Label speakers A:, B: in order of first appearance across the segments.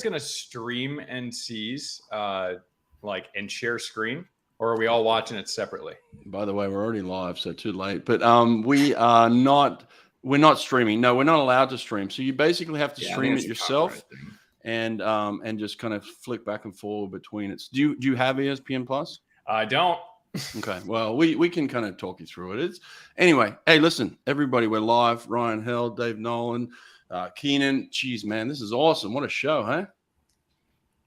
A: going to stream NCs and share screen, or are we all watching it separately?
B: By the way, we're already live, so too late. But we're not streaming. No, we're not allowed to stream. So you basically have to stream it yourself and just kind of flick back and forward between it. Do you have ESPN Plus?
A: I don't.
B: Okay. Well, we can kind of talk you through it. Anyway, hey, listen, everybody, we're live. Ryan Held, Dave Nolan, Keenan. Geez, man, this is awesome. What a show, huh?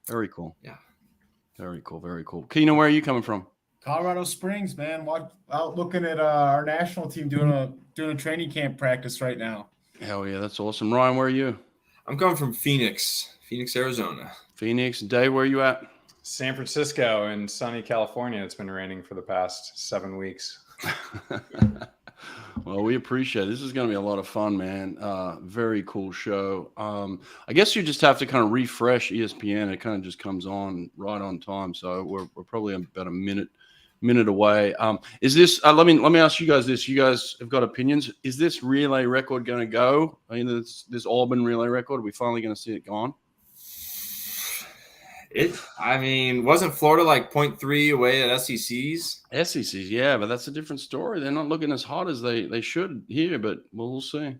B: Very cool.
C: Yeah.
B: Very cool. Very cool. Keenan, where are you coming from?
D: Colorado Springs, man. Out looking at our national team doing a training camp practice right now.
B: Hell yeah, that's awesome. Ryan, where are you?
C: I'm coming from Phoenix, Arizona.
B: Phoenix. Dave, where are you at?
A: San Francisco in sunny California. It's been raining for the past 7 weeks.
B: Well, we appreciate it. This is going to be a lot of fun, man. Very cool show. I guess you just have to kind of refresh ESPN. It kind of just comes on right on time. So we're probably about a minute away. Is this? Let me ask you guys this. You guys have got opinions. Is this relay record going to go? I mean, this Auburn relay record. Are we finally going to see it gone?
C: Wasn't Florida like 0.3 away at SECs?
B: SECs, yeah, but that's a different story. They're not looking as hot as they should here, but we'll see.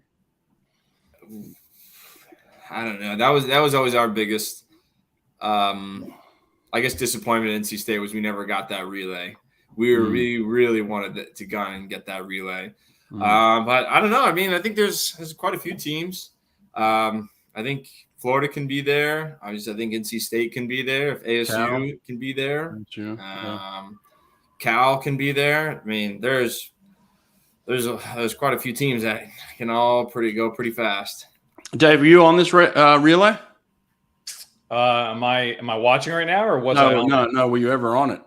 C: I don't know. That was always our biggest, I guess, disappointment at NC State was we never got that relay. We really wanted to go and get that relay. But I don't know. I mean, I think there's quite a few teams. I think Florida can be there. I think NC State can be there. If ASU can be there, Cal can be there. I mean, there's quite a few teams that can all go pretty fast.
B: Dave, are you on this relay?
A: Am I watching right now, or was
B: No. Were you ever on it?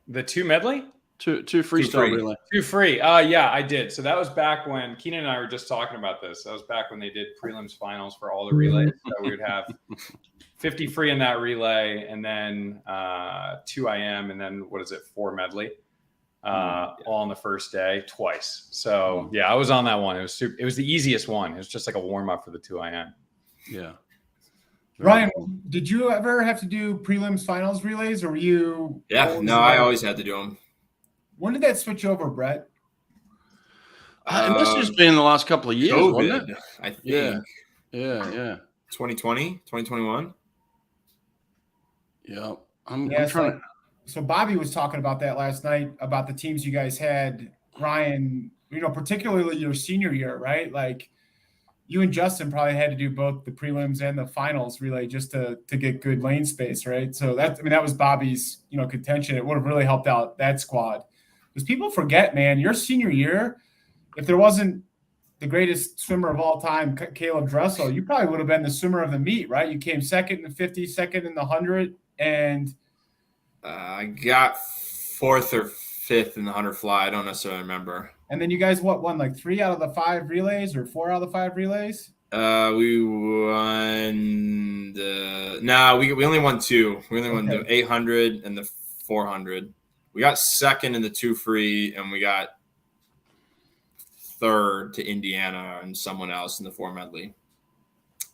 A: The two medley?
B: Two freestyle relay.
A: Two free. Yeah, I did. So that was back when Keenan and I were just talking about this. That was back when they did prelims finals for all the relays. So we would have 50 free in that relay, and then 2 IM, and then 4 medley, all on the first day twice. So yeah, I was on that one. It was the easiest one. It was just like a warm up for the 2 IM.
B: Yeah.
D: Ryan, did you ever have to do prelims finals relays, or were you?
C: Yeah, no, I always had to do them.
D: When did that switch over, Brett?
B: It must have just been in the last couple of years,
C: COVID,
B: wasn't it?
C: I think.
B: Yeah.
C: 2020, 2021.
B: Yeah. I'm trying.
D: So Bobby was talking about that last night, about the teams you guys had, Ryan, particularly your senior year, right? Like you and Justin probably had to do both the prelims and the finals relay just to get good lane space, right? So that was Bobby's, contention. It would have really helped out that squad. Because people forget, man, your senior year, if there wasn't the greatest swimmer of all time, Caleb Dressel, you probably would have been the swimmer of the meet, right? You came second in the 50, second in the 100, and
C: I got 4th or 5th in the 100 fly. I don't necessarily remember.
D: And then you guys won like 3 out of the 5 relays or 4 out of the 5 relays?
C: We won we only won 2. We only won the 800 and the 400. We got second in the 2 free, and we got 3rd to Indiana and someone else in the 4 medley.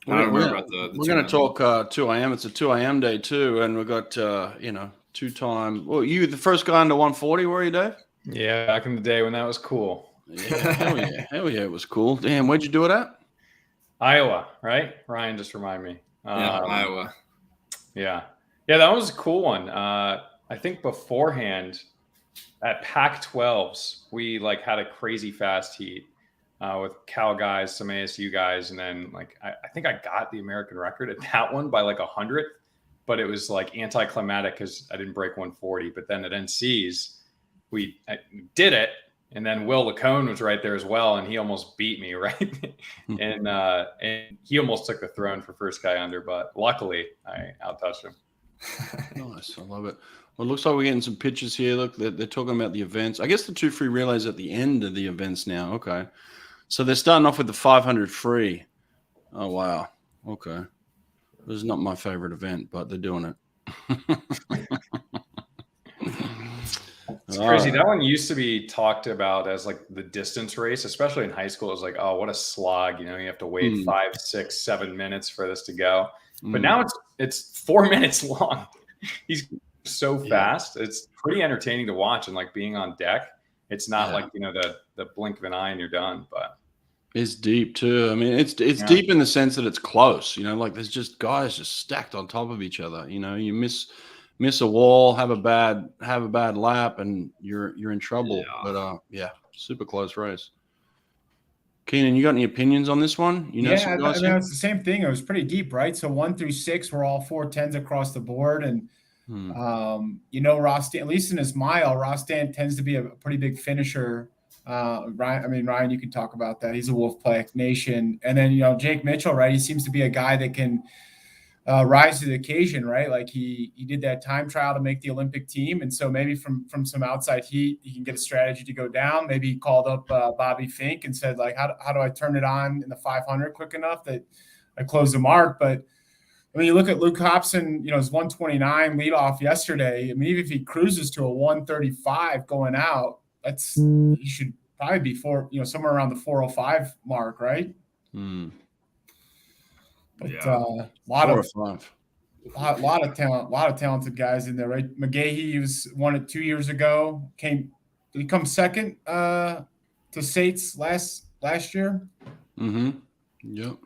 C: I don't remember about the
B: we're going to talk 2 IM. It's a 2 IM day too, and we've got 2-time. Well, you the first guy into 140, were you, Dave?
A: Yeah, back in the day when that was cool.
B: Yeah, hell yeah, it was cool. Damn, where'd you do it at?
A: Iowa, right? Ryan just reminded me.
C: Iowa.
A: Yeah, that was a cool one. I think beforehand at Pac-12s, we had a crazy fast heat with Cal guys, some ASU guys, and then I think I got the American record at that one by 100th, but it was anticlimactic because I didn't break 140. But then at NCs, I did it, and then Will Lacone was right there as well, and he almost beat me, right? and he almost took the throne for first guy under, but luckily I outtouched him.
B: Nice, I love it. Well, it looks like we're getting some pictures here. Look, they're talking about the events. I guess the 2 free relays at the end of the events now. Okay, so they're starting off with the 500 free. Oh wow. Okay, this is not my favorite event, but they're doing it.
A: It's crazy. That one used to be talked about as the distance race, especially in high school. It was oh, what a slog. You have to wait 5, 6, 7 minutes for this to go. But now it's 4 minutes long. He's so fast. It's pretty entertaining to watch, and like being on deck. It's not like, you know, the blink of an eye and you're done, but
B: it's deep too. I mean, it's deep in the sense that it's close, you know, like there's just guys just stacked on top of each other. You know, you miss a wall, have a bad lap, and you're in trouble. Yeah. But super close race. Keenan, you got any opinions on this one? You know,
D: I mean, it's the same thing. It was pretty deep, right? So 1 through 6 were all 4.10s across the board, and you know, Ross, at least in his mile, Ross Dan tends to be a pretty big finisher. Ryan, you can talk about that. He's a Wolfpack Nation, and then, you know, Jake Mitchell, right? He seems to be a guy that can rise to the occasion, right? Like he did that time trial to make the Olympic team, and so maybe from some outside heat, he can get a strategy to go down. Maybe he called up Bobby Fink and said, like, how do I turn it on in the 500 quick enough that I close the mark? But when you look at Luke Hobson, you know, his 129 leadoff yesterday. I mean, even if he cruises to a 135 going out, he should probably be somewhere around the 405 mark, right? But a lot of talent, a lot of talented guys in there, right? McGahee, he won it 2 years ago. Did he come second to Sates last year?
B: Yep.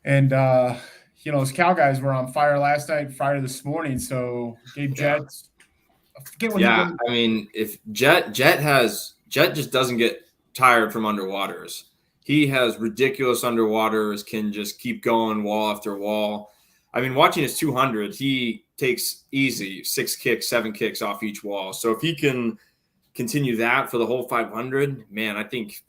D: And you know, those Cal guys were on fire last night, Friday this morning. So Gabe Jett.
C: I mean, if Jet just doesn't get tired from underwaters. He has ridiculous underwaters, can just keep going wall after wall. I mean, watching his 200, he takes easy 6 kicks, 7 kicks off each wall. So if he can continue that for the whole 500, man, I think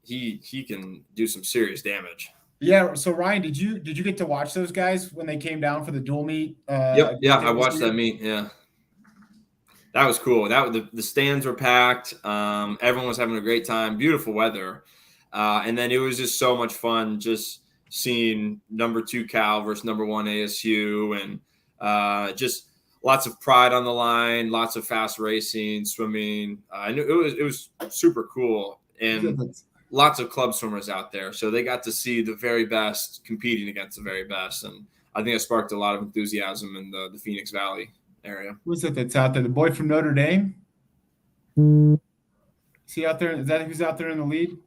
C: he can do some serious damage.
D: Yeah. So Ryan, did you get to watch those guys when they came down for the dual meet?
C: Yep. Yeah, I watched that meet. Yeah. That was cool. The stands were packed. Everyone was having a great time. Beautiful weather. And then it was just so much fun just seeing number 2 Cal versus number 1 ASU, and just lots of pride on the line, lots of fast racing, swimming. I knew it was super cool, and lots of club swimmers out there. So they got to see the very best competing against the very best. And I think it sparked a lot of enthusiasm in the Phoenix Valley area.
D: Who's it that's out there? The boy from Notre Dame? Is he out there? Is that who's out there in the lead?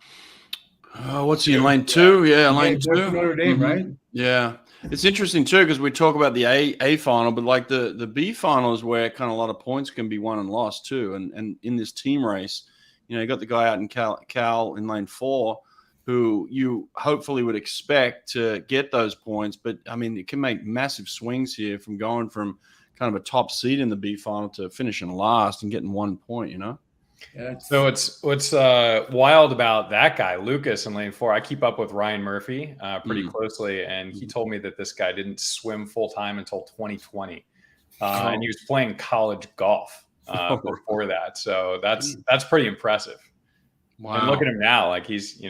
B: What's he in lane 2? Yeah, lane 2.
D: Notre Dame, right?
B: Yeah. It's interesting too, because we talk about the A final, but like the B final is where kind of a lot of points can be won and lost too. And in this team race, you know, you got the guy out in Cal in lane 4 who you hopefully would expect to get those points. But I mean, it can make massive swings here from going from kind of a top seed in the B final to finishing last and getting 1 point, you know?
A: Yeah, so what's wild about that guy, Lucas, in lane 4. I keep up with Ryan Murphy pretty closely, and he told me that this guy didn't swim full time until 2020, and he was playing college golf before that. So that's pretty impressive. Wow! And look at him now; like he's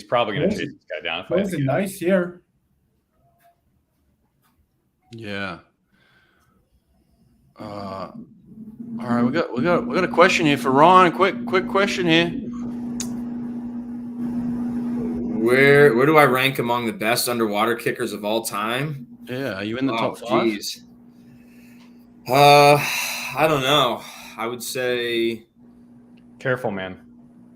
A: probably going to chase this guy down.
D: That was a nice year.
B: Yeah. All right, we got a question here for Ron. Quick question here.
C: Where do I rank among the best underwater kickers of all time?
B: Yeah, are you in the top 5?
C: Geez. I don't know. I would say.
A: Careful, man.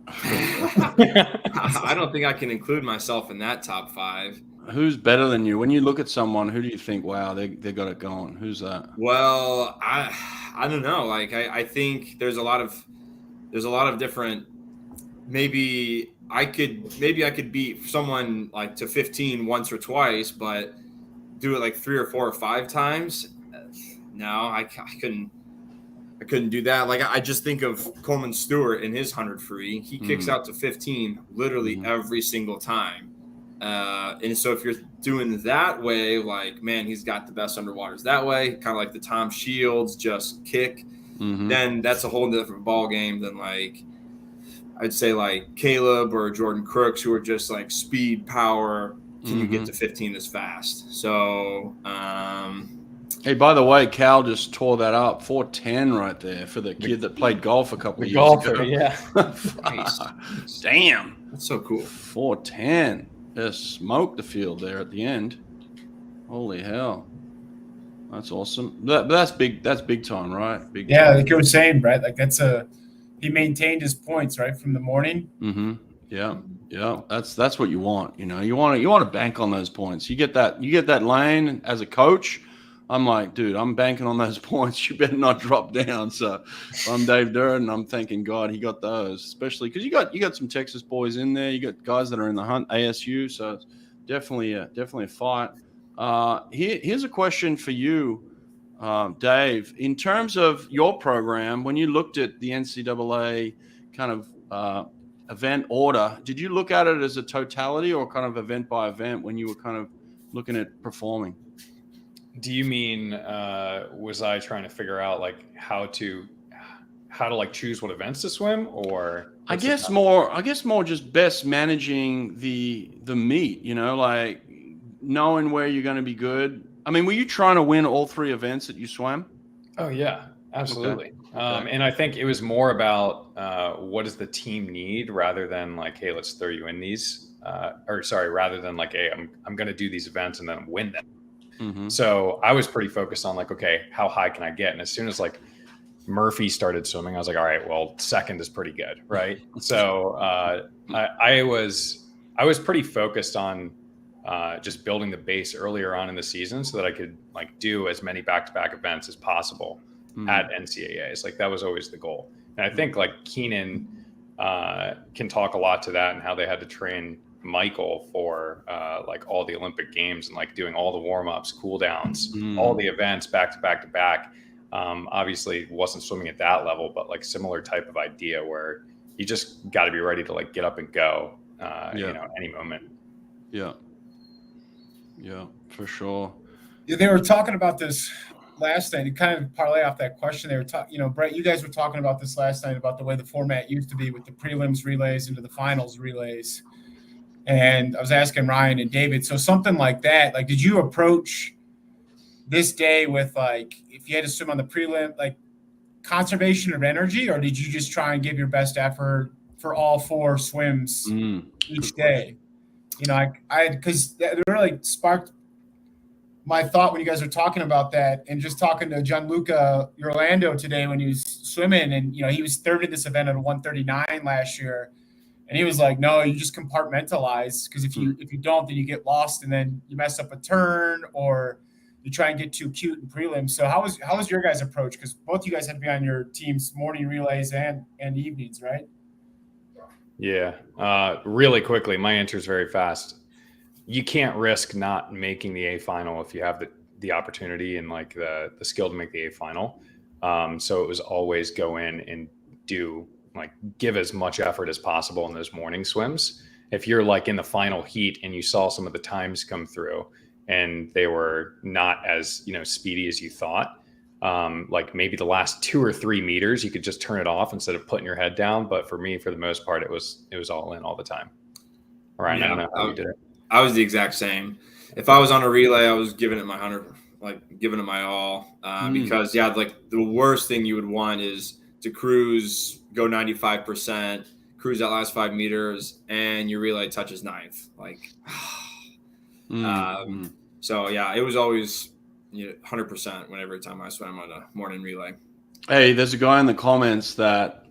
C: I don't think I can include myself in that top 5.
B: Who's better than you? When you look at someone, who do you think, wow, they got it going? Who's that?
C: Well, I don't know. Like I think there's a lot of different. Maybe I could beat someone like to 15 once or twice, but do it like 3 or 4 or 5 times. No, I couldn't do that. Like I just think of Coleman Stewart in his 100 free. He kicks out to 15 literally every single time. And so if you're doing that way, like, man, he's got the best underwaters that way, kind of like the Tom Shields just kick, then that's a whole different ball game than like I'd say like Caleb or Jordan Crooks, who are just like speed, power. Can you get to 15 as fast? So
B: hey, by the way, Cal just tore that up, 410 right there for the kid that played golf a couple of years ago.
A: Yeah.
B: Damn.
C: That's so cool.
B: 410. Just smoked the field there at the end. Holy hell. That's awesome. That's big. That's big time, right? Big
D: Yeah,
B: time.
D: like you were saying, Brett, like he maintained his points right from the morning.
B: Mm-hmm. Yeah. Yeah. That's what you want. You want to bank on those points. You get that lane as a coach. I'm like, dude, I'm banking on those points. You better not drop down. So if I'm Dave Durden, I'm thanking God he got those, especially because you got some Texas boys in there. You got guys that are in the hunt, ASU. So it's definitely a fight. Here's a question for you, Dave. In terms of your program, when you looked at the NCAA kind of event order, did you look at it as a totality or kind of event by event when you were kind of looking at performing?
A: Do you mean was I trying to figure out like how to like choose what events to swim, or
B: I guess more just best managing the meet, like knowing where you're going to be good. I mean, were you trying to win all 3 events that you swam?
A: Oh yeah, absolutely.
B: Okay.
A: And I think it was more about what does the team need rather than like, hey, let's throw you in these, rather than like, hey, I'm going to do these events and then win them.
B: Mm-hmm.
A: So I was pretty focused on like, okay, how high can I get? And as soon as like Murphy started swimming, I was like, all right, well, second is pretty good, right? So I was pretty focused on just building the base earlier on in the season so that I could like do as many back-to-back events as possible at NCAAs. Like that was always the goal. And I think like Keenan can talk a lot to that and how they had to train Michael for like all the Olympic games and like doing all the warm-ups, cool downs, all the events back to back to back. Obviously wasn't swimming at that level, but like similar type of idea where you just got to be ready to like get up and go, any moment.
B: Yeah, for sure.
D: Yeah, they were talking about this last night. To kind of parlay off that question, they were talking. Brett, you guys were talking about this last night about the way the format used to be with the prelims relays into the finals relays. And I was asking Ryan and David, so something like that, like, did you approach this day with like, if you had to swim on the prelim, like conservation of energy, or did you just try and give your best effort for all 4 swims each day? Because that really sparked my thought when you guys were talking about that, and just talking to Gianluca Orlando today when he was swimming, and he was third in this event at a 139 last year. And he was like, no, you just compartmentalize, because if you don't, then you get lost and then you mess up a turn or you try and get too cute in prelims. So how was your guys' approach? Because both you guys had to be on your team's morning relays and evenings, right?
A: Yeah. Really quickly, my answer is very fast. You can't risk not making the A final if you have the opportunity and like the skill to make the A final. So it was always go in and give as much effort as possible in those morning swims. If you're like in the final heat and you saw some of the times come through and they were not as, speedy as you thought, like maybe the last 2 or 3 meters, you could just turn it off instead of putting your head down. But for me, for the most part, it was all in all the time. All right.
C: Yeah,
A: I don't know how you did it.
C: I was the exact same. If I was on a relay, I was giving it my 100, like giving it my all, because like the worst thing you would want is to cruise, go 95%, cruise that last 5 meters, and your relay touches 9th. Like, so yeah, it was always 100% every time I swam on a morning relay.
B: Hey, there's a guy in the comments that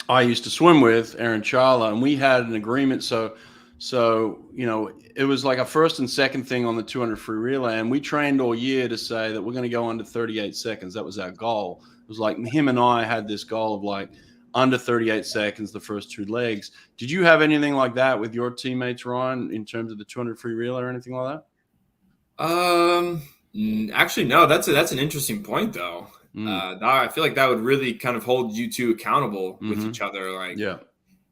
B: I used to swim with, Aaron Charla, and we had an agreement. So it was like a first and second thing on the 200 free relay, and we trained all year to say that we're going to go under 38 seconds. That was our goal. It was like him and I had this goal of like under 38 seconds the first 2 legs. Did you have anything like that with your teammates, Ryan, in terms of the 200 free relay or anything like
C: that? Actually, no. That's an interesting point, though. I feel like that would really kind of hold you two accountable with each other. Like,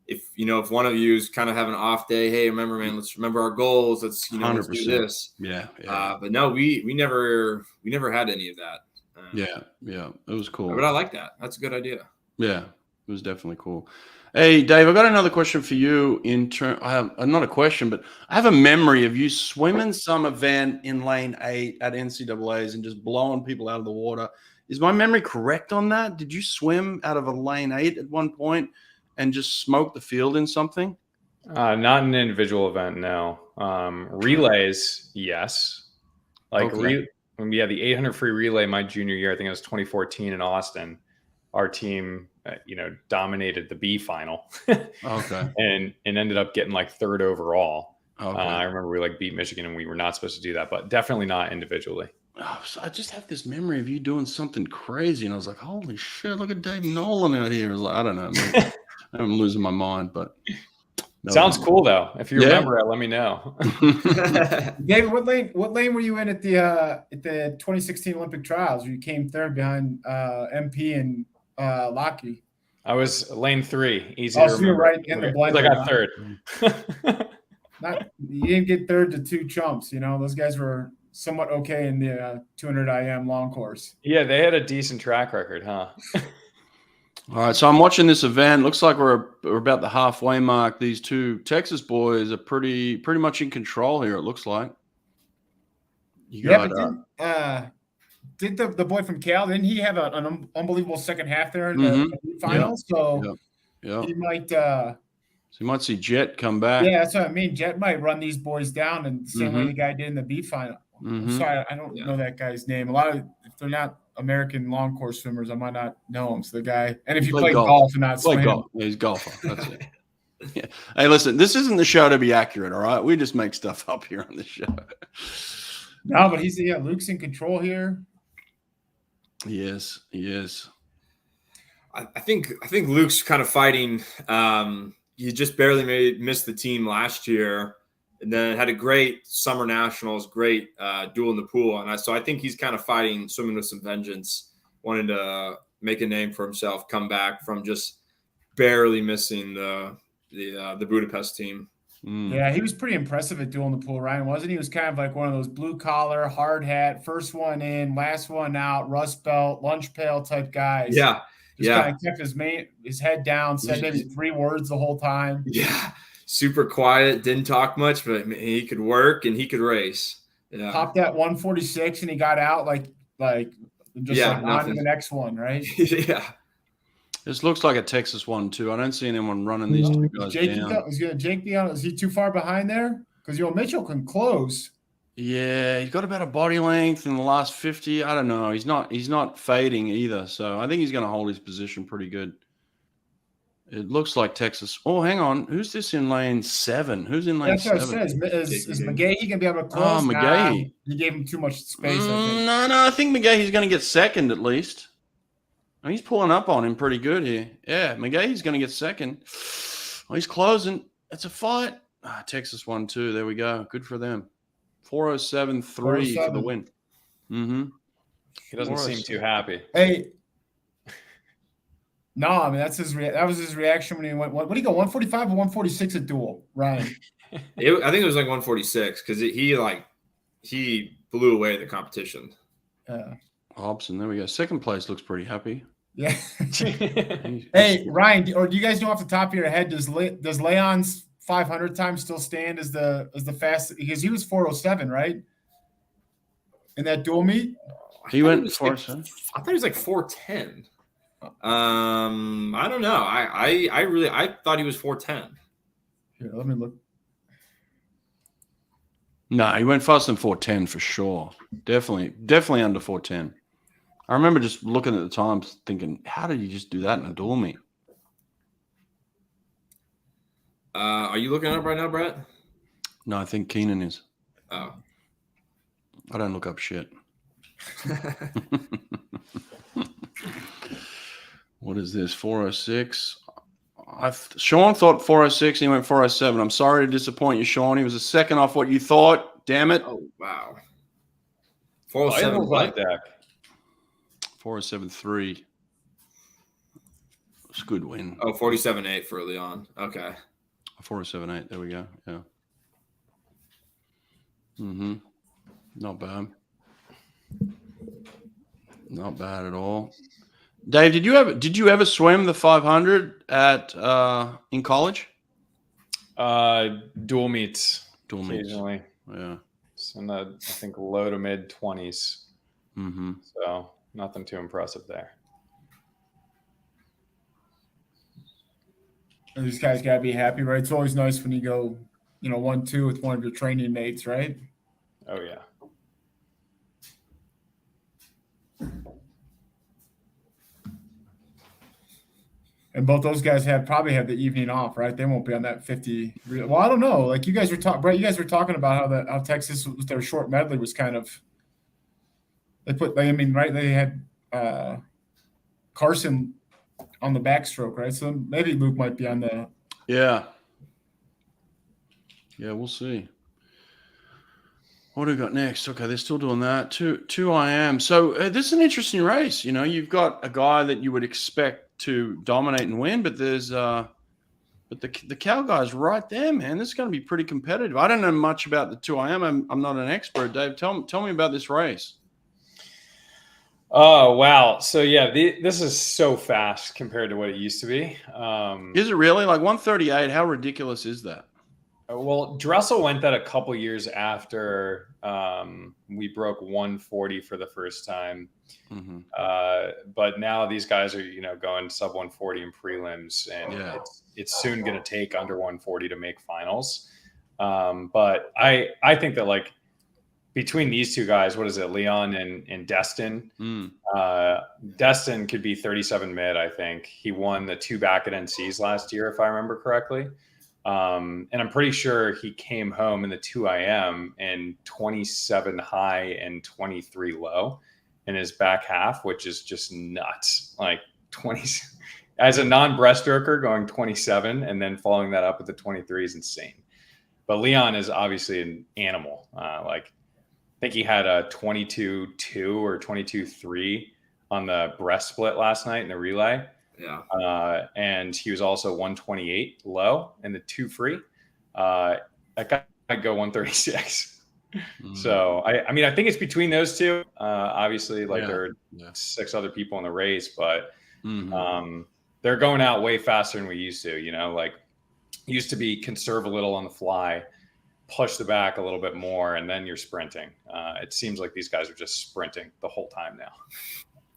C: if one of you is kind of having an off day, hey, remember, man, let's remember our goals. Let's let's do this.
B: Yeah.
C: But no, we never had any of that.
B: Yeah, it was cool.
C: But I like that. That's a good idea.
B: Yeah, it was definitely cool. Hey, Dave, I got another question for you. I have not a question, but I have a memory of you swimming some event in lane 8 at NCAAs and just blowing people out of the water. Is my memory correct on that? Did you swim out of a lane 8 at one point and just smoke the field in something?
A: Not an individual event, no. Relays, yes. Like
B: Okay.
A: the 800 free relay my junior year, I think it was 2014 in Austin. Our team, dominated the B final,
B: Okay.
A: and ended up getting like third overall.
B: Okay.
A: I remember we like beat Michigan, and we were not supposed to do that, but definitely not individually.
B: Oh, so I just have this memory of you doing something crazy, and I was like, "Holy shit! Look at Dave Nolan out here." I was like, I don't know. Maybe I'm losing my mind, but
A: Sounds cool though. If you
B: Yeah.
A: remember it, let me know.
D: David, what lane were you in at the 2016 Olympic trials? You came third behind MP and Lockie.
A: I was lane 3. Easy
D: Oh,
A: to
D: so you're
A: remember.
D: right in the blender.
A: I got third.
D: You didn't get third to 2 chumps. Those guys were somewhat okay in the 200 IM long course.
A: Yeah, they had a decent track record, huh?
B: All right, so I'm watching this event. Looks like we're about the halfway mark. These two Texas boys are pretty much in control here. It looks like.
D: Did the boy from Cal? Didn't he have an unbelievable second half there in the finals? So he might.
B: So you might see Jet come back.
D: Yeah, that's what I mean. Jet might run these boys down, and the same way the guy did in the B final. I'm sorry, I don't know that guy's name. A lot of, if they're not American long course swimmers, I might not know him. So the guy, and if you play golf and not swim,
B: golf. Yeah, he's golfer. That's it. Yeah. Hey, listen, this isn't the show to be accurate. All right, we just make stuff up here on the show.
D: No, but Luke's in control here.
B: Yes, he is.
C: I think Luke's kind of fighting. He just barely missed the team last year, and then had a great summer nationals, great duel in the pool, and so I think he's kind of fighting, swimming with some vengeance, wanting to make a name for himself, come back from just barely missing the Budapest team.
D: Yeah, he was pretty impressive at duel in the pool, Ryan, wasn't he? He was kind of like one of those blue collar, hard hat, first one in, last one out, rust belt, lunch pail type guys.
C: Yeah.
D: Just kind of kept his head down, said maybe 3 words the whole time.
C: Yeah. Super quiet, didn't talk much, but he could work and he could race. Yeah.
D: Popped that 146 and he got out on to the next one, right?
C: Yeah.
B: This looks like a Texas one too. I don't see anyone running these two guys down.
D: Jake be on? Is he too far behind there? Because Mitchell can close.
B: Yeah, he's got about a body length in the last 50. I don't know. He's not fading either. So I think he's going to hold his position pretty good. It looks like Texas. Oh, hang on. Who's this in lane 7? Who's in lane 7?
D: That's what it says. Is McGahee going to be able to close?
B: Oh, McGahee.
D: He gave him too much space, I think.
B: No. I think McGahee's going to get second at least. He's pulling up on him pretty good here. Yeah, McGahee's going to get second. Oh, he's closing. It's a fight. Texas won too. There we go. Good for them. 407.3 for the win.
A: He doesn't seem too happy.
D: Hey. No, I mean that was his reaction when he went. What did he go? 145 or 146 at duel, Ryan?
C: I think it was like 146 because he blew away the competition.
B: Hobson, there we go. Second place looks pretty happy.
D: Yeah. Hey, Ryan, or do you guys know off the top of your head, does Leon's 500 time still stand as the fastest? Because he was 407, right? In that dual meet?
B: He went 407.
C: I thought he was like 410. I don't know. I thought he was 410.
D: Here, let me look.
B: No, he went faster than 410 for sure. Definitely under 410. I remember just looking at the times thinking, how did you just do that in a dual meet?
C: Are you looking it up right now, Brett?
B: No, I think Keenan is.
C: Oh.
B: I don't look up shit. What is this? 406. Sean thought 406. He went 407. I'm sorry to disappoint you, Sean. He was a second off what you thought. Damn it.
C: Oh, wow. 407
A: like that.
B: 407.3. It's a good win.
C: Oh, 47.8 for Leon. Okay.
B: 407.8. There we go. Yeah. Not bad. Not bad at all. Dave, did you ever swim the 500 at in college?
A: Dual meets.
B: Occasionally. Yeah.
A: It's in the, I think, low to mid 20s. So nothing too impressive there.
D: And these guys got to be happy, right? It's always nice when you go, 1-2 with one of your training mates, right?
A: Oh, yeah.
D: And both those guys probably have the evening off, right? They won't be on that 50. Well, I don't know. Like you guys were talking, Brett. You guys were talking about how Texas with their short medley was kind of. Right? They had Carson on the backstroke, right? So maybe Luke might be on the.
B: Yeah. Yeah, we'll see. What do we got next? Okay, they're still doing that. Two IM. So this is an interesting race. You know, you've got a guy that you would expect to dominate and win, but there's but the Cal guy's right there, man. This is going to be pretty competitive. I don't know much about the 2IM. I'm not an expert. Dave, tell me about this race.
A: Oh, wow. So, yeah, this is so fast compared to what it used to be.
B: Is it really? Like 138, how ridiculous is that?
A: Well, Dressel went that a couple years after we broke 140 for the first time.
B: Mm-hmm.
A: But now these guys are, going sub 140 in prelims, and it's soon going to take under 140 to make finals. But I think that, like, between these two guys, what is it, Leon and Destin? Destin could be 37 mid, I think. He won the 2 back at NCs last year, if I remember correctly. And I'm pretty sure he came home in the 2IM and 27 high and 23 low in his back half, which is just nuts. Like 20 as a non-breaststroker going 27 and then following that up with the 23 is insane. But Leon is obviously an animal. I think he had a 22-2 or 22-3 on the breast split last night in the relay.
C: Yeah.
A: And he was also 128 low in the 2 free. That guy might go 136. So I mean, I think it's between those two. Obviously, there are 6 other people in the race, but they're going out way faster than we used to. Used to be conserve a little on the fly, push the back a little bit more, and then you're sprinting. It seems like these guys are just sprinting the whole time now.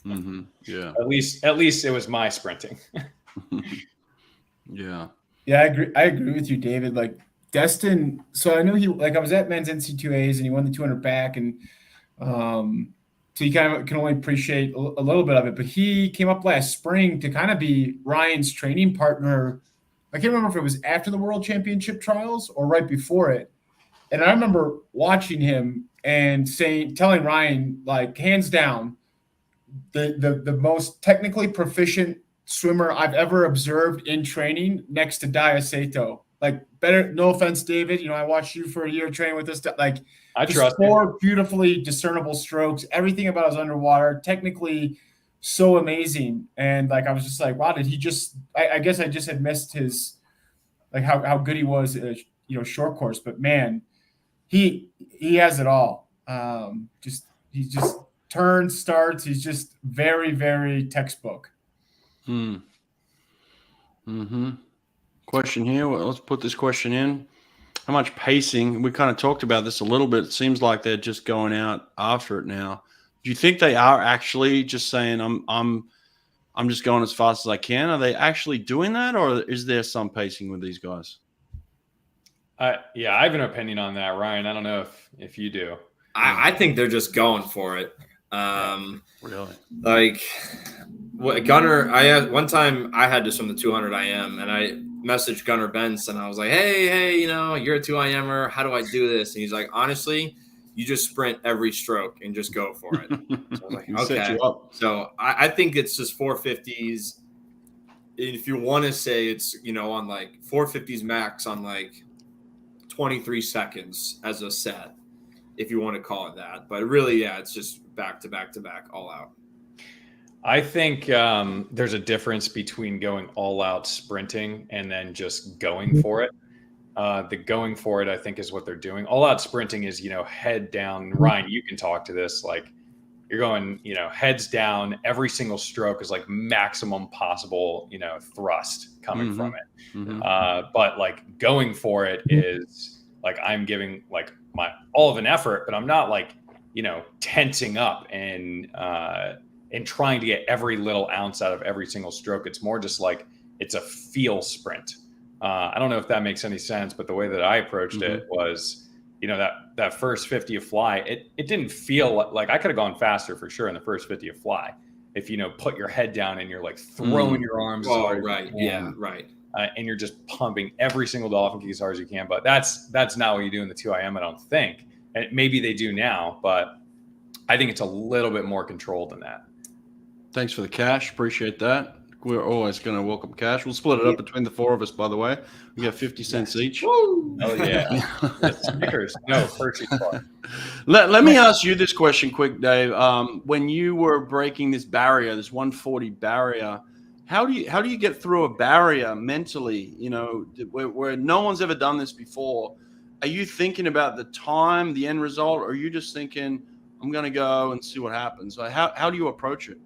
B: Mm-hmm. Yeah.
A: At least it was my sprinting.
B: Yeah.
D: Yeah, I agree with you, David. Like Destin, so I know I was at men's NC2As and he won the 200 back, and so you kind of can only appreciate a little bit of it. But he came up last spring to kind of be Ryan's training partner. I can't remember if it was after the World Championship trials or right before it. And I remember watching him and telling Ryan, like, hands down, the most technically proficient swimmer I've ever observed in training next to Daya Sato. Like, better, no offense, David. I watched you for a year training with this. Like,
A: I trust
D: 4 beautifully discernible strokes. Everything about his underwater, technically so amazing. And like, I was just like, wow, did he just? I guess I just had missed his, like, how good he was, short course. But man, he has it all. He just turns, starts. He's just very, very textbook.
B: Question here. Well, let's put this question in. How much pacing? We kind of talked about this a little bit. It seems like they're just going out after it now. Do you think they are actually just saying, I'm just going as fast as I can? Are they actually doing that, or is there some pacing with these guys?
A: Yeah, I have an opinion on that, Ryan. I don't know if you do.
C: I think they're just going for it.
B: Really?
C: Like Gunner, one time I had to swim the 200 IM, and I messaged Gunner Benz, and I was like, hey, you're a 2IMer. How do I do this? And he's like, honestly, you just sprint every stroke and just go for it. So I was like, okay. So I think it's just 450s. If you want to say it's, on like 450s max on like 23 seconds as a set, if you want to call it that. But really, it's just back to back to back, all out.
A: I think there's a difference between going all out sprinting and then just going for it. The going for it, I think, is what they're doing. All out sprinting is, head down. Ryan, you can talk to this. Like, you're going, heads down. Every single stroke is like maximum possible, thrust coming from it. But like going for it is like, I'm giving like my all of an effort, but I'm not like, tensing up and trying to get every little ounce out of every single stroke. It's more just like, it's a feel sprint. I don't know if that makes any sense, but the way that I approached it was, that first 50 of fly, it didn't feel like I could have gone faster for sure in the first 50 of fly, if you put your head down and you're like throwing your arms as hard as you can, and you're just pumping every single dolphin kick as hard as you can. But that's not what you do in the 2IM, I don't think. And maybe they do now, but I think it's a little bit more controlled than that.
B: Thanks for the cash. Appreciate that. We're always going to welcome cash. We'll split it up between the 4 of us, by the way. We got 50 cents each.
A: Woo! Oh, yeah. Snickers. No, Hershey's bar.
B: Let me ask you this question quick, Dave. When you were breaking this barrier, this 140 barrier, how do you get through a barrier mentally, where no one's ever done this before? Are you thinking about the time, the end result, or are you just thinking, I'm going to go and see what happens? Like, how do you approach it?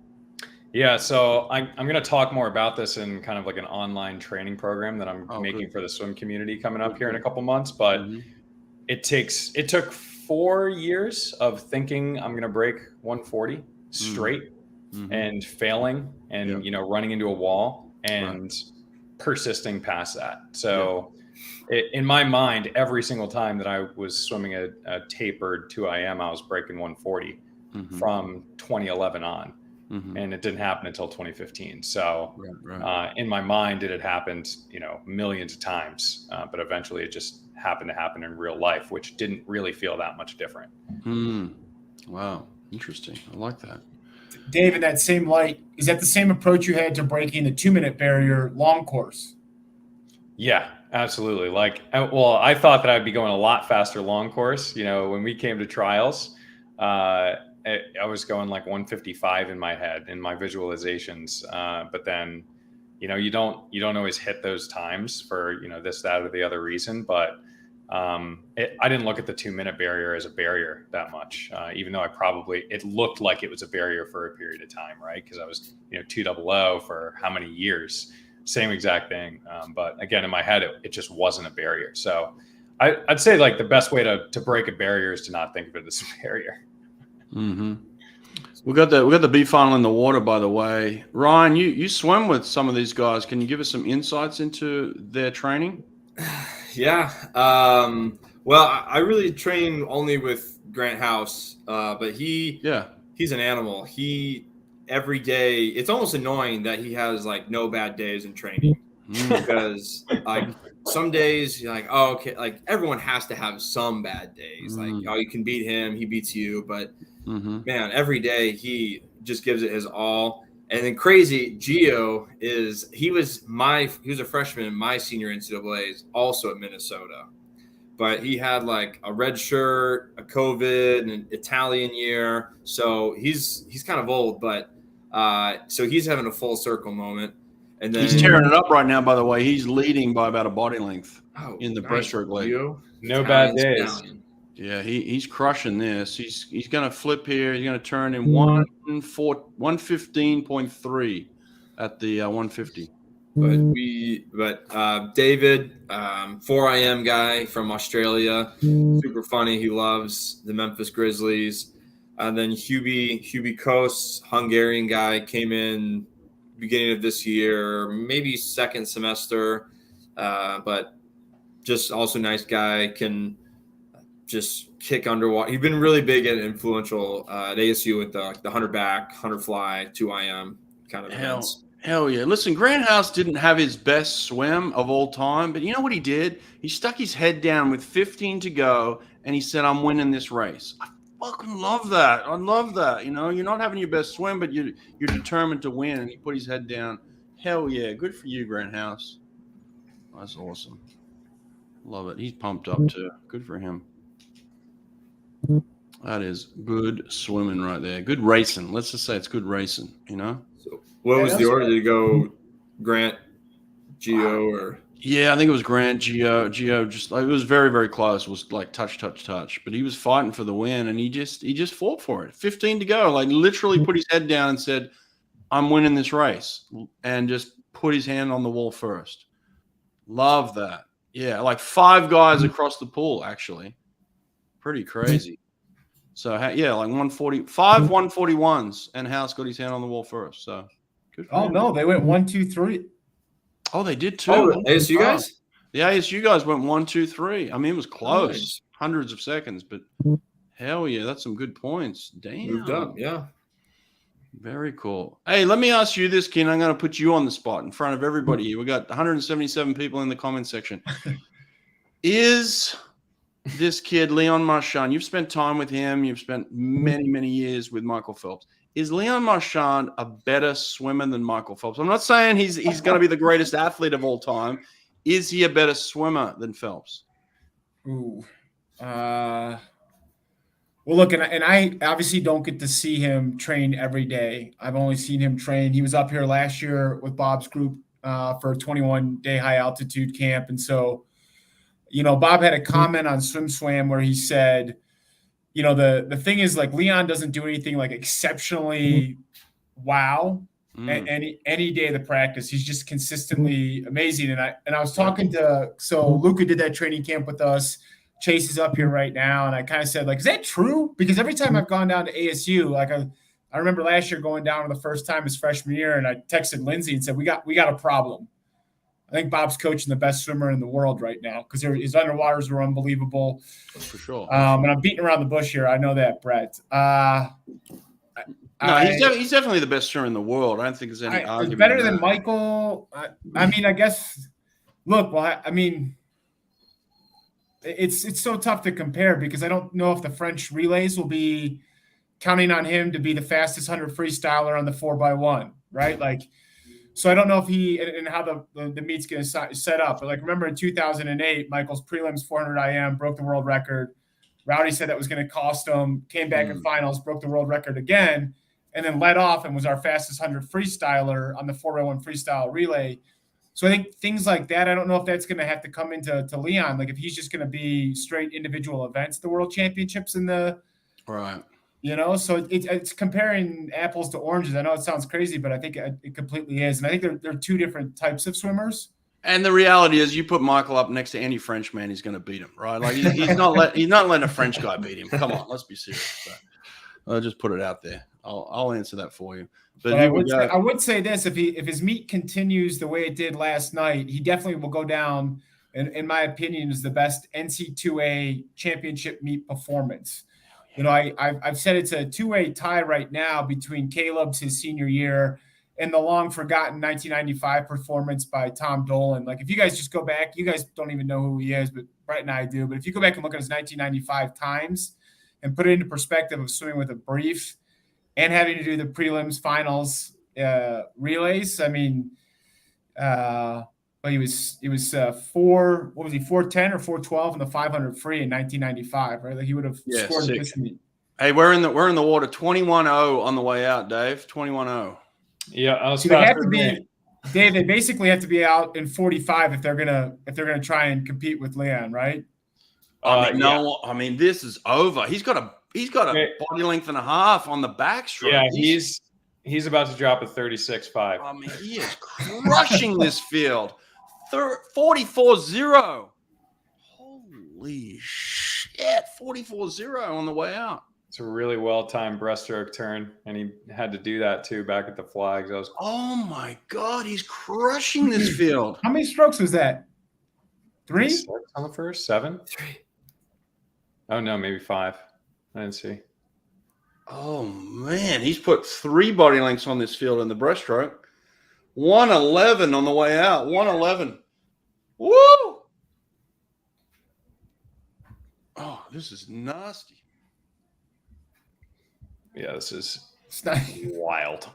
A: Yeah, so I'm going to talk more about this in kind of like an online training program that I'm making for the swim community coming up here in a couple months. But it took 4 years of thinking I'm going to break 140 straight and failing and running into a wall and persisting past that. So in my mind, every single time that I was swimming a tapered 2IM, I was breaking 140 from 2011 on. And it didn't happen until 2015. So in my mind, it had happened, millions of times, but eventually it just happened to happen in real life, which didn't really feel that much different.
B: Wow. Interesting. I like that.
D: Dave, in that same light, is that the same approach you had to breaking the 2-minute barrier long course?
A: Yeah, absolutely. I thought that I'd be going a lot faster long course. When we came to trials, I was going like 155 in my head in my visualizations. But then, you don't always hit those times for, this, that, or the other reason. But I didn't look at the 2-minute barrier as a barrier that much, even though it looked like it was a barrier for a period of time, right? Because I was, 200 for how many years? Same exact thing. But again, in my head, it just wasn't a barrier. So I'd say like the best way to break a barrier is to not think of it as a barrier.
B: We got the B final in the water, by the way. Ryan, you swim with some of these guys. Can you give us some insights into their training?
C: Yeah. Well, I really train only with Grant House, but he's an animal. Every day, it's almost annoying that he has like no bad days in training because like some days you're like, oh, okay, like everyone has to have some bad days. Like, oh, you can beat him, he beats you, but man, every day he just gives it his all. And then crazy, Gio he was a freshman in my senior NCAAs, also at Minnesota. But he had like a red shirt, a COVID, and an Italian year. So he's kind of old, but so he's having a full circle moment. And then
B: he's tearing it up right now, by the way. He's leading by about a body length in the breaststroke leg.
A: No bad days.
B: Yeah, he's crushing this. He's going to flip here. He's going to turn in 115.3 at the 150.
C: But David, 4IM guy from Australia, super funny. He loves the Memphis Grizzlies. And then Hubie Coates, Hungarian guy, came in beginning of this year, maybe second semester, but just also nice guy, can just kick underwater. He's been really big and influential at ASU with the 100 back, 100 fly, 2IM kind of events.
B: Hell yeah. Listen, Grant House didn't have his best swim of all time, but you know what he did? He stuck his head down with 15 to go, and he said, I'm winning this race. I fucking love that. I love that. You're not having your best swim, but you're determined to win, and he put his head down. Hell yeah. Good for you, Grant House. That's awesome. Love it. He's pumped up too. Good for him. That is good swimming right there. Good racing. Let's just say it's good racing, So
C: what was the order? Did you go Grant, Gio, or?
B: Yeah, I think it was Grant, Gio. Just it was very, very close. It was like touch. But he was fighting for the win, and he just fought for it. 15 to go. Like literally put his head down and said, I'm winning this race. And just put his hand on the wall first. Love that. Yeah, like 5 guys across the pool, actually. Pretty crazy. So, yeah, like 141s, and House got his hand on the wall first. So, good for him.
D: No, they went 1, 2, 3.
B: Oh, they did too.
C: Oh, ASU guys?
B: The ASU guys went 1, 2, 3. I mean, it was close, hundreds of seconds, but hell yeah, that's some good points. Damn.
C: Moved up, yeah.
B: Very cool. Hey, let me ask you this, Keenan. I'm going to put you on the spot in front of everybody here. We got 177 people in the comment section. Is this kid, Leon Marchand, you've spent time with him. You've spent many, many years with Michael Phelps. Is Leon Marchand a better swimmer than Michael Phelps? I'm not saying he's going to be the greatest athlete of all time. Is he a better swimmer than Phelps?
D: Ooh. Well, look, and I obviously don't get to see him train every day. I've only seen him train. He was up here last year with Bob's group for a 21-day high altitude camp. And so, Bob had a comment on Swim Swam where he said, the thing is, like, Leon doesn't do anything like exceptionally wow any day of the practice. He's just consistently amazing. And I was talking so Luca did that training camp with us. Chase is up here right now, and I kind of said, like, is that true? Because every time I've gone down to ASU, like I remember last year going down for the first time his freshman year, and I texted Lindsay and said, we got a problem. I think Bob's coaching the best swimmer in the world right now because his underwaters were unbelievable.
B: For sure.
D: And I'm beating around the bush here. I know that, Brett.
B: He's definitely the best swimmer in the world. I don't think there's any argument.
D: Better than Michael. I mean, I guess. Look, well, I mean, it's so tough to compare because I don't know if the French relays will be counting on him to be the fastest 100 freestyler on the 4x1, right? Like, so I don't know if he and how the meet's going to set up. But like, remember in 2008, Michael's prelims 400 IM broke the world record. Rowdy said that was going to cost him. Came back in finals, broke the world record again, and then led off and was our fastest 100 freestyler on the 4x1 freestyle relay. So I think things like that, I don't know if that's going to have to come into Leon. Like if he's just going to be straight individual events, the world championships in the
B: right.
D: So it's comparing apples to oranges. I know it sounds crazy, but I think it completely is. And I think they're two different types of swimmers.
B: And the reality is, you put Michael up next to any French man, he's going to beat him, right? Like he's not letting a French guy beat him. Come on, let's be serious. So I'll just put it out there. I'll answer that for you. But
D: I would say this: if his meet continues the way it did last night, he definitely will go down. In my opinion, is the best NCAA championship meet performance. I've said it's a two-way tie right now between Caleb's his senior year and the long-forgotten 1995 performance by Tom Dolan. Like, if you guys just go back, you guys don't even know who he is, but Brett and I do. But if you go back and look at his 1995 times and put it into perspective of swimming with a brief and having to do the prelims, finals, relays, I mean, but he was 410 or 412 in the 500 free in 1995, right? Like he would have scored this meet.
B: Hey, we're in the water 21-0 on the way out, Dave. 21-0.
A: Yeah, I was
D: they have to be Dave. They basically have to be out in 45 if they're gonna try and compete with Leon, right?
B: I mean, this is over. He's got a body length and a half on the backstroke.
A: Yeah, he's about to drop a 36.5.
B: I mean, he is crushing this field. 44-0. Holy shit. 44-0 on the way out.
A: It's a really well-timed breaststroke turn, and he had to do that too back at the flags.
B: Oh my God, he's crushing this field.
D: How many strokes was that? 3?
A: 6 on the first? 7?
C: 3.
A: Oh no, maybe 5. I didn't see.
B: Oh man, he's put 3 body lengths on this field in the breaststroke. 111 on the way out. 111. Woo! Oh, this is nasty.
A: Yeah, this is
B: wild.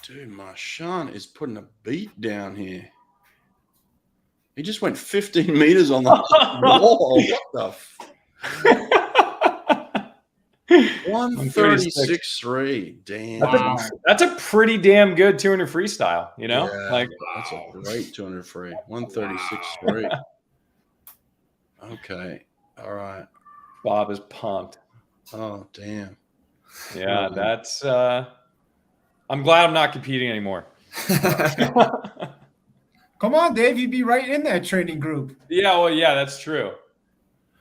B: Dude, Marchand is putting a beat down here. He just went 15 meters on the wall. What the 136.3. Damn.
A: That's a pretty damn good 200 freestyle,
B: Yeah, that's a great 200 free. 136.3. Okay. All right.
A: Bob is pumped.
B: Oh, damn.
A: Yeah, that's I'm glad I'm not competing anymore.
D: Come on, Dave, you'd be right in that training group.
A: Yeah, well, yeah, that's true.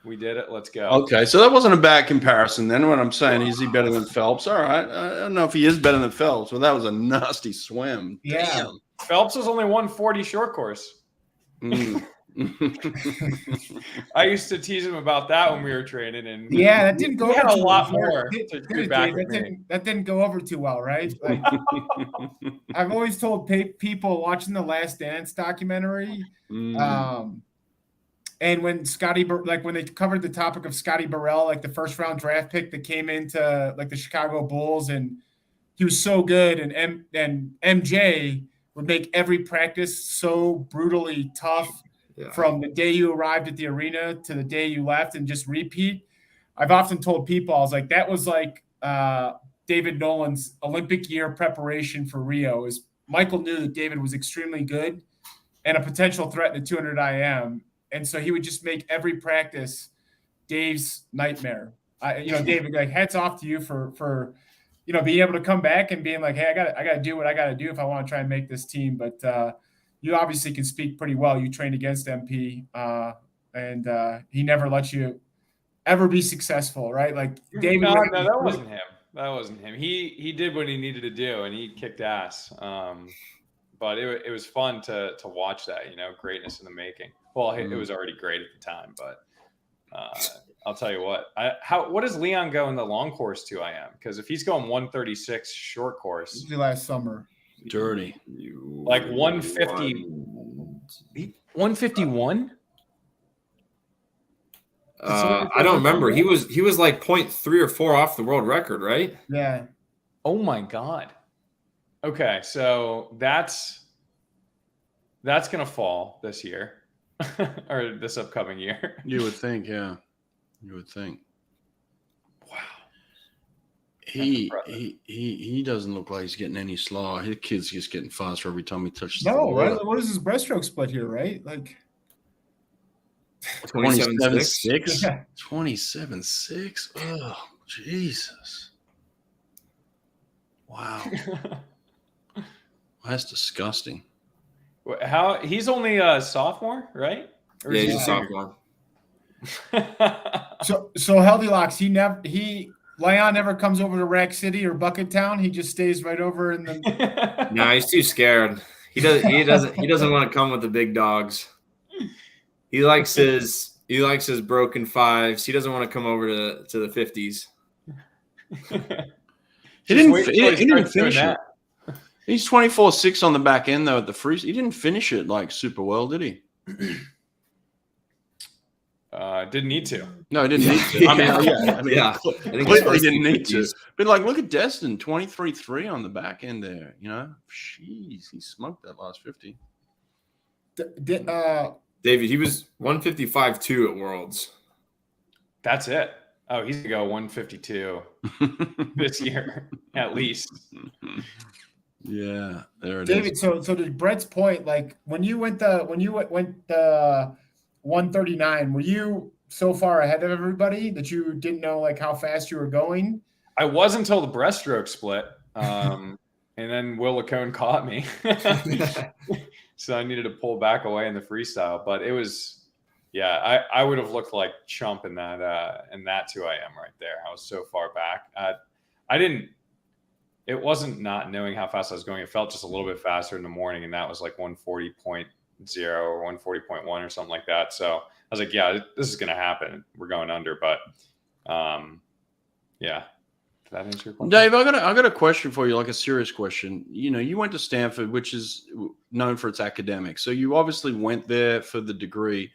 A: We did it. Let's go.
B: Okay, so that wasn't a bad comparison then. What I'm saying, is he better than Phelps? All right. I don't know if he is better than Phelps, but that was a nasty swim.
D: Yeah.
B: Damn.
A: Phelps was only 140 short course. I used to tease him about that when we were training, and
D: Yeah, that didn't go
A: he
D: over
A: had a
D: too
A: lot
D: well.
A: more to shoot back at me.
D: That didn't go over too well, right? Like, I've always told people watching the Last Dance documentary, and when when they covered the topic of Scotty Burrell, like the first round draft pick that came into like the Chicago Bulls, and he was so good, and MJ would make every practice so brutally tough from the day you arrived at the arena to the day you left, and just repeat. I've often told people, I was like, that was like David Nolan's Olympic year preparation for Rio. Is Michael knew that David was extremely good and a potential threat in the 200 IM. And so he would just make every practice Dave's nightmare. David, like, hats off to you for being able to come back and being like, hey, I got to do what I got to do if I want to try and make this team. But you obviously can speak pretty well. You trained against MP, and he never let you ever be successful, right? Like David.
A: No, that wasn't him. That wasn't him. He did what he needed to do, and he kicked ass. But it was fun to watch that, greatness in the making. Well, it was already great at the time, but I'll tell you what. What does Leon go in the long course 2IM? Because if he's going 136 short course,
D: last summer,
B: dirty,
A: like 150, 151.
C: I don't remember. He was like 0.3 or 4 off the world record, right?
D: Yeah.
A: Oh my God. Okay, so that's gonna fall this year or this upcoming year.
B: You would think, yeah. You would think.
A: Wow.
B: He doesn't look like he's getting any slower. His kid's just getting faster every time he touches the
D: No,
B: water.
D: right? What is his breaststroke split here, right? Like
B: 27.6?
D: Yeah.
B: 27.6? Oh, Jesus. Wow. That's disgusting.
A: How he's only a sophomore, right?
C: Yeah, he's a sophomore.
D: So Healthy Locks, Leon never comes over to Rack City or Bucket Town. He just stays right over in the.
C: No, he's too scared. He doesn't want to come with the big dogs. He likes his broken fives. He doesn't want to come over to the 50s.
B: He didn't finish it. He's 24.6 on the back end though at the free. He didn't finish it like super well, did he?
A: Didn't need to.
B: No, he didn't need to.
C: I think
B: completely didn't need to. But like, look at Destin, 23.3 on the back end there. Jeez, he smoked that last 50.
C: David, he was 155.2 at Worlds.
A: That's it. Oh, he's gonna go 152 this year at least.
B: Yeah, there it
D: David,
B: is.
D: so to Brett's point, like when you went the 139, were you so far ahead of everybody that you didn't know like how fast you were going?
A: I was until the breaststroke split, and then Will Lacone caught me, so I needed to pull back away in the freestyle. But it was, I would have looked like chump in that 2IM right there. I was so far back. It wasn't not knowing how fast I was going. It felt just a little bit faster in the morning, and that was like 140.0 or 140.1 or something like that. So I was like, yeah, this is going to happen. We're going under, but yeah. Did that answer your question?
B: Dave, I got a question for you, like a serious question. You went to Stanford, which is known for its academics. So you obviously went there for the degree.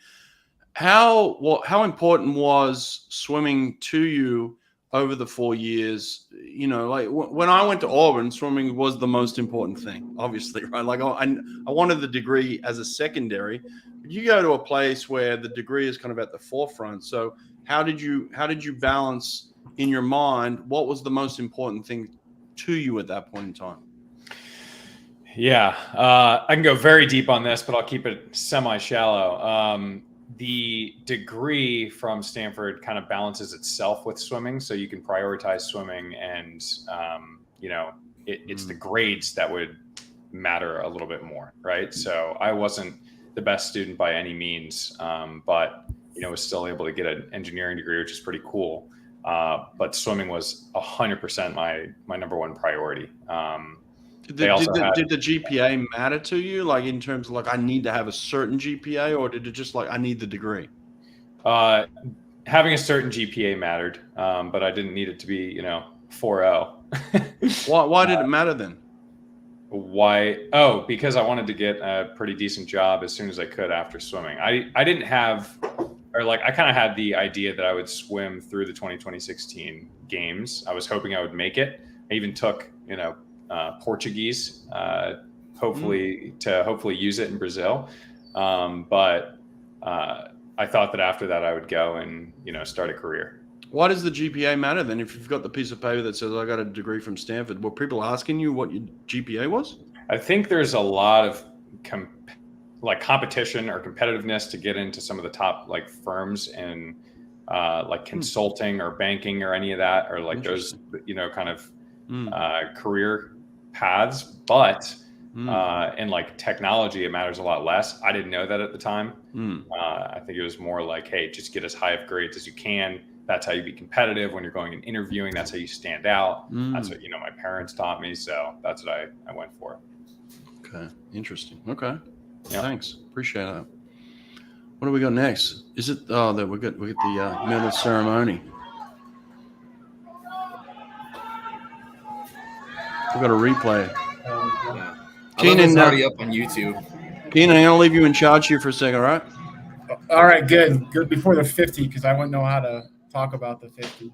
B: How important was swimming to you over the 4 years? Like when I went to Auburn, swimming was the most important thing, obviously, right? Like I wanted the degree as a secondary, but you go to a place where the degree is kind of at the forefront. So how did you balance in your mind what was the most important thing to you at that point in time?
A: Yeah, I can go very deep on this, but I'll keep it semi-shallow. The degree from Stanford kind of balances itself with swimming, so you can prioritize swimming, and it's the grades that would matter a little bit more, right? So I wasn't the best student by any means, but was still able to get an engineering degree, which is pretty cool. But swimming was 100% my number one priority.
B: Did
A: They also had,
B: the GPA matter to you, like in terms of like I need to have a certain GPA, or did it just like I need the degree?
A: having a certain GPA mattered, but I didn't need it to be 4.0.
B: Why did it matter then?
A: Why? Oh, because I wanted to get a pretty decent job as soon as I could after swimming. I didn't have, or like I kind of had the idea that I would swim through the 2016 games. I was hoping I would make it. I even took Portuguese, hopefully use it in Brazil. But I thought that after that I would go and start a career.
B: Why does the GPA matter then? If you've got the piece of paper that says I got a degree from Stanford, were people asking you what your GPA was?
A: I think there's a lot of competition or competitiveness to get into some of the top like firms in like consulting or banking or any of that, or like those kind of career paths. But in like technology, it matters a lot less. I didn't know that at the time. I think it was more like, hey, just get as high of grades as you can. That's how you be competitive when you're going and interviewing. That's how you stand out. That's what my parents taught me. So that's what I went for.
B: Okay, interesting. Okay,
A: yeah.
B: Thanks, appreciate that. What do we got next? Is it that we get the medal ceremony? We got a replay.
C: Keenan, already up on YouTube.
B: Keenan, I'm gonna leave you in charge here for a second, all right?
D: All right, good before the 50, because I wouldn't know how to talk about the 50.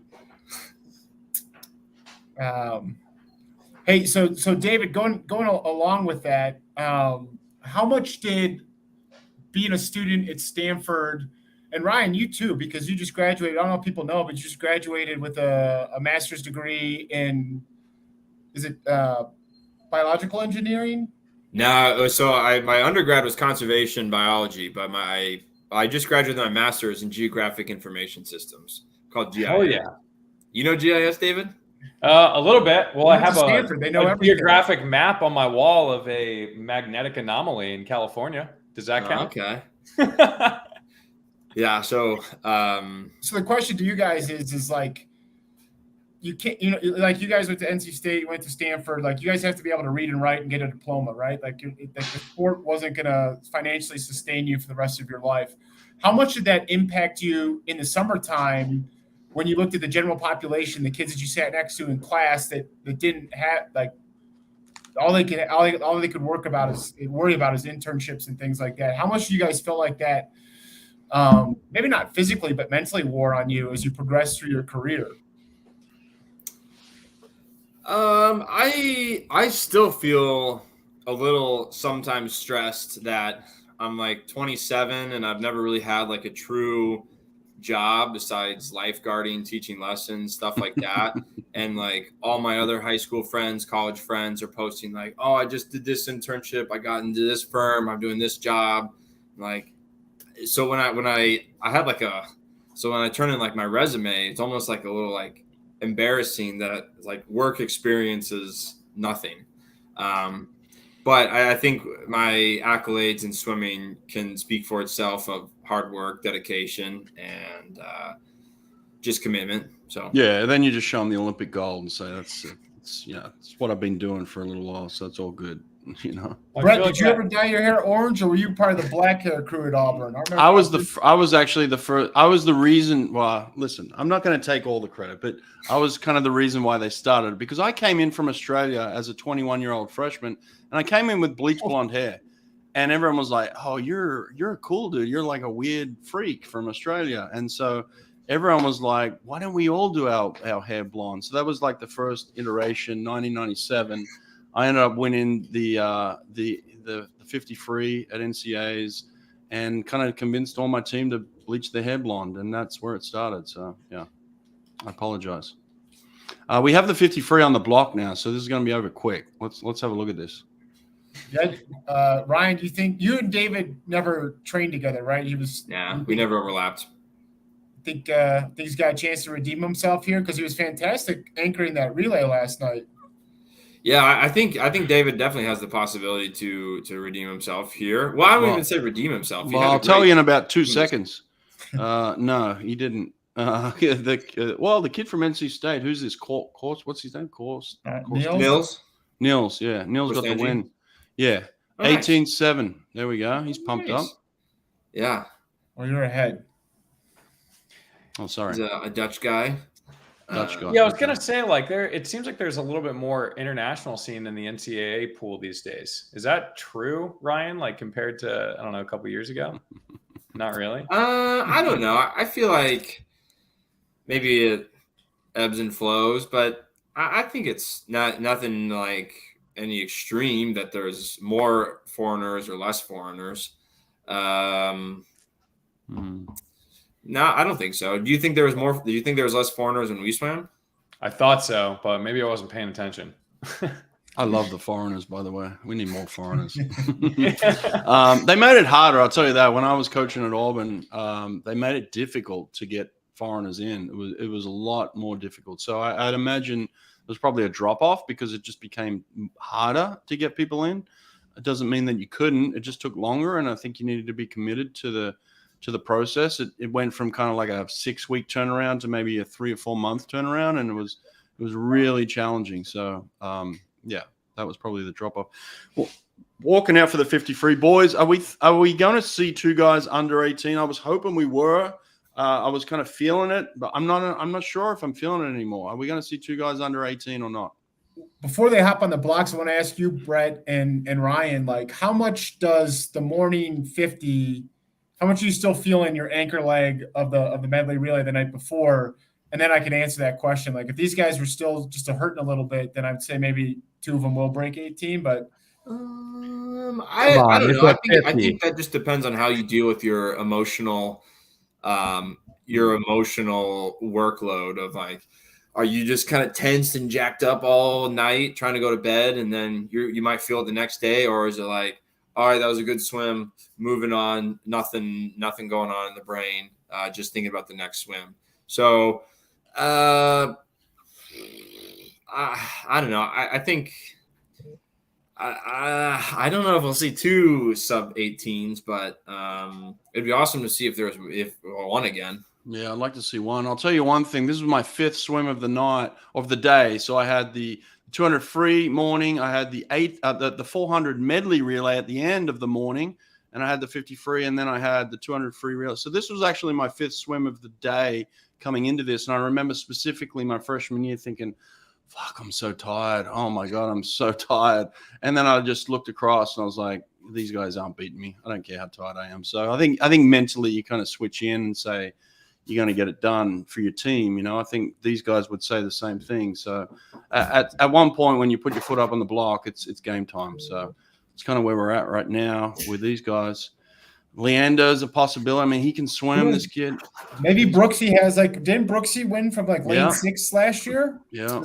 D: Hey, so David, going along with that, how much did being a student at Stanford, and Ryan, you too, because you just graduated, I don't know if people know, but you just graduated with a master's degree in, is it biological engineering?
C: No, so my undergrad was conservation biology, but I just graduated my master's in geographic information systems called GIS.
A: Oh yeah.
C: You know GIS, David?
A: A little bit. Well, I have
D: a
A: geographic map on my wall of a magnetic anomaly in California. Does that count?
C: Okay. Yeah. So,
D: so the question to you guys is like, you can't, like you guys went to NC State, you went to Stanford, like you guys have to be able to read and write and get a diploma, right? Like the sport wasn't going to financially sustain you for the rest of your life. How much did that impact you in the summertime when you looked at the general population, the kids that you sat next to in class that didn't have, like, all they could worry about is internships and things like that? How much do you guys feel like that, maybe not physically, but mentally wore on you as you progressed through your career?
C: I still feel a little sometimes stressed that I'm like 27 and I've never really had like a true job besides lifeguarding, teaching lessons, stuff like that. And like all my other high school friends, college friends are posting like, oh, I just did this internship. I got into this firm. I'm doing this job. Like, so when I had like so when I turn in like my resume, it's almost like a little like embarrassing that like work experience is nothing. But I think my accolades in swimming can speak for itself of hard work, dedication, and just commitment. So
B: yeah, then you just show them the Olympic gold and say it's what I've been doing for a little while, so it's all good.
D: Brett, did you ever dye your hair orange, or were you part of the black hair crew at Auburn?
B: I was actually the first. I was the reason. Well, listen, I'm not going to take all the credit, but I was kind of the reason why they started, because I came in from Australia as a 21-year-old freshman, and I came in with bleach blonde hair, and everyone was like, "Oh, you're a cool dude. You're like a weird freak from Australia," and so everyone was like, "Why don't we all do our hair blonde?" So that was like the first iteration, 1997. I ended up winning the 50 free at NCAAs and kind of convinced all my team to bleach their hair blonde, and that's where it started. So yeah, I apologize. We have the 50 free on the block now, so this is going to be over quick. Let's have a look at this.
D: Yeah, Ryan, do you think you and David never trained together, right?
C: We never overlapped.
D: Think he's got a chance to redeem himself here, because he was fantastic anchoring that relay last night.
C: Yeah, I think David definitely has the possibility to redeem himself here. Well, I don't even say redeem himself.
B: Well, I'll tell you in about 2 seconds. No, he didn't. The kid from NC State, who's this? What's his name?
C: Mills.
B: Nils, yeah. Nils got the
C: Stanji?
B: win. Yeah.
C: Oh, nice.
B: 18-7. There we go. He's pumped
C: Nice.
B: up.
C: Yeah.
D: Well, you're ahead.
B: Oh, sorry.
C: He's a Dutch guy.
B: Dutch guy.
A: Yeah, I was
B: Okay.
A: gonna say, like, it seems like there's a little bit more international scene in the NCAA pool these days. Is that true, Ryan? Like compared to, I don't know, a couple years ago? Not really.
C: I don't know. I feel like maybe it ebbs and flows, but I think it's nothing like any extreme that there's more foreigners or less foreigners. No, I don't think so. Do you think there was more? Do you think there was less foreigners when we swam?
A: I thought so, but maybe I wasn't paying attention.
B: I love the foreigners, by the way. We need more foreigners. They made it harder. I'll tell you that. When I was coaching at Auburn, they made it difficult to get foreigners in. It was a lot more difficult. So I'd imagine there's probably a drop off because it just became harder to get people in. It doesn't mean that you couldn't. It just took longer, and I think you needed to be committed to the process. It went from kind of like a 6-week turnaround to maybe a 3 or 4 month turnaround, and it was really challenging. So yeah, that was probably the drop off. Well, walking out for the 50 free, boys, are we going to see 2 guys under 18? I was hoping we were. I was kind of feeling it, but I'm not sure if I'm feeling it anymore. Are we going to see 2 guys under 18 or not?
D: Before they hop on the blocks, I want to ask you, Brett and Ryan, like, how much does the morning 50? How much are you still feeling your anchor leg of the medley relay the night before? And then I can answer that question. Like, if these guys were still just hurting a little bit, then I'd say maybe 2 of them will break 18. But
C: I don't know. I think that just depends on how you deal with your emotional workload of, like, are you just kind of tensed and jacked up all night trying to go to bed, and then you might feel it the next day, or is it like, all right, that was a good swim, moving on, nothing going on in the brain, just thinking about the next swim. So I don't know. I think I don't know if we'll see 2 sub-18s, but it'd be awesome to see if one again.
B: Yeah, I'd like to see one. I'll tell you one thing. This was my 5th swim of the day. So I had the 200 free morning. I had the 400 medley relay at the end of the morning, and I had the 50 free, and then I had the 200 free relay. So this was actually my 5th swim of the day coming into this. And I remember specifically my freshman year thinking, fuck, I'm so tired. Oh my God, I'm so tired. And then I just looked across and I was like, these guys aren't beating me. I don't care how tired I am. So I think mentally you kind of switch in and say, you're going to get it done for your team. You know, I think these guys would say the same thing. So at one point when you put your foot up on the block, it's game time. So it's kind of where we're at right now with these guys. Leander's a possibility. I mean, he can swim, this kid.
D: Maybe Brooksy has, like, didn't Brooksy win from like lane 6 last year?
B: Yeah.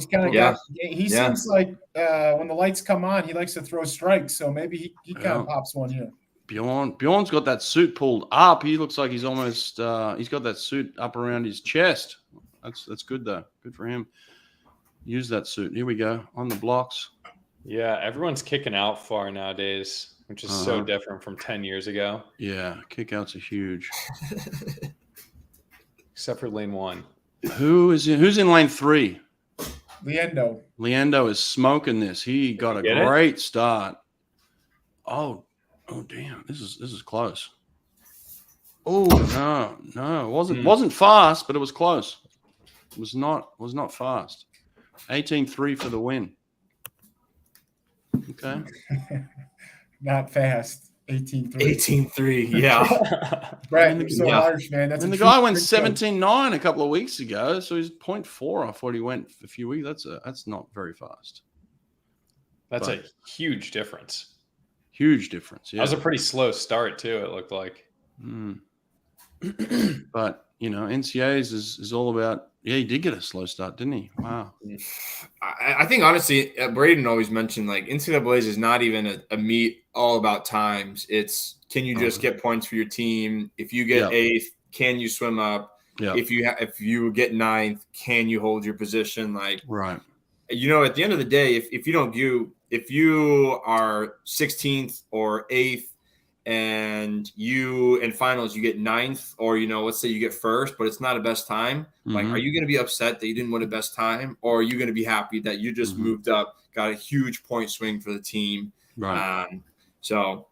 D: He seems like when the lights come on, he likes to throw strikes. So maybe he kind of pops one here.
B: Bjorn's got that suit pulled up. He looks like he's almost he's got that suit up around his chest. That's good though. Good for him. Use that suit. Here we go on the blocks.
A: Yeah, everyone's kicking out far nowadays, which is so different from 10 years ago.
B: Yeah, kickouts are huge.
A: Except for lane 1.
B: Who's in lane 3?
D: Leando
B: is smoking this. He got a great start. Oh damn, this is close. Oh no, it wasn't fast, but it was close. It was not fast. 18-3 for the win. Okay.
D: Not fast. 18-3.
C: 18-3, yeah.
D: Brett, you're so harsh, man.
B: The guy went 17-9 a couple of weeks ago, so he's 0.4 off what he went a few weeks. That's not very fast.
A: That's a huge difference.
B: Huge difference. Yeah.
A: That was a pretty slow start too, it looked like.
B: But you know, NCAAs is all about. Yeah, he did get a slow start, didn't he? Wow.
C: I think honestly, Braden always mentioned, like, NCAAs is not even a meet all about times. It's, can you just get points for your team? If you get 8th, can you swim up?
B: Yeah.
C: If you get 9th, can you hold your position? Like,
B: right.
C: You know, at the end of the day, if you are 16th or 8th and you in finals you get 9th, or let's say you get 1st, but it's not a best time. Like, are you going to be upset that you didn't win a best time, or are you going to be happy that you just moved up, got a huge point swing for the team?
B: Right.
C: So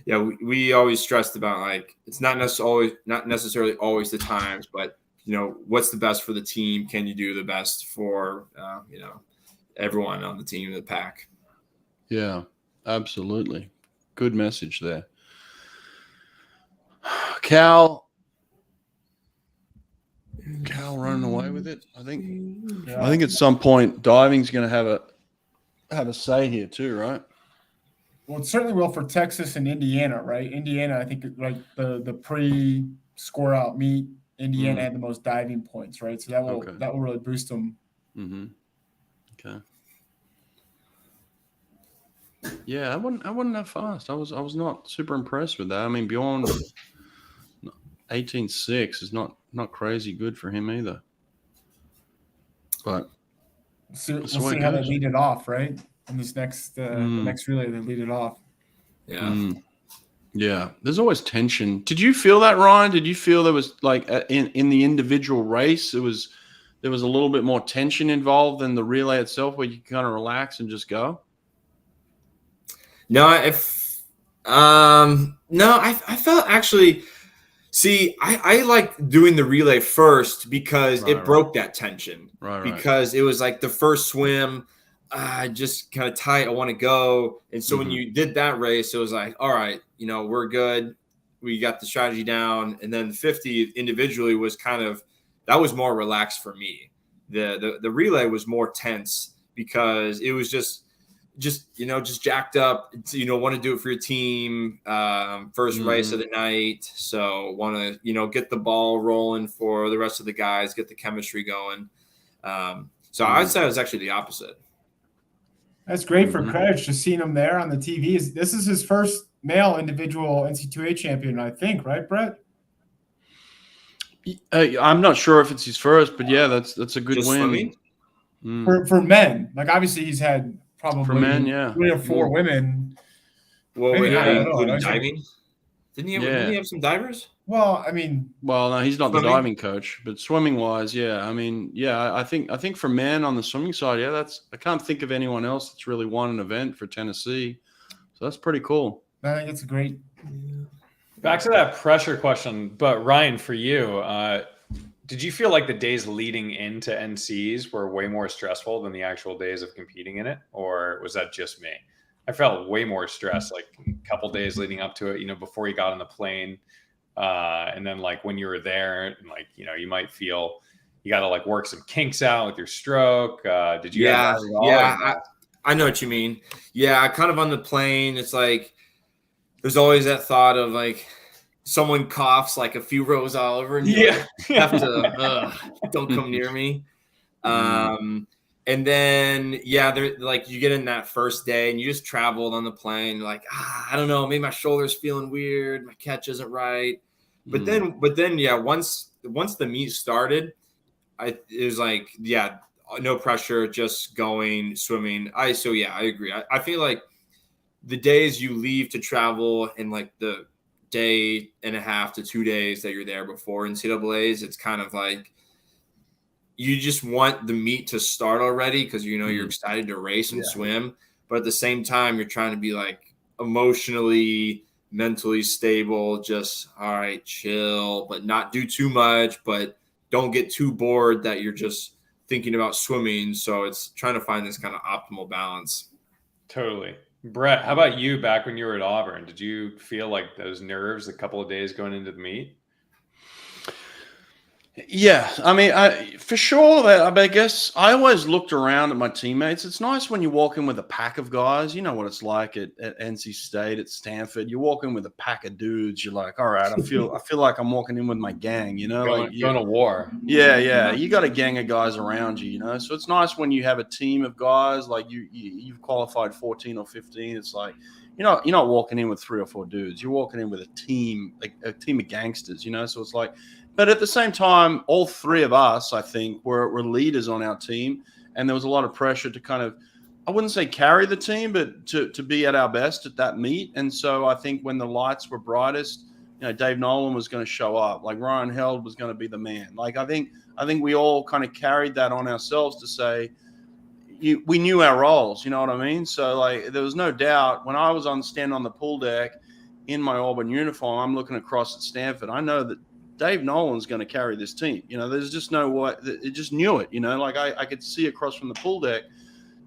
C: yeah, we always stressed about, like, it's not necessarily always the times, but what's the best for the team? Can you do the best for everyone on the team, the pack?
B: Yeah, absolutely. Good message there. Cal running away with it. I think at some point diving's going to have a say here too, right?
D: Well, it certainly will for Texas and Indiana, right? Indiana, I think, like the pre-score out meet, Indiana had the most diving points, right? So that will really boost them.
B: Okay. Yeah, I wasn't that fast. I was not super impressed with that. I mean, beyond 18.6 is not crazy good for him either. But
D: we'll see how they lead it off, right? In this next the next relay, they lead it off.
C: Yeah.
B: Yeah. There's always tension. Did you feel that, Ryan? Did you feel there was, like, in the individual race, there was a little bit more tension involved than the relay itself, where you can kind of relax and just go?
C: No, I felt actually. See, I like doing the relay first because it broke that tension.
B: Right.
C: Because it was like the first swim, just kind of tight. I want to go, and so when you did that race, it was like, all right, we're good. We got the strategy down, and then 50 individually was that was more relaxed for me. The relay was more tense because it was just jacked up, want to do it for your team. First race of the night. So want to, get the ball rolling for the rest of the guys, get the chemistry going. So I'd say it was actually the opposite.
D: That's great for Kretsch, just seeing him there on the TV. This is his first male individual NCAA champion, I think, right, Brett?
B: I'm not sure if it's his first, but yeah, that's a good win.
D: For men. Like, obviously he's had probably
B: for men, yeah,
D: 3 or 4 women.
C: Well, including diving. Didn't he have some divers?
D: Well, I mean,
B: no, he's not the diving coach, but swimming wise, yeah. I mean, yeah, I think for men on the swimming side, yeah, I can't think of anyone else that's really won an event for Tennessee. So that's pretty cool.
D: I think it's a great.
A: Back to that pressure question, but Ryan, for you, did you feel like the days leading into NCs were way more stressful than the actual days of competing in it, or was that just me? I felt way more stressed, like a couple days leading up to it, before you got on the plane. And then, like, when you were there, and, like, you might feel you got to, like, work some kinks out with your stroke. Did you?
C: I know what you mean. Yeah, kind of on the plane, it's like there's always that thought of, like, someone coughs like a few rows all over, and you have to don't come near me. And then they're like, you get in that first day and you just traveled on the plane, like, I don't know, maybe my shoulder's feeling weird, my catch isn't right. But then once the meet started, it was like, no pressure, just going, swimming. I agree. I feel like the days you leave to travel and, like, the day and a half to 2 days that you're there before NCAAs, it's kind of like you just want the meet to start already because you're excited to race and swim, but at the same time you're trying to be, like, emotionally, mentally stable, just all right, chill, but not do too much, but don't get too bored that you're just thinking about swimming. So it's trying to find this kind of optimal balance.
A: Totally. Brett, how about you back when you were at Auburn? Did you feel like those nerves a couple of days going into the meet?
B: Yeah, I mean, for sure. I guess I always looked around at my teammates. It's nice when you walk in with a pack of guys. You know what it's like at NC State, at Stanford. You walk in with a pack of dudes. You're like, all right, I feel like I'm walking in with my gang.
A: Going to war.
B: Yeah. You got a gang of guys around you. So it's nice when you have a team of guys, like you've qualified 14 or 15. It's like you're not walking in with 3 or 4 dudes. You're walking in with a team, like a team of gangsters. So it's like. But at the same time, all 3 of us, I think, were leaders on our team, and there was a lot of pressure to kind of I wouldn't say carry the team, but to be at our best at that meet. And so I think when the lights were brightest, Dave Nolan was going to show up. Like Ryan Held was going to be the man. Like I think we all kind of carried that on ourselves to say we knew our roles. You know what I mean? So like there was no doubt when I was standing on the pool deck in my Auburn uniform, I'm looking across at Stanford. I know that Dave Nolan's going to carry this team. There's just no way. It just knew it. Like I could see across from the pool deck.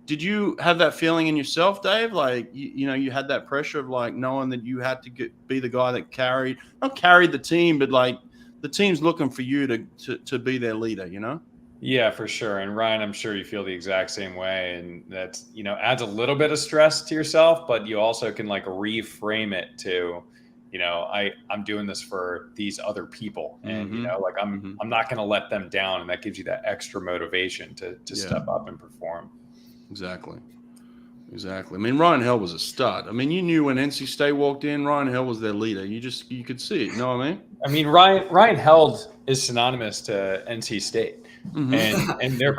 B: Did you have that feeling in yourself, Dave? Like, you had that pressure of like knowing that you had to be the guy that not carried the team, but like the team's looking for you to be their leader,
A: Yeah, for sure. And Ryan, I'm sure you feel the exact same way. And that's, adds a little bit of stress to yourself, but you also can like reframe it to, I'm doing this for these other people. And, like I'm not going to let them down. And that gives you that extra motivation to step up and perform.
B: Exactly. I mean, Ryan Held was a stud. I mean, you knew when NC State walked in, Ryan Held was their leader. You could see it. You know what I mean?
A: I mean, Ryan Held is synonymous to NC State, and they're.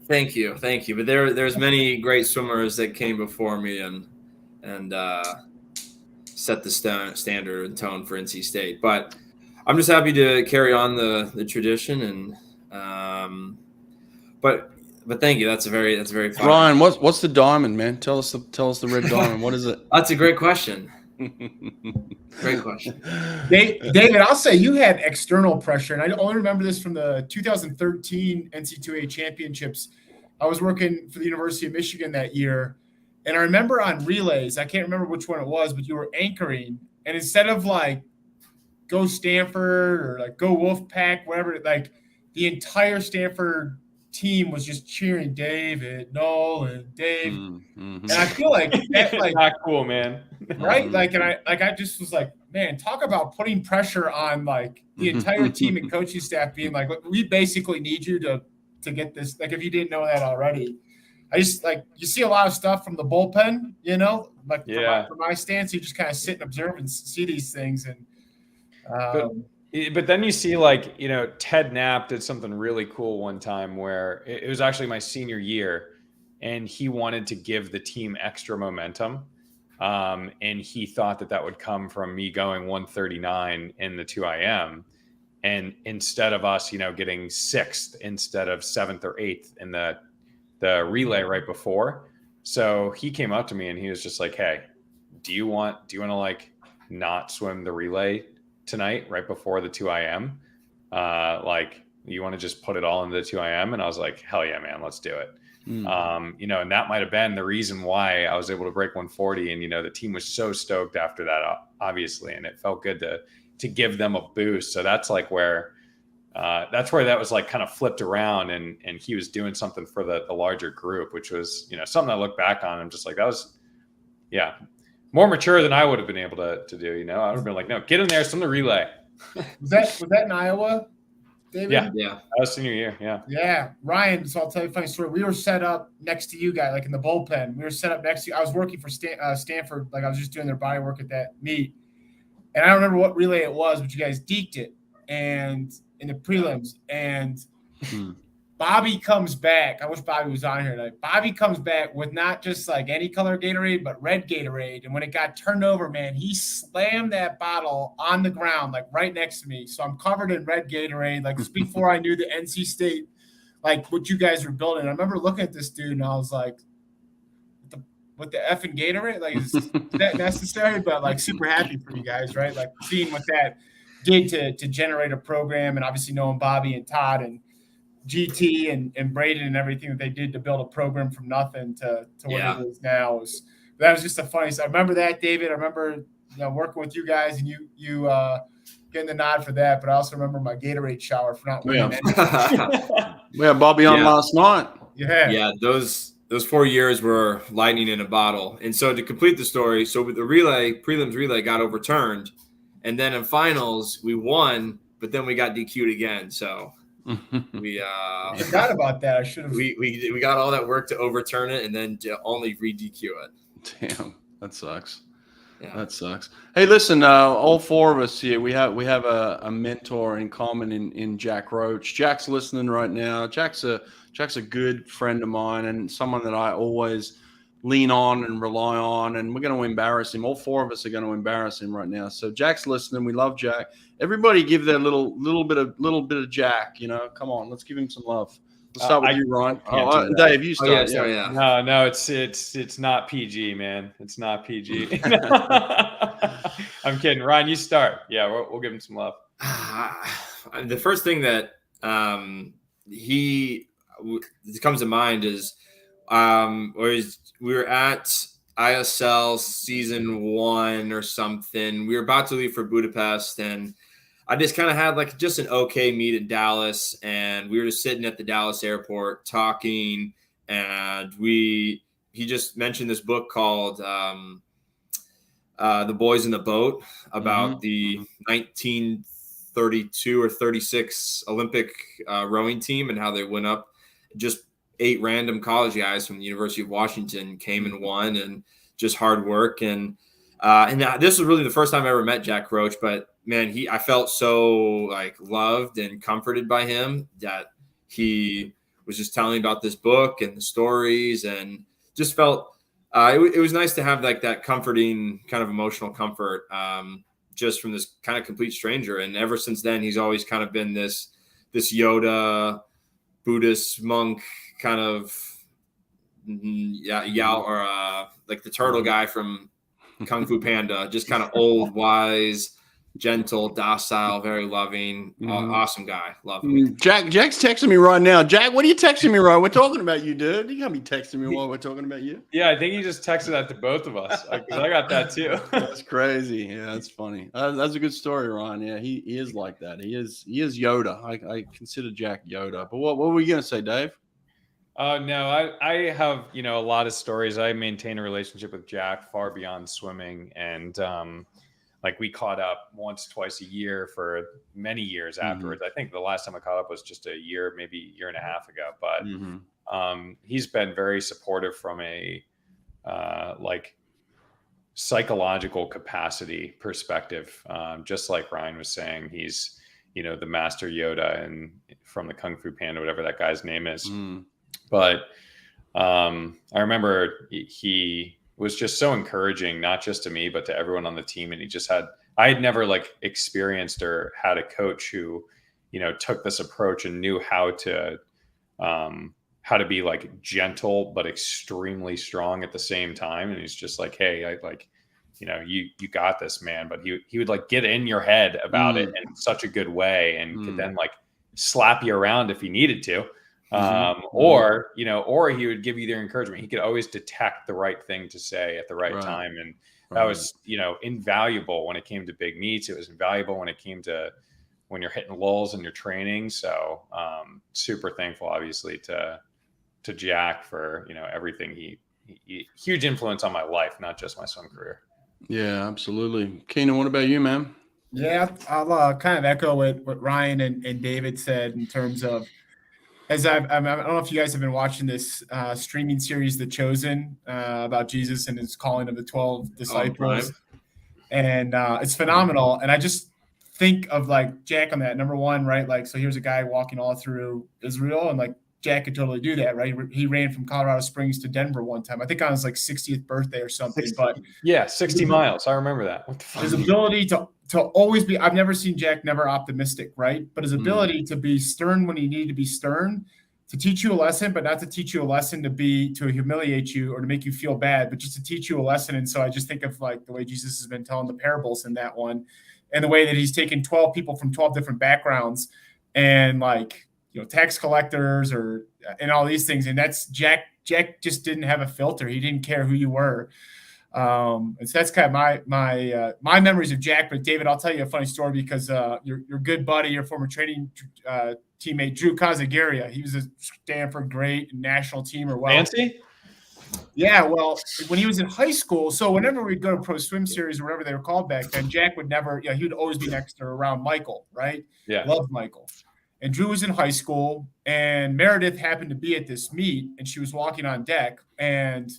C: Thank you. But there's many great swimmers that came before me and set the standard and tone for NC State. But I'm just happy to carry on the tradition But thank you. That's very fun.
B: Ryan, what's the diamond, man? Tell us the red diamond. What is it?
C: That's a great question. Great question.
D: David, I'll say you had external pressure, and I only remember this from the 2013 NCAA championships. I was working for the University of Michigan that year, and I remember on relays, I can't remember which one it was, but you were anchoring, and instead of like go Stanford or like go Wolfpack, whatever, like the entire Stanford team was just cheering David, Nolan, Dave, and I feel like that, like,
A: not cool, man.
D: Right? Like, and I just was like, man, talk about putting pressure on like the entire team and coaching staff being like, look, we basically need you to get this. Like, if you didn't know that already, I just like you see a lot of stuff from the bullpen, like from my stance, you just kind of sit and observe and see these things and.
A: But then you see like, Ted Knapp did something really cool one time where it was actually my senior year and he wanted to give the team extra momentum. And he thought that would come from me going 139 in the 2IM. And instead of us, getting 6th instead of 7th or 8th in the relay right before. So he came up to me and he was just like, hey, do you want to like not swim the relay tonight right before the 2IM? Like, you want to just put it all into the 2IM? And I was like, hell yeah, man, let's do it. And that might have been the reason why I was able to break 140. And, the team was so stoked after that, obviously. And it felt good to give them a boost. So that's like where that was like kind of flipped around and he was doing something for the larger group, which was, something I look back on. I'm just like, that was, more mature than I would have been able to do. I would have been like, no, get in there, swim the relay.
D: Was that in Iowa, David?
A: Yeah. That was senior year. Yeah.
D: Yeah. Ryan, so I'll tell you a funny story. We were set up next to you guys, like in the bullpen. We were set up next to you. I was working for Stanford. Like I was just doing their body work at that meet. And I don't remember what relay it was, but you guys deked it and in the prelims. And Bobby comes back. I wish Bobby was on here tonight. Bobby comes back with not just like any color Gatorade, but red Gatorade. And when it got turned over, man, he slammed that bottle on the ground, like right next to me. So I'm covered in red Gatorade. Like, just before I knew the NC State, like what you guys were building. I remember looking at this dude and I was like, with the effing Gatorade? Like, is that necessary? But like, super happy for you guys, right? Like, seeing what that did to generate a program, and obviously knowing Bobby and Todd and GT and Braden and everything that they did to build a program from nothing to what it is now. That was just a funny. So I remember that, David. I remember working with you guys and you getting the nod for that. But I also remember my Gatorade shower for not winning.
B: We had Bobby on last night.
C: Yeah. Those 4 years were lightning in a bottle. And so to complete the story, so with the prelims relay got overturned, and then in finals we won, but then we got DQ'd again. So.
D: I forgot about that. I should have.
C: We got all that work to overturn it and then to only re-DQ it.
B: Damn, that sucks. Yeah. That sucks. Hey, listen, all 4 of us here, we have a mentor in common in Jack Roach. Jack's listening right now. Jack's Jack's a good friend of mine and someone that I always lean on and rely on, and we're going to embarrass him. All four of us are going to embarrass him right now. So Jack's listening. We love Jack. Everybody give their little bit of Jack. Come on, let's give him some love. Let's start with you, Ryan. Dave, you start.
C: Yeah.
A: No, it's not PG, man. It's not PG. I'm kidding. Ryan, you start. Yeah, we'll give him some love.
C: The first thing that comes to mind is we were at ISL season 1 or something. We were about to leave for Budapest, and I just kind of had like just an okay meet in Dallas, and we were just sitting at the Dallas airport talking, and he just mentioned this book called The Boys in the Boat about the 1932 or 36 Olympic rowing team and how they went up. Just 8 random college guys from the University of Washington came and won, and just hard work. And this was really the first time I ever met Jack Roach, but man, I felt so like loved and comforted by him that he was just telling me about this book and the stories, and just felt it was nice to have like that comforting kind of emotional comfort just from this kind of complete stranger. And ever since then, he's always kind of been this Yoda Buddhist monk kind of or like the turtle guy from Kung Fu Panda, just kind of old, wise, gentle, docile, very loving, awesome guy. Love him.
B: Jack's texting me right now. Jack, what are you texting me right? We're talking about you, dude. You can't be texting me while we're talking about you.
A: Yeah, I think he just texted that to both of us, because I got that too.
B: That's crazy. Yeah, that's funny. That's a good story, Ryan. Yeah, he is like that. He is Yoda. I consider Jack Yoda. But what were we gonna say, Dave?
A: No, I have, a lot of stories. I maintain a relationship with Jack far beyond swimming. And like we caught up once, twice a year for many years afterwards. I think the last time I caught up was just a year, maybe a year and a half ago. But he's been very supportive from a like psychological capacity perspective. Just like Ryan was saying, he's, the master Yoda and from the Kung Fu Panda, whatever that guy's name is. But I remember he was just so encouraging, not just to me, but to everyone on the team. And I had never like experienced or had a coach who, took this approach and knew how to be like gentle, but extremely strong at the same time. And he's just like, hey, I like, you got this, man. But he would like get in your head about it in such a good way, and could then like slap you around if he needed to. Or he would give you their encouragement. He could always detect the right thing to say at the right time. And that was, invaluable when it came to big meets. It was invaluable when it came to when you're hitting lulls in your training. So super thankful, obviously, to Jack for, everything. He huge influence on my life, not just my swim career. Yeah,
B: absolutely. Keenan, what about you, man?
D: Yeah, I'll kind of echo what Ryan and David said in terms of, I don't know if you guys have been watching this streaming series, The Chosen, about Jesus and his calling of the 12 disciples. And it's phenomenal. And I just think of like Jack on that. Number one, right? Like, so here's a guy walking all through Israel, and like Jack could totally do that, right? He ran from Colorado Springs to Denver one time, I think on his like 60th birthday or something.
A: 60 miles. I remember that. What the fuck?
D: His ability to always be, I've never seen Jack never optimistic, right? But his ability to be stern when he needed to be stern, to teach you a lesson, but not to teach you a lesson to humiliate you or to make you feel bad, but just to teach you a lesson. And so I just think of like the way Jesus has been telling the parables in that one, and the way that he's taken 12 people from 12 different backgrounds and like, tax collectors and all these things. And that's Jack just didn't have a filter. He didn't care who you were. And so that's kind of my memories of Jack. But David, I'll tell you a funny story because your good buddy, your former training teammate, Drew Kazagaria, he was a Stanford great national teamer.
A: Nancy?
D: Yeah, well, when he was in high school, so whenever we'd go to pro swim series or whatever they were called back then, Jack would never, he would always be next to or around Michael, right?
A: Yeah.
D: Loved Michael. And Drew was in high school, and Meredith happened to be at this meet, and she was walking on deck. And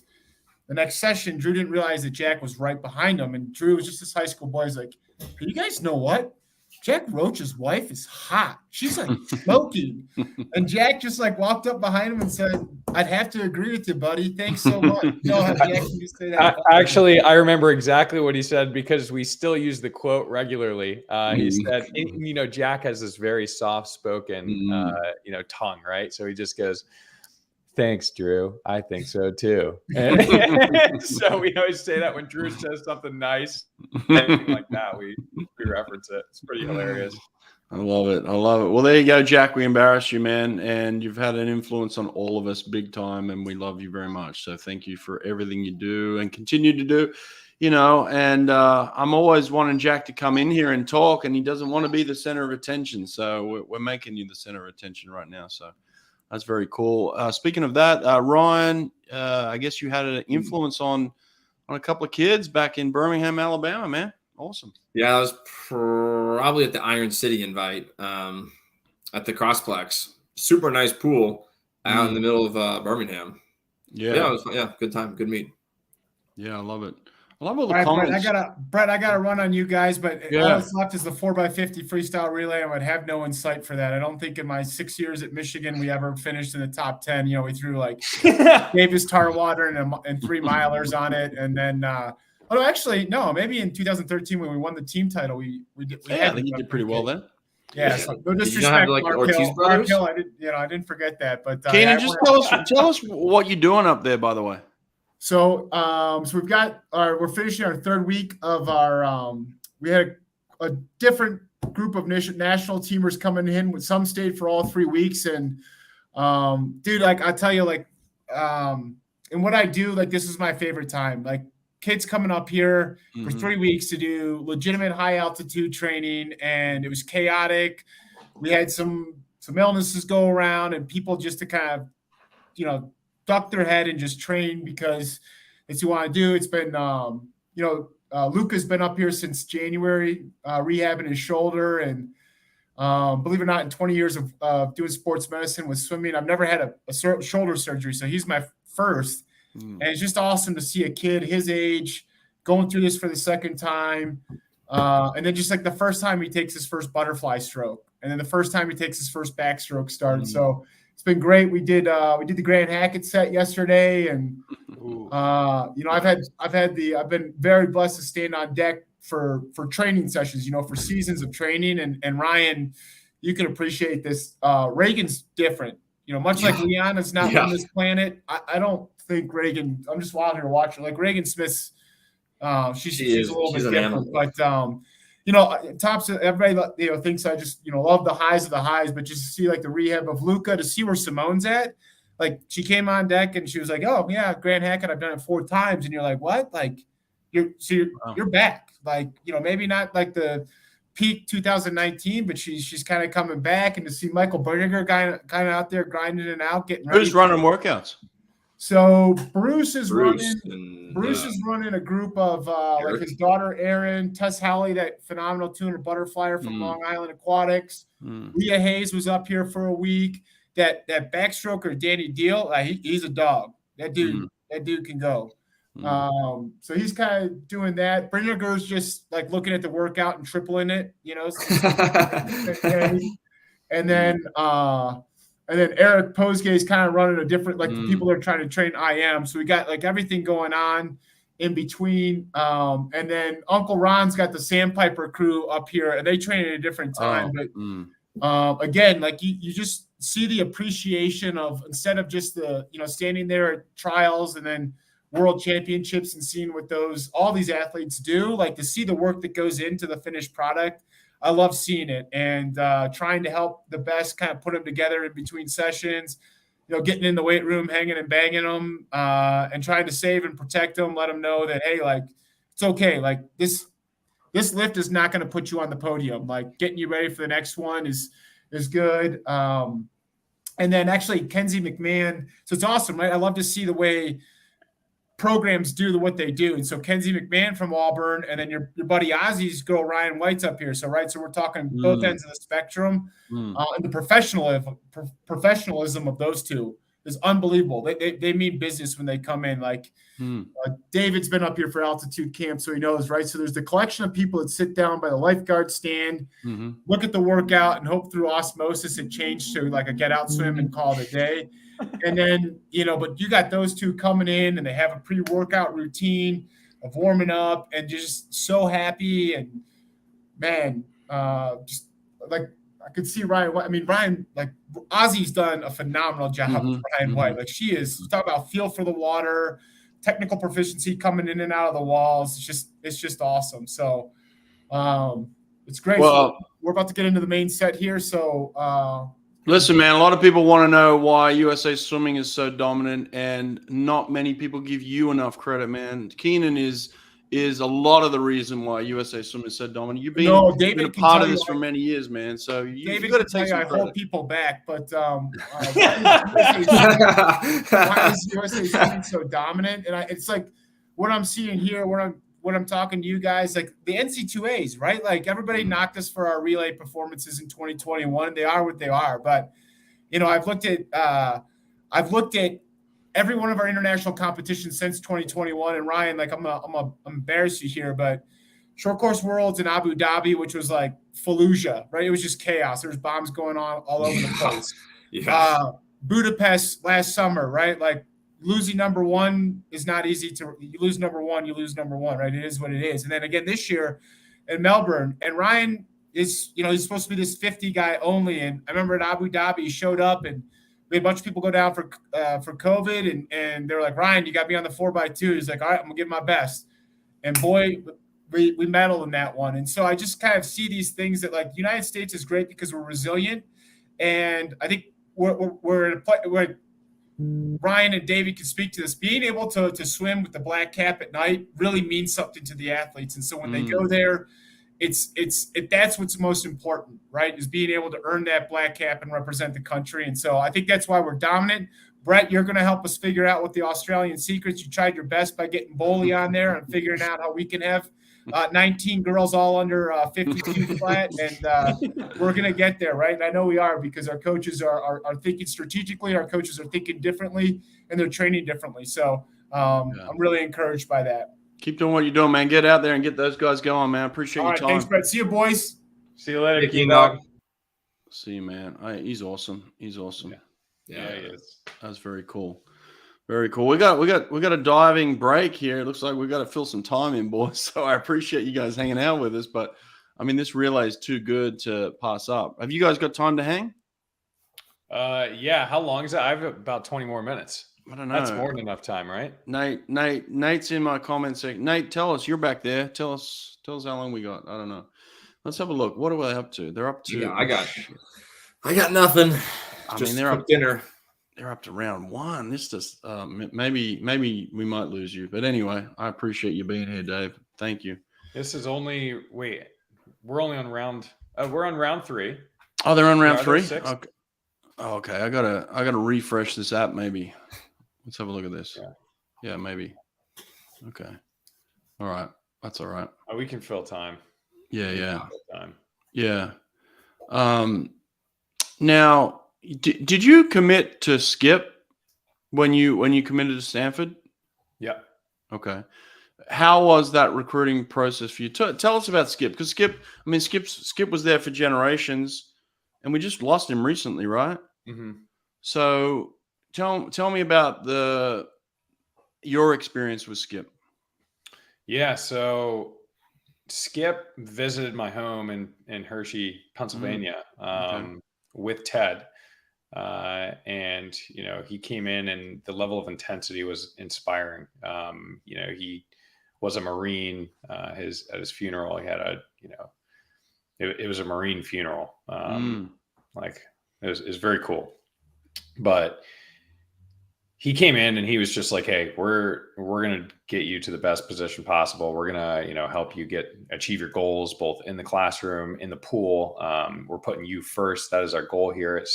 D: the next session, Drew didn't realize that Jack was right behind him. And Drew was just this high school boy. He's like, you guys know what? Jack Roach's wife is hot. She's like smoking. And Jack just like walked up behind him and said, I'd have to agree with you, buddy. Thanks so much. You know how Jack used to say that?
A: Actually, I remember exactly what he said because we still use the quote regularly. He said, you know, Jack has this very soft-spoken, you know, tongue, right? So he just goes, thanks, Drew. I think so too. And so we always say that when Drew says something nice, anything like that, we reference it. It's pretty hilarious.
B: I love it. I love it. Well, there you go, Jack. We embarrassed you, man. And you've had an influence on all of us big time. And we love you very much. So thank you for everything you do and continue to do, you know. And I'm always wanting Jack to come in here and talk. And he doesn't want to be the center of attention. So we're making you the center of attention right now. So that's very cool. Speaking of that, Ryan, I guess you had an influence on a couple of kids back in Birmingham, Alabama, man. Awesome.
C: Yeah, I was probably at the Iron City invite at the Crossplex. Super nice pool out in the middle of Birmingham. Yeah, it was, good time, good meet.
B: Yeah, I love it. I love all the comments.
D: Brett, I gotta run on you guys, but all that's left is the 4x50 freestyle relay. I would have no insight for that. I don't think in my 6 years at Michigan we ever finished in the top 10. You know, we threw like Davis tar water and 3 milers on it, and then maybe in 2013 when we won the team title, we
B: I think you did pretty well then.
D: Yeah, so no disrespect, Mark Hill. I didn't forget that. But
B: Keenan, just tell us what you're doing up there, by the way.
D: So, we've got we're finishing our 3rd week of our. We had a different group of national teamers coming in. With some stayed for all 3 weeks, and dude, like I tell you, like, and what I do, like, this is my favorite time. Like, kids coming up here for 3 weeks to do legitimate high altitude training, and it was chaotic. We had some illnesses go around, and people just to kind of, you know, duck their head and just train because it's what you want to do. It's been, Luca's been up here since January, rehabbing his shoulder. And believe it or not, in 20 years of doing sports medicine with swimming, I've never had a shoulder surgery. So he's my first. And it's just awesome to see a kid his age going through this for the 2nd time. And then just like the first time he takes his first butterfly stroke, and then the first time he takes his first backstroke started. So it's been great. We did the Grant Hackett set yesterday, and I've been very blessed to stand on deck for training sessions, you know, for seasons of training. And Ryan, you can appreciate this. Reagan's different, you know, much like Leanna's not on this planet. I don't think Reagan. I'm just wild here to watch her. Like Reagan Smith's, she's a little bit different, but you know, tops everybody, you know, thinks I just, you know, love the highs of the highs, but just to see like the rehab of Luca, to see where Simone's at, like she came on deck and she was like, "Oh yeah, Grant Hackett, I've done it 4 times," and you're like, "What?" Like you're back, like, you know, maybe not like the peak 2019, but she's kind of coming back, and to see Michael Berninger kind of out there grinding it out, getting ready.
B: Who's running workouts?
D: So Bruce is running a group of like his daughter Erin, Tess Howley, that phenomenal 200 butterflyer from Long Island Aquatics. Leah Hayes was up here for a week. That backstroker Danny Deal, he's a dog. That dude can go. So he's kind of doing that. Bringer's just like looking at the workout and tripling it, you know. And then Eric Posgay is kind of running a different, like the people that are trying to train IM. So we got like everything going on in between. And then Uncle Ron's got the Sandpiper crew up here, and they train at a different time. But again, like you just see the appreciation of, instead of just the, you know, standing there at trials and then world championships and seeing what all these athletes do, like to see the work that goes into the finished product. I love seeing it, and trying to help the best kind of put them together in between sessions, you know, getting in the weight room, hanging and banging them, and trying to save and protect them, let them know that, hey, like, it's okay. Like this lift is not going to put you on the podium. Like getting you ready for the next one is good. And then actually Kenzie McMahon. So it's awesome, right? I love to see the way programs do what they do. And so Kenzie McMahon from Auburn, and then your buddy Ozzy's girl Ryan White's up here. So we're talking both ends of the spectrum, and the professionalism of those two is unbelievable. They mean business when they come in. Like David's been up here for altitude camp, so he knows, right? So there's the collection of people that sit down by the lifeguard stand, look at the workout, and hope through osmosis it changed to like a get out swim and call it a day. And then, but you got those two coming in and they have a pre-workout routine of warming up and just so happy. And man, just like I could see Ryan. I mean, Ryan, like Ozzy's done a phenomenal job with Ryan White. Like she is, talk about feel for the water, technical proficiency coming in and out of the walls. It's just awesome. So it's great.
B: Well,
D: so we're about to get into the main set here. So
B: listen, man, a lot of people want to know why USA Swimming is so dominant, and not many people give you enough credit, man. Keenan is a lot of the reason why USA Swimming is so dominant. You've been, a part of this for many years, man. So you've got to take some credit.
D: I hold people back, but why is USA Swimming so dominant? And it's like what I'm seeing here, when I'm talking to you guys, like the NC2As, right? Like everybody knocked us for our relay performances in 2021. They are what they are. But, I've looked at every one of our international competitions since 2021. And Ryan, like I'm embarrassed you here, but short course worlds in Abu Dhabi, which was like Fallujah, right? It was just chaos. There was bombs going on all over the place. Budapest last summer, right? Like, losing number one is not easy you lose number one, right? It is what it is. And then again this year in Melbourne, and Ryan is, he's supposed to be this 50 guy only. And I remember at Abu Dhabi, he showed up and we had a bunch of people go down for COVID and they're like, Ryan, you got to be on the 4x2. He's like, all right, I'm gonna give my best. And boy, we medaled in that one. And so I just kind of see these things that like the United States is great because we're resilient. And I think we're in a place where Ryan and David can speak to this. Being able to swim with the black cap at night really means something to the athletes. And so when they go there, that's what's most important, right? Is being able to earn that black cap and represent the country. And so I think that's why we're dominant. Brett, you're going to help us figure out what the Australian secrets. You tried your best by getting Bowley on there and figuring out how we can have 19 girls all under 52 flat, and we're going to get there, right? And I know we are because our coaches are thinking strategically, our coaches are thinking differently, and they're training differently. So I'm really encouraged by that.
B: Keep doing what you're doing, man. Get out there and get those guys going, man. Appreciate your time.
D: Thanks, Brett. See you, boys.
A: See you later,
C: King Dog.
B: See you, man. He's awesome. He's awesome.
C: Yeah,
A: he is.
B: That's very cool. Very cool. We got a diving break here. It looks like we got to fill some time in, boys. So I appreciate you guys hanging out with us. But I mean, this relay is too good to pass up. Have you guys got time to hang?
A: Yeah. How long is that? I have about 20 more minutes.
B: I don't know.
A: That's more than enough time, right?
B: Nate's in my comments saying, Nate, tell us. You're back there. Tell us how long we got. I don't know. Let's have a look. What are they up to? They're up to.
C: Yeah, I got nothing.
B: They're up
C: dinner.
B: They're up to round one. This just maybe we might lose you, but anyway, I appreciate you being here, Dave. Thank you.
A: This is only we're only on round. We're on round 3.
B: Oh, they're on round 3.
A: Okay.
B: Okay. I gotta refresh this app. Maybe. Let's have a look at this. Yeah, maybe. Okay. All right. That's all right.
A: We can fill time.
B: Yeah.
A: Time.
B: Yeah. Now. Did you commit to Skip when you committed to Stanford?
A: Yeah.
B: Okay. How was that recruiting process for you? Tell us about Skip, because Skip was there for generations, and we just lost him recently, right?
A: Mm-hmm.
B: So tell me about your experience with Skip.
A: Yeah. So Skip visited my home in Hershey, Pennsylvania, with Ted. And he came in and the level of intensity was inspiring. He was a Marine. At his funeral, he had it was a Marine funeral. Like it was very cool. But he came in and he was just like, hey, we're going to get you to the best position possible. We're going to, help you achieve your goals, both in the classroom, in the pool. We're putting you first. That is our goal here at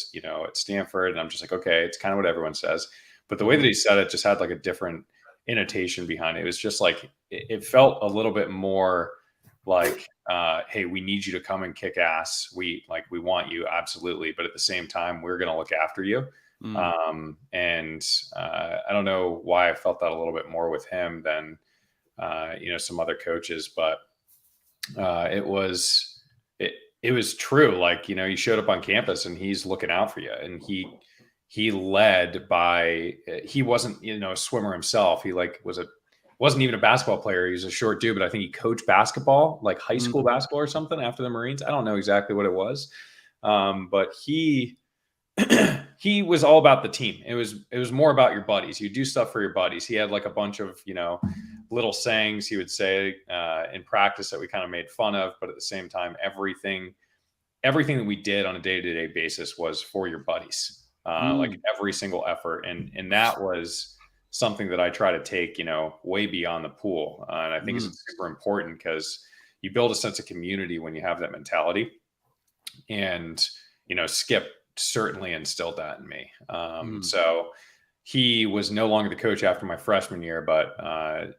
A: Stanford. And I'm just like, okay, it's kind of what everyone says. But the way that he said it just had like a different intonation behind it. It was just like, it felt a little bit more like, hey, we need you to come and kick ass. We want you. Absolutely. But at the same time, we're going to look after you. And I don't know why I felt that a little bit more with him than, some other coaches, but it was true. Like, you showed up on campus and he's looking out for you, and he led by, he wasn't, a swimmer himself. He wasn't even a basketball player. He was a short dude, but I think he coached basketball, like high school basketball or something after the Marines. I don't know exactly what it was. But he was all about the team. It was more about your buddies. You do stuff for your buddies. He had like a bunch of, little sayings he would say in practice that we kind of made fun of, but at the same time, everything that we did on a day-to-day basis was for your buddies. Like every single effort. And that was something that I try to take, way beyond the pool. And I think it's super important because you build a sense of community when you have that mentality. And, Skip certainly instilled that in me. So he was no longer the coach after my freshman year, but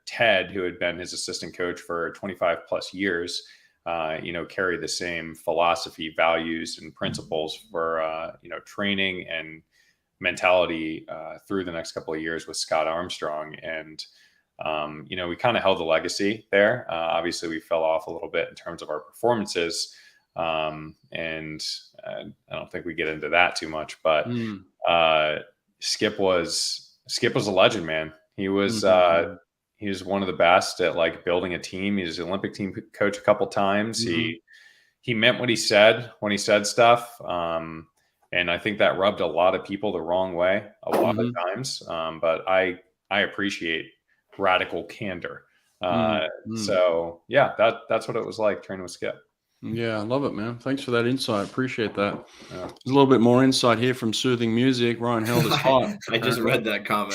A: Ted, who had been his assistant coach for 25 plus years, carried the same philosophy, values, and principles for, training and mentality through the next couple of years with Scott Armstrong. And, we kind of held the legacy there. Obviously, we fell off a little bit in terms of our performances. And I don't think we get into that too much, but Skip was a legend, man. He was one of the best at like building a team. He was an Olympic team coach a couple times. He meant what he said when he said stuff. And I think that rubbed a lot of people the wrong way a lot of times. But I appreciate radical candor. So yeah, that's what it was like training with Skip.
B: Yeah, I love it, man. Thanks for that insight. Appreciate that. Yeah. There's a little bit more insight here from Soothing Music. Ryan held his heart.
C: I just read that comment.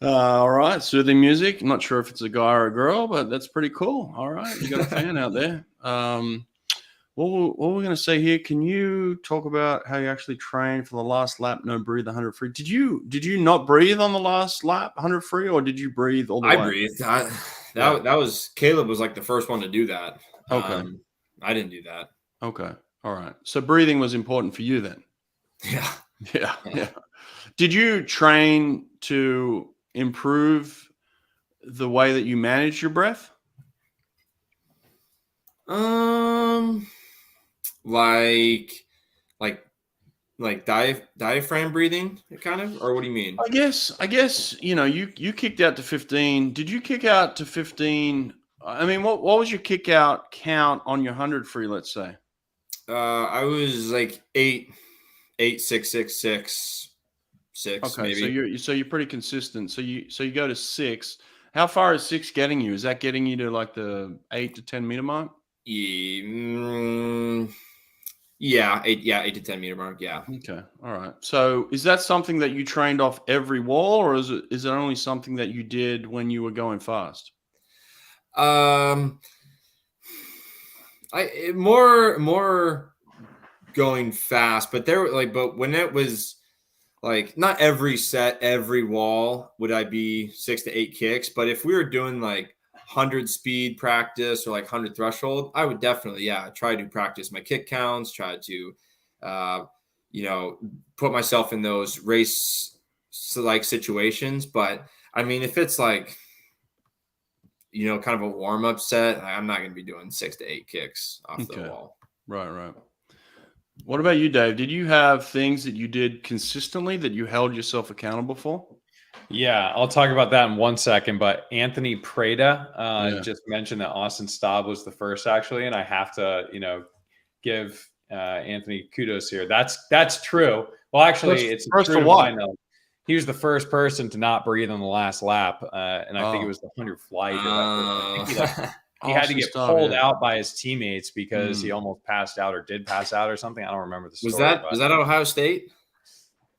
B: All right, Soothing Music. I'm not sure if it's a guy or a girl, but that's pretty cool. All right, you got a fan out there. What we're going to say here, can you talk about how you actually trained for the last lap, no breathe, 100 free? Did you not breathe on the last lap, 100 free, or did you breathe all the way?
C: I breathed. That was Caleb was like the first one to do that.
B: Okay.
C: I didn't do that.
B: Okay. All right. So breathing was important for you then. Yeah. Did you train to improve the way that you manage your breath?
C: Like diaphragm breathing, kind of, or what do you mean?
B: I guess you kicked out to 15. Did you kick out to 15? I mean, what was your kick out count on your 100 free? Let's say.
C: I was like 8, 6, 6, 6, 6.
B: Okay,
C: maybe.
B: so you're pretty consistent. So you go to 6. How far is 6 getting you? Is that getting you to like the 8 to 10 meter mark?
C: Yeah, 8 to 10 meter mark. Yeah.
B: Okay. All right. So is that something that you trained off every wall, or is it only something that you did when you were going fast?
C: More going fast, but but when it was like not every set, every wall would I be 6 to 8 kicks, but if we were doing like 100 speed practice or like 100 threshold, I would definitely, try to practice my kick counts, try to, put myself in those race like situations. But I mean, if it's like, kind of a warm up set, I'm not going to be doing 6 to 8 kicks off the wall.
B: Right. What about you, Dave? Did you have things that you did consistently that you held yourself accountable for?
A: Yeah, I'll talk about that in 1 second. But Anthony Prada just mentioned that Austin Staub was the first, actually, and I have to, give Anthony kudos here. That's true. Well, actually, it's
B: first for what?
A: He was the first person to not breathe on the last lap, and I think it was the 100 flight. He had to get pulled out by his teammates because he almost passed out or did pass out or something. I don't remember the story.
C: Was that Ohio State?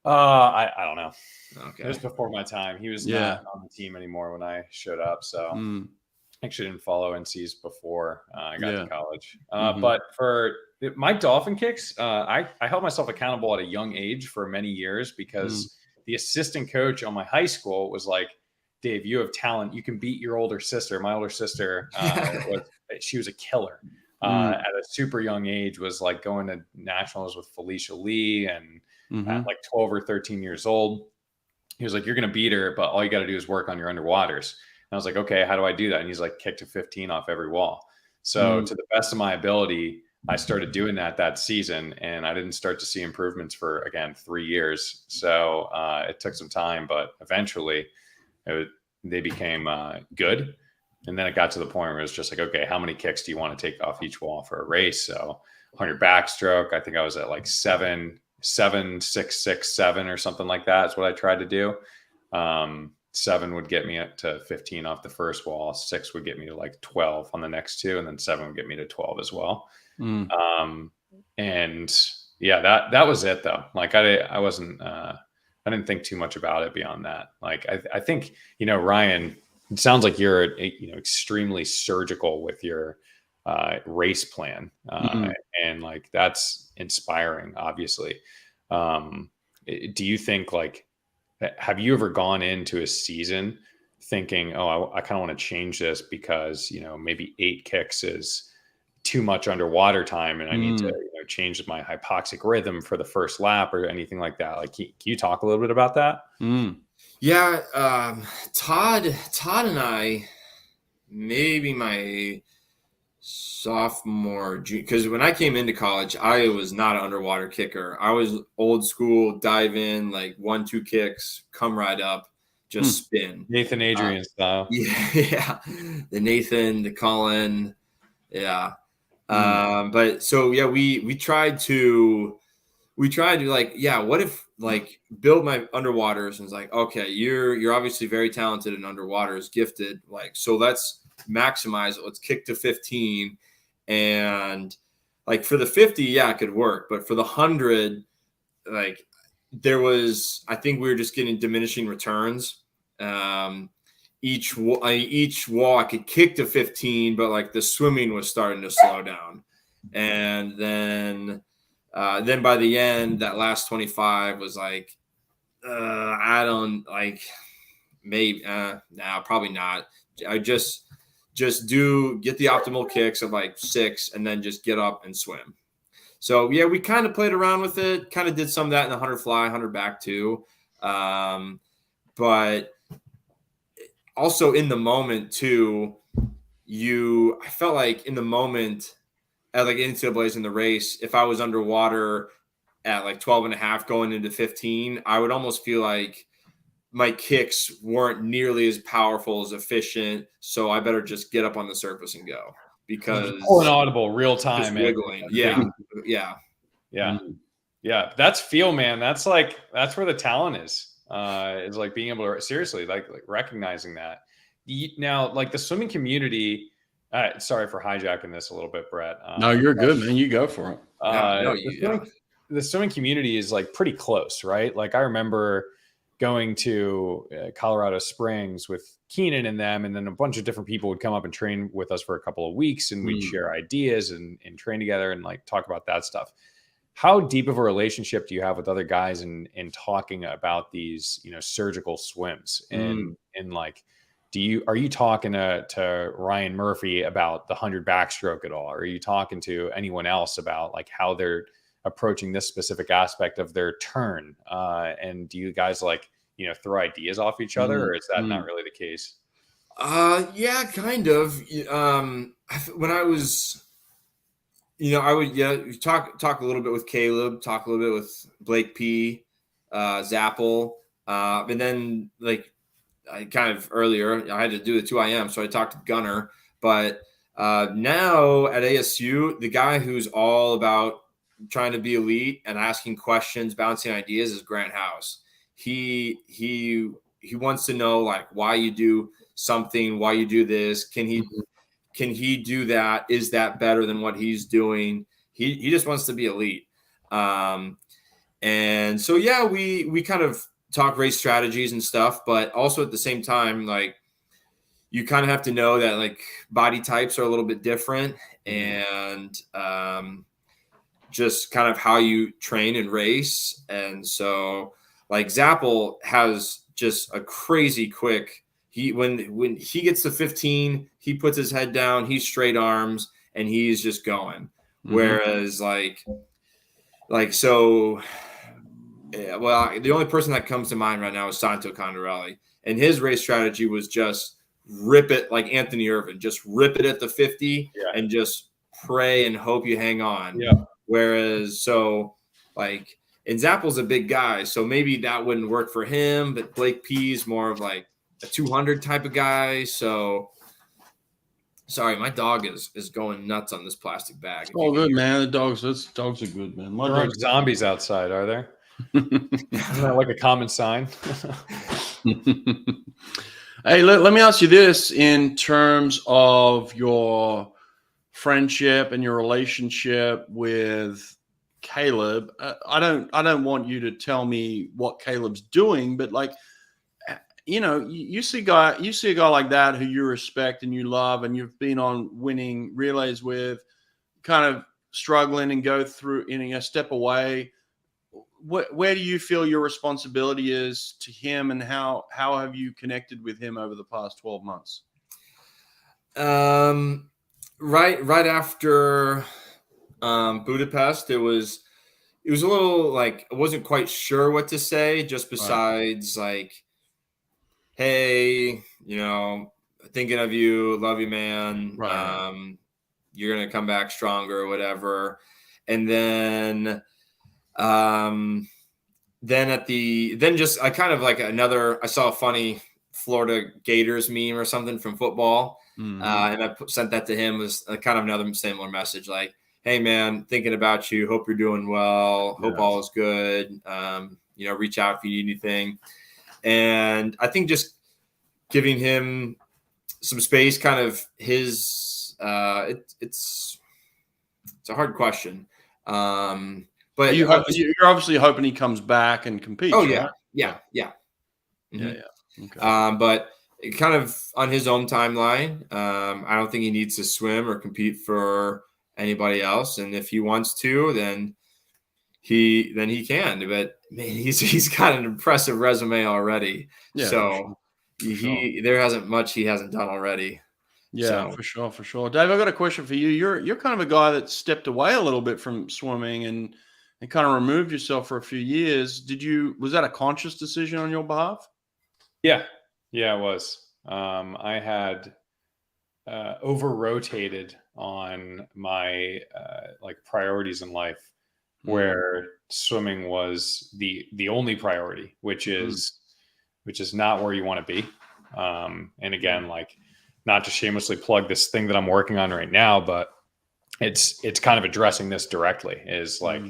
A: I don't know.
C: Okay.
A: It was before my time. He was not on the team anymore when I showed up. So I actually didn't follow NCs before I got to college. But for my dolphin kicks, I held myself accountable at a young age for many years because the assistant coach on my high school was like, Dave, you have talent. You can beat your older sister. My older sister, she was a killer. at a super young age, was like going to nationals with Felicia Lee, and at like 12 or 13 years old, he was like, "You're going to beat her, but all you got to do is work on your underwaters." And I was like, "Okay, how do I do that?" And he's like, "Kick to 15 off every wall." So to the best of my ability, I started doing that season, and I didn't start to see improvements for, again, 3 years. So it took some time, but eventually they became good. And then it got to the point where it was just like, okay, how many kicks do you want to take off each wall for a race? So 100 backstroke, I think I was at like 7, 6, 6, 7 or something like that. That's what I tried to do. 7 would get me up to 15 off the first wall. 6 would get me to like 12 on the next 2. And then 7 would get me to 12 as well. And yeah, that was it though. Like I wasn't, I didn't think too much about it beyond that. Like, I think, Ryan, it sounds like you're, extremely surgical with your race plan. And like, that's inspiring, obviously. Do you think, like, have you ever gone into a season thinking, oh, I kind of want to change this because, maybe 8 kicks is too much underwater time and I need to change my hypoxic rhythm for the first lap or anything like that? Like, can you talk a little bit about that?
C: Yeah. Todd and I, maybe my sophomore, because when I came into college, I was not an underwater kicker. I was old school, dive in, like 1-2 kicks, come right up, just spin.
A: Nathan Adrian style.
C: Yeah. The Nathan, the Colin. Yeah. But so, yeah, we tried to like, yeah, what if like build my underwaters, and it's like, okay, you're obviously very talented in underwaters, gifted. Like, so let's maximize it. Let's kick to 15. And like for the 50, yeah, it could work. But for the 100, like I think we were just getting diminishing returns. Each wall I could kick to 15, but like the swimming was starting to slow down. And then by the end, that last 25 was like, I don't like, maybe, probably not. I just get the optimal kicks of like 6 and then just get up and swim. So yeah, we kind of played around with it, kind of did some of that in the 100 fly, 100 back too. But also in the moment too, I felt like in the moment at like NCAA's in the race, if I was underwater at like 12.5 going into 15, I would almost feel like my kicks weren't nearly as powerful, as efficient. So I better just get up on the surface and go, because
A: pulling audible real time,
C: wiggling. Yeah.
A: That's feel, man. That's where the talent is like being able to seriously like recognizing that. Now, like the swimming community, sorry for hijacking this a little bit, Brett.
B: No, you're good, man. You go for it.
A: The swimming community is like pretty close, right? Like I remember going to Colorado Springs with Keenan and them, and then a bunch of different people would come up and train with us for a couple of weeks, and we'd share ideas and train together and like talk about that stuff. How deep of a relationship do you have with other guys in talking about these, surgical swims? And like, are you talking to Ryan Murphy about the 100 backstroke at all? Or are you talking to anyone else about like how they're approaching this specific aspect of their turn? And do you guys like, throw ideas off each other, or is that not really the case?
C: Yeah, kind of. When I was, I would talk a little bit with Caleb, talk a little bit with Blake P, Zappel, and then like I kind of earlier I had to do the 2IM, so I talked to Gunner. But now at ASU, the guy who's all about trying to be elite and asking questions, bouncing ideas is Grant House. He wants to know like why you do something, why you do this. Can he do that? Is that better than what he's doing? He just wants to be elite. And so, yeah, we kind of talk race strategies and stuff, but also at the same time, like you kind of have to know that like body types are a little bit different, and just kind of how you train and race. And so like Zappel has just a crazy quick, when he gets to 15, he puts his head down, he straight arms, and he's just going.
B: Mhm.
C: Whereas so, yeah, well, the only person that comes to mind right now is Santo Condarelli, and his race strategy was just rip it like Anthony Irvin, just rip it at the 50 and just pray and hope you hang on.
A: Yeah.
C: Whereas, so like, and Zappel's a big guy, so maybe that wouldn't work for him, but Blake P's more of like a 200 type of guy. So sorry, my dog is going nuts on this plastic bag.
B: Oh, good, man. The dogs are good, man. My
A: There aren't
B: dogs.
A: zombies outside, are there? Isn't that like a common sign?
B: Hey, let me ask you this in terms of your friendship and your relationship with Caleb. I don't want you to tell me what Caleb's doing, but like, you see a guy like that who you respect and you love, and you've been on winning relays with, kind of struggling and go through, step away. Where do you feel your responsibility is to him, and how have you connected with him over the past 12 months?
C: Right after Budapest, it was a little like I wasn't quite sure what to say, just besides like, hey, thinking of you, love you, man.
B: Right.
C: You're gonna come back stronger or whatever. And then I kind of like I saw a funny Florida Gators meme or something from football.
B: Mm-hmm.
C: And I sent that to him as kind of another similar message, like, hey man, thinking about you, hope you're doing well, hope all is good. Reach out if you need anything. And I think just giving him some space, kind of his it's a hard question. But
B: you're obviously hoping he comes back and competes.
C: Oh
B: right?
C: Yeah.
B: Mm-hmm. Yeah. Okay.
C: But kind of on his own timeline. I don't think he needs to swim or compete for anybody else. And if he wants to, then he can. But man, he's got an impressive resume already.
B: Yeah,
C: so there hasn't much he hasn't done already.
B: Yeah, so. For sure. Dave, I got a question for you. You're kind of a guy that stepped away a little bit from swimming and kind of removed yourself for a few years. Was that a conscious decision on your behalf?
A: Yeah, it was. I had over-rotated on my priorities in life, where swimming was the only priority, which is not where you want to be. And again, like, not to shamelessly plug this thing that I'm working on right now, but it's kind of addressing this directly, is like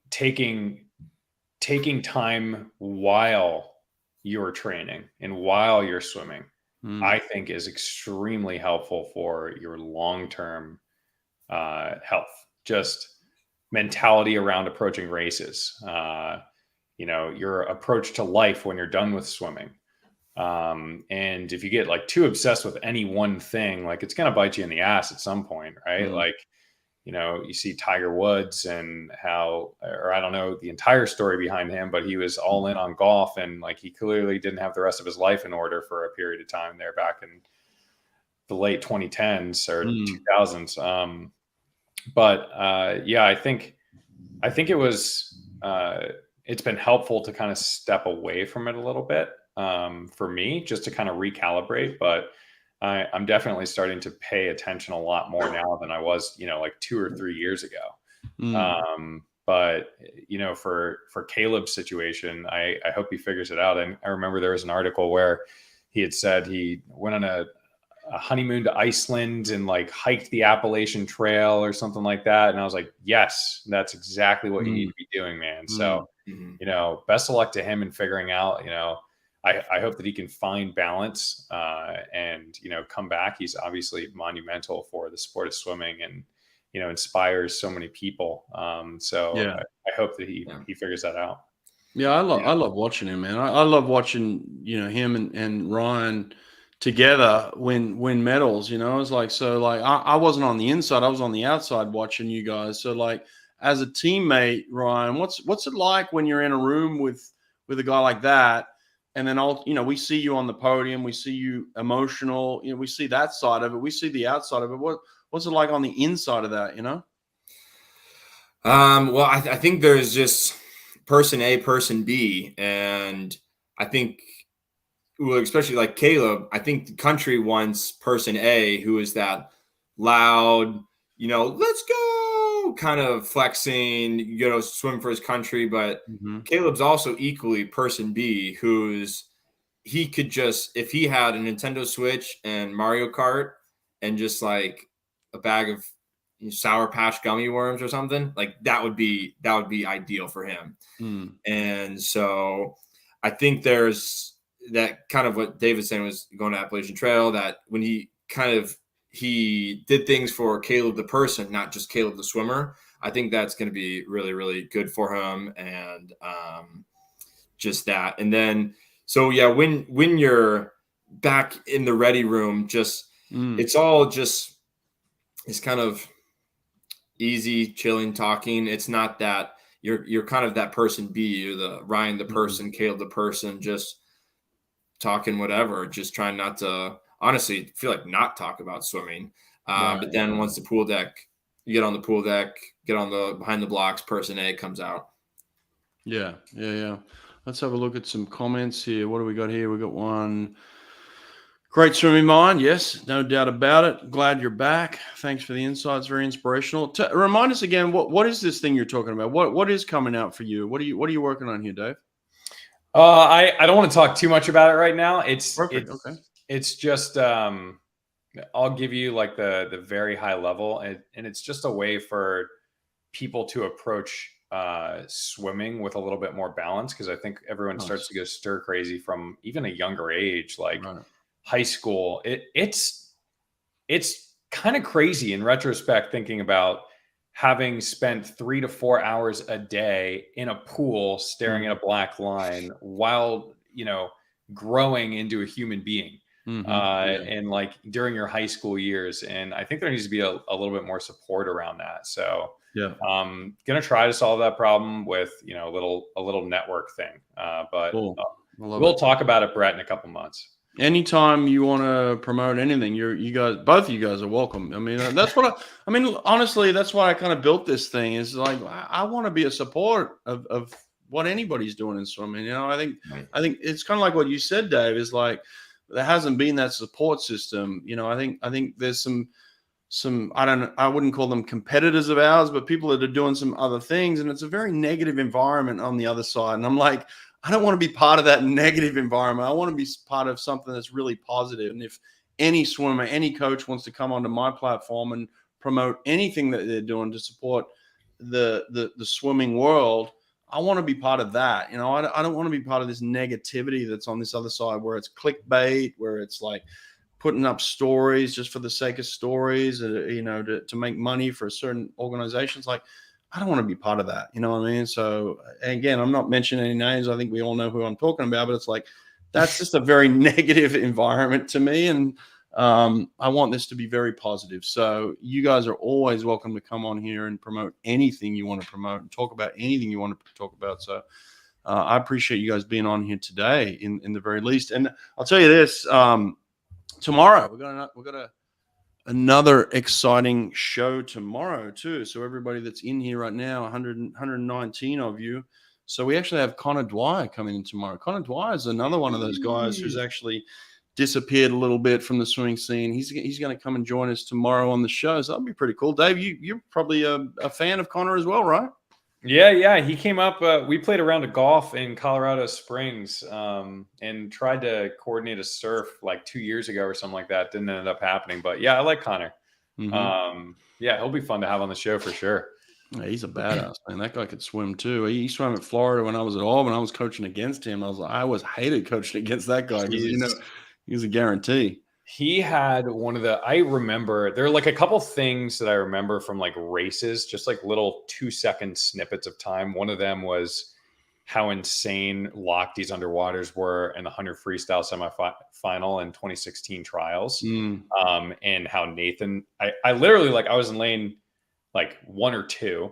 A: taking time while you're training and while you're swimming, I think is extremely helpful for your long-term health, just mentality around approaching races, your approach to life when you're done with swimming. And if you get like too obsessed with any one thing, like, it's going to bite you in the ass at some point, right? Like, you see Tiger Woods and or I don't know the entire story behind him, but he was all in on golf, and like, he clearly didn't have the rest of his life in order for a period of time there back in the late 2010s or 2000s. I think it was, it's been helpful to kind of step away from it a little bit, for me, just to kind of recalibrate. But I'm definitely starting to pay attention a lot more now than I was, like 2 or 3 years ago. But for Caleb's situation, I hope he figures it out. And I remember there was an article where he had said he went on a honeymoon to Iceland and like hiked the Appalachian Trail or something like that. And I was like, yes, that's exactly what you need to be doing, man. So, best of luck to him in figuring out, I hope that he can find balance, and, come back. He's obviously monumental for the sport of swimming, and, inspires so many people. I hope that he figures that out.
B: Yeah. I love watching him, man. I love watching, him and Ryan together win medals. It's like, so like, I wasn't on the inside, I was on the outside watching you guys. So like, as a teammate, Ryan, what's it like when you're in a room with a guy like that, And then we see you on the podium, we see you emotional, we see that side of it, we see the outside of it. What's it like on the inside of that,
C: Well, I think there's just person A, person B, and I think, well, especially like Caleb, I think the country wants person A, who is that loud, let's go kind of flexing, swim for his country. But Caleb's also equally person B, he could just, if he had a Nintendo Switch and Mario Kart and just like a bag of Sour Patch gummy worms or something, like that would be ideal for him. And so I think there's that kind of what David's saying was going to Appalachian Trail, that when he did things for Caleb the person, not just Caleb the swimmer. I think that's going to be really, really good for him. And just that. And then, so yeah, when you're back in the ready room, it's all just, it's kind of easy, chilling, talking. It's not that you're kind of that person B, you're the Ryan the person, Caleb the person, just talking whatever, just trying not to, honestly, feel like not talk about swimming. But then once the pool deck, you get on the pool deck, get on the behind the blocks, person A comes out.
B: Yeah. Let's have a look at some comments here. What do we got here? We got one. Great swimming mind. Yes, no doubt about it. Glad you're back. Thanks for the insights. Very inspirational. Remind us again, what is this thing you're talking about? What is coming out for you? What are you working on here, Dave?
A: I don't want to talk too much about it right now. It's
B: perfect. Okay.
A: It's just I'll give you like the very high level, and it's just a way for people to approach swimming with a little bit more balance, because I think everyone starts to go stir crazy from even a younger age, like high school. It's kind of crazy in retrospect, thinking about having spent 3 to 4 hours a day in a pool staring at a black line while growing into a human being. And like during your high school years. And I think there needs to be a little bit more support around that. So gonna try to solve that problem with a little network thing. But
B: cool.
A: We'll talk about it, Brett, in a couple months.
B: Anytime you want to promote anything, you guys, both of you guys are welcome. I mean, that's what honestly, that's why I kind of built this thing, is like, I want to be a support of what anybody's doing in swimming. I think it's kind of like what you said, Dave, is like, there hasn't been that support system. I think there's some, I wouldn't call them competitors of ours, but people that are doing some other things. And it's a very negative environment on the other side. And I'm like, I don't want to be part of that negative environment. I want to be part of something that's really positive. And if any swimmer, any coach wants to come onto my platform and promote anything that they're doing to support the swimming world, I want to be part of that. I don't want to be part of this negativity that's on this other side, where it's clickbait, where it's like putting up stories just for the sake of stories, to make money for certain organizations. Like, I don't want to be part of that. You know what I mean? So again, I'm not mentioning any names. I think we all know who I'm talking about, but it's like, that's just a very negative environment to me. And I want this to be very positive. So you guys are always welcome to come on here and promote anything you want to promote and talk about anything you want to talk about. So I appreciate you guys being on here today in the very least. And I'll tell you this, tomorrow we're gonna another exciting show tomorrow too. So everybody that's in here right now, 119 of you. So we actually have Connor Dwyer coming in tomorrow. Connor Dwyer is another one of those guys who's actually disappeared a little bit from the swimming scene. He's going to come and join us tomorrow on the show. So that'll be pretty cool. Dave, you're probably a fan of Connor as well, right?
A: Yeah. He came up. We played a round of golf in Colorado Springs and tried to coordinate a surf like 2 years ago or something like that. Didn't end up happening. But yeah, I like Connor. Yeah, he'll be fun to have on the show for sure.
B: Yeah, he's a badass, man. That guy could swim too. He swam at Florida when I was at Auburn. I was coaching against him. I always hated coaching against that guy because he's a guarantee.
A: He had I remember there are like a couple things that I remember from like races, just like little 2-second snippets of time. One of them was how insane Lochtey's underwaters were in the 100 freestyle semifinal in 2016 trials. And how Nathan, I literally, like, I was in lane like 1 or 2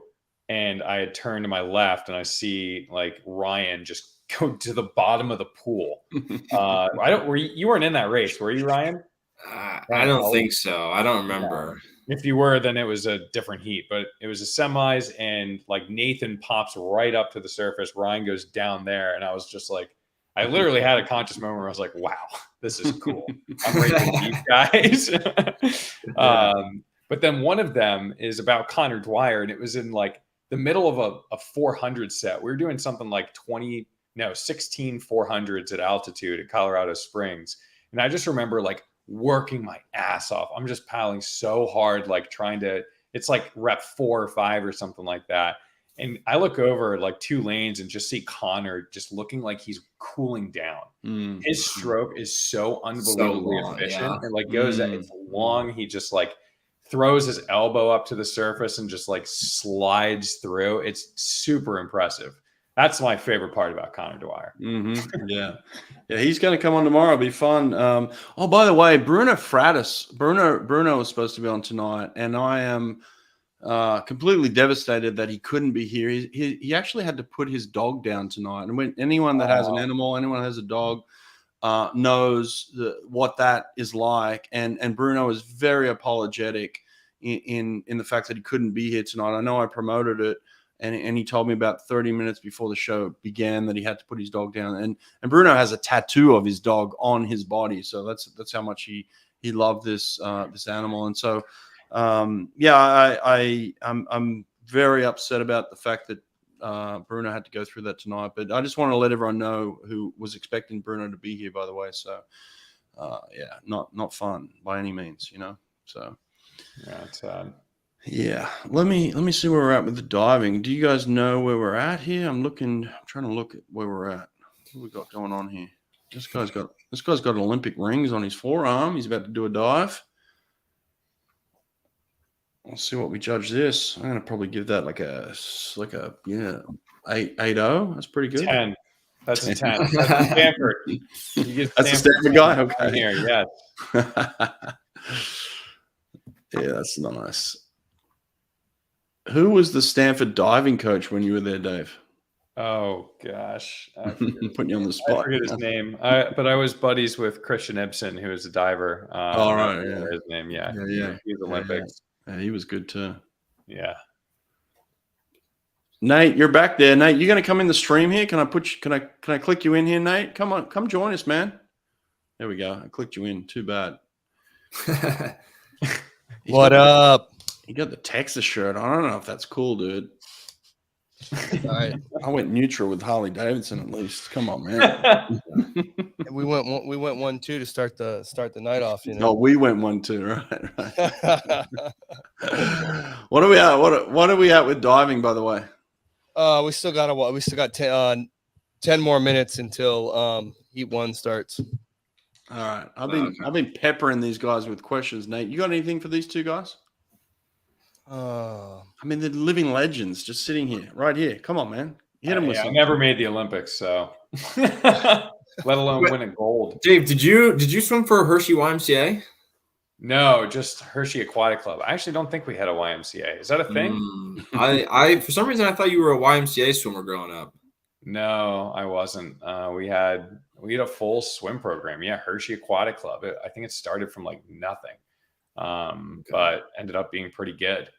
A: and I had turned to my left and I see like Ryan just go to the bottom of the pool. You weren't in that race, were you, Ryan?
C: I don't think so. I don't remember.
A: Yeah. If you were, then it was a different heat, but it was a semis, and like Nathan pops right up to the surface. Ryan goes down there, and I was just like, I literally had a conscious moment where I was like, wow, this is cool. I'm racing these guys. But then one of them is about Connor Dwyer, and it was in like the middle of a 400 set. We were doing something like 16 400s at altitude at Colorado Springs. And I just remember like working my ass off. I'm just paddling so hard, like it's like rep 4 or 5 or something like that. And I look over like 2 lanes and just see Connor just looking like he's cooling down. His stroke is so unbelievably efficient. And like it's long. He just like throws his elbow up to the surface and just like slides through. It's super impressive. That's my favorite part about Connor Dwyer.
B: Yeah, he's going to come on tomorrow. It'll be fun. Oh, by the way, Bruno was supposed to be on tonight, and I am completely devastated that he couldn't be here. He actually had to put his dog down tonight. And when anyone that has an animal, anyone that has a dog, knows what that is like. And Bruno is very apologetic in the fact that he couldn't be here tonight. I know I promoted it. And he told me about 30 minutes before the show began that he had to put his dog down. And Bruno has a tattoo of his dog on his body, so that's how much he loved this animal. And so, I'm very upset about the fact that Bruno had to go through that tonight. But I just want to let everyone know who was expecting Bruno to be here, by the way. So, not fun by any means, So,
A: yeah, it's sad.
B: Yeah, let me see where we're at with the diving. Do you guys know where we're at here? I'm trying to look at where we're at. What we got going on here? This guy's got Olympic rings on his forearm. He's about to do a dive. Let's see what we judge this. I'm gonna probably give that like a 8.0. That's pretty good.
A: 10. That's a 10. That's Stanford.
B: That's a Stanford guy. Okay.
A: Here, yes.
B: Yeah, that's nice. Who was the Stanford diving coach when you were there, Dave?
A: Oh gosh,
B: Putting you on the spot.
A: I forget his name. But I was buddies with Christian Ibsen, who is a diver.
B: All right, yeah.
A: His name, yeah. He was Olympics.
B: Yeah, he was good too.
A: Yeah.
B: Nate, you're back there. Nate, you going to come in the stream here? Can I click you in here, Nate? Come on, come join us, man. There we go. I clicked you in. Too bad.
E: What up?
B: You got the Texas shirt. I don't know if that's cool, dude.
E: Right.
B: I went neutral with Harley Davidson at least. Come on, man.
E: We went 1-2 to start the night off.
B: No, we went 1-2. Right. What are we at? What are we at with diving? By the way,
E: we still got 10 more minutes until heat 1 starts.
B: All right. I've been peppering these guys with questions. Nate, you got anything for these two guys? I mean, they're living legends just sitting here, right here. Come on, man. Hit them with something.
A: I never made the Olympics, so let alone win a gold.
C: Dave, did you swim for Hershey YMCA?
A: No, just Hershey Aquatic Club. I actually don't think we had a YMCA. Is that a thing?
C: I for some reason I thought you were a YMCA swimmer growing up.
A: No, I wasn't. We had a full swim program. Yeah, Hershey Aquatic Club. I think it started from like nothing. But ended up being pretty good.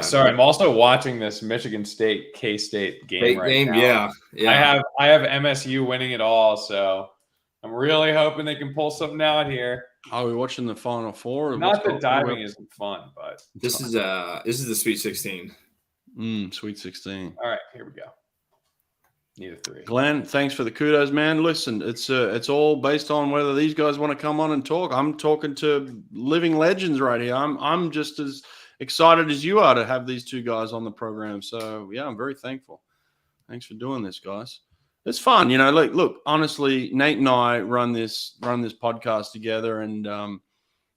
A: Sorry, I'm also watching this Michigan State K-State game now.
C: Yeah.
A: I have MSU winning it all, so I'm really hoping they can pull something out here.
B: Are we watching the Final Four?
A: Not that diving isn't fun, but
C: this is the Sweet 16.
B: Sweet 16.
A: All right, here we go. Need a 3.
B: Glenn, thanks for the kudos, man. Listen, it's all based on whether these guys want to come on and talk. I'm talking to living legends right here. I'm just as excited as you are to have these two guys on the program. So yeah, I'm very thankful. Thanks for doing this, guys. It's fun, look, honestly, Nate and I run this podcast together, and a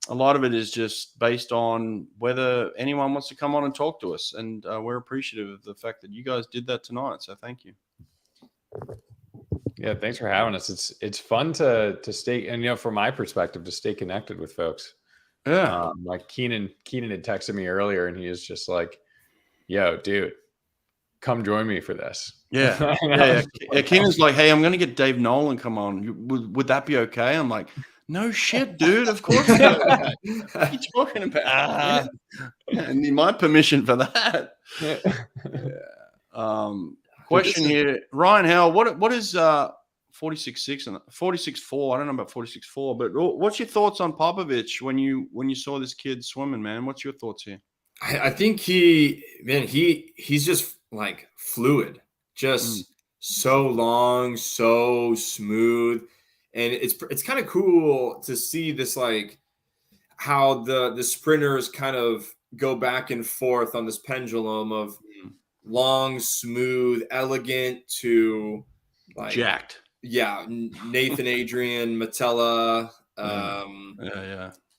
B: lot of it is just based on whether anyone wants to come on and talk to us. And we're appreciative of the fact that you guys did that tonight. So thank you.
A: Yeah, thanks for having us. It's fun to stay, and from my perspective, to stay connected with folks.
B: Yeah,
A: like Keenan had texted me earlier, and he was just like, "Yo, dude, come join me for this."
B: Yeah. Keenan's like, hey, I'm going to get Dave Nolan come on. Would that be okay? I'm like, no shit, dude. Of course. It's okay. What are you talking about? I need my permission for that. Question here, Ryan Howell. What is 46.6 and 46.4? I don't know about 46.4, but what's your thoughts on Popovich when you saw this kid swimming, man? What's your thoughts here?
C: I think he's just like fluid, just so long, so smooth, and it's kind of cool to see this, like how the sprinters kind of go back and forth on this pendulum of long, smooth, elegant to like
B: jacked.
C: Yeah, Nathan Adrian, Matella,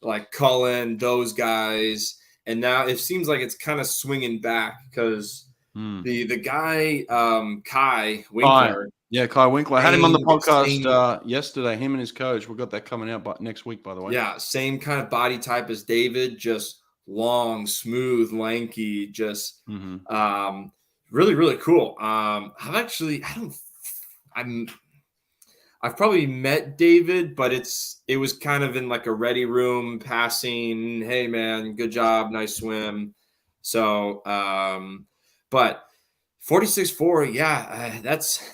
C: like Cullen, those guys. And now it seems like it's kind of swinging back because the guy, Kai Winkler.
B: Kai Winkler. I had him on the podcast yesterday, him and his coach. We've got that coming out next week, by the way.
C: Yeah, same kind of body type as David, just long, smooth, lanky, just really, really cool. I've probably met David, but it was kind of in like a ready room passing. Hey man, good job, nice swim. So, but 46.4, yeah,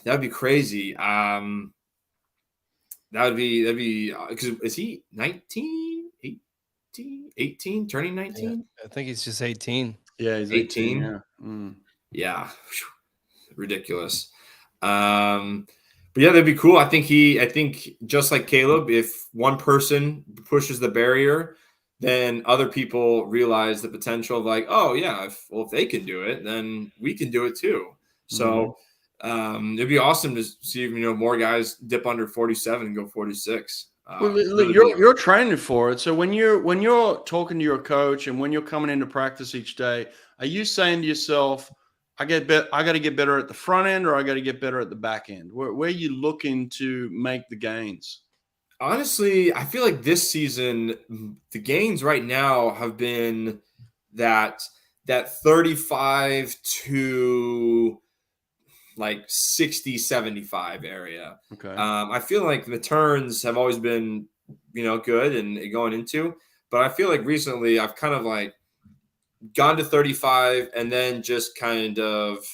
C: that'd be crazy. That'd be because is he 19, 18, turning 19?
E: Yeah, I think he's just 18.
B: Yeah, he's 18.
C: Yeah, ridiculous. But yeah, that'd be cool. I think just like Caleb, if one person pushes the barrier, then other people realize the potential of like, oh yeah, if they can do it, then we can do it too. So it'd be awesome to see more guys dip under 47 and go 46.
B: You're training for it. So when you're talking to your coach and when you're coming into practice each day, are you saying to yourself, I got to get better at the front end, or I got to get better at the back end? Where are you looking to make the gains?
C: Honestly, I feel like this season, the gains right now have been that 35 to like 60, 75 area.
B: Okay.
C: I feel like the turns have always been, good and going into, but I feel like recently I've kind of like gone to 35 and then just kind of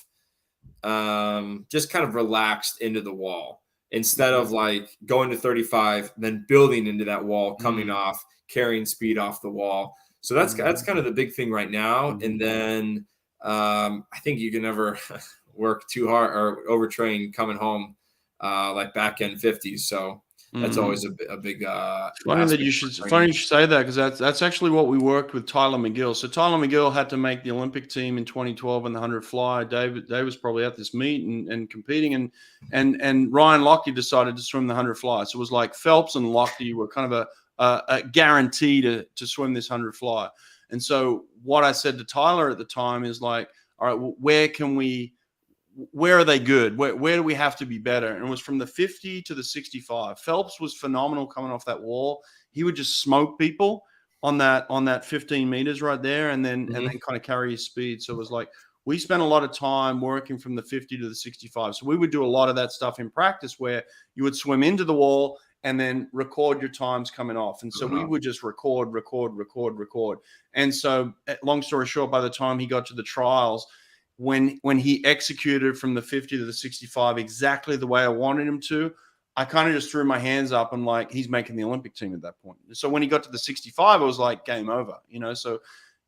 C: relaxed into the wall instead of like going to 35, then building into that wall, coming off, carrying speed off the wall. So that's kind of the big thing right now. And then I think you can never work too hard or overtrain coming home like back end 50s. So that's always a big.
B: Funny you should say that, because that's actually what we worked with Tyler McGill. So Tyler McGill had to make the Olympic team in 2012 in the 100 fly. Dave was probably at this meet and competing, and Ryan Lochte decided to swim the 100 fly. So it was like Phelps and Lochte were kind of a guarantee to swim this 100 fly. And so what I said to Tyler at the time is like, all right, well, where are they good? Where do we have to be better? And it was from the 50 to the 65. Phelps was phenomenal coming off that wall. He would just smoke people on that 15 meters right there, and then kind of carry his speed. So it was like we spent a lot of time working from the 50 to the 65. So we would do a lot of that stuff in practice where you would swim into the wall and then record your times coming off. And so we would just record. And so long story short, by the time he got to the trials, when he executed from the 50 to the 65 exactly the way I wanted him to, I kind of just threw my hands up and like, he's making the Olympic team at that point. So when he got to the 65, it was like game over, So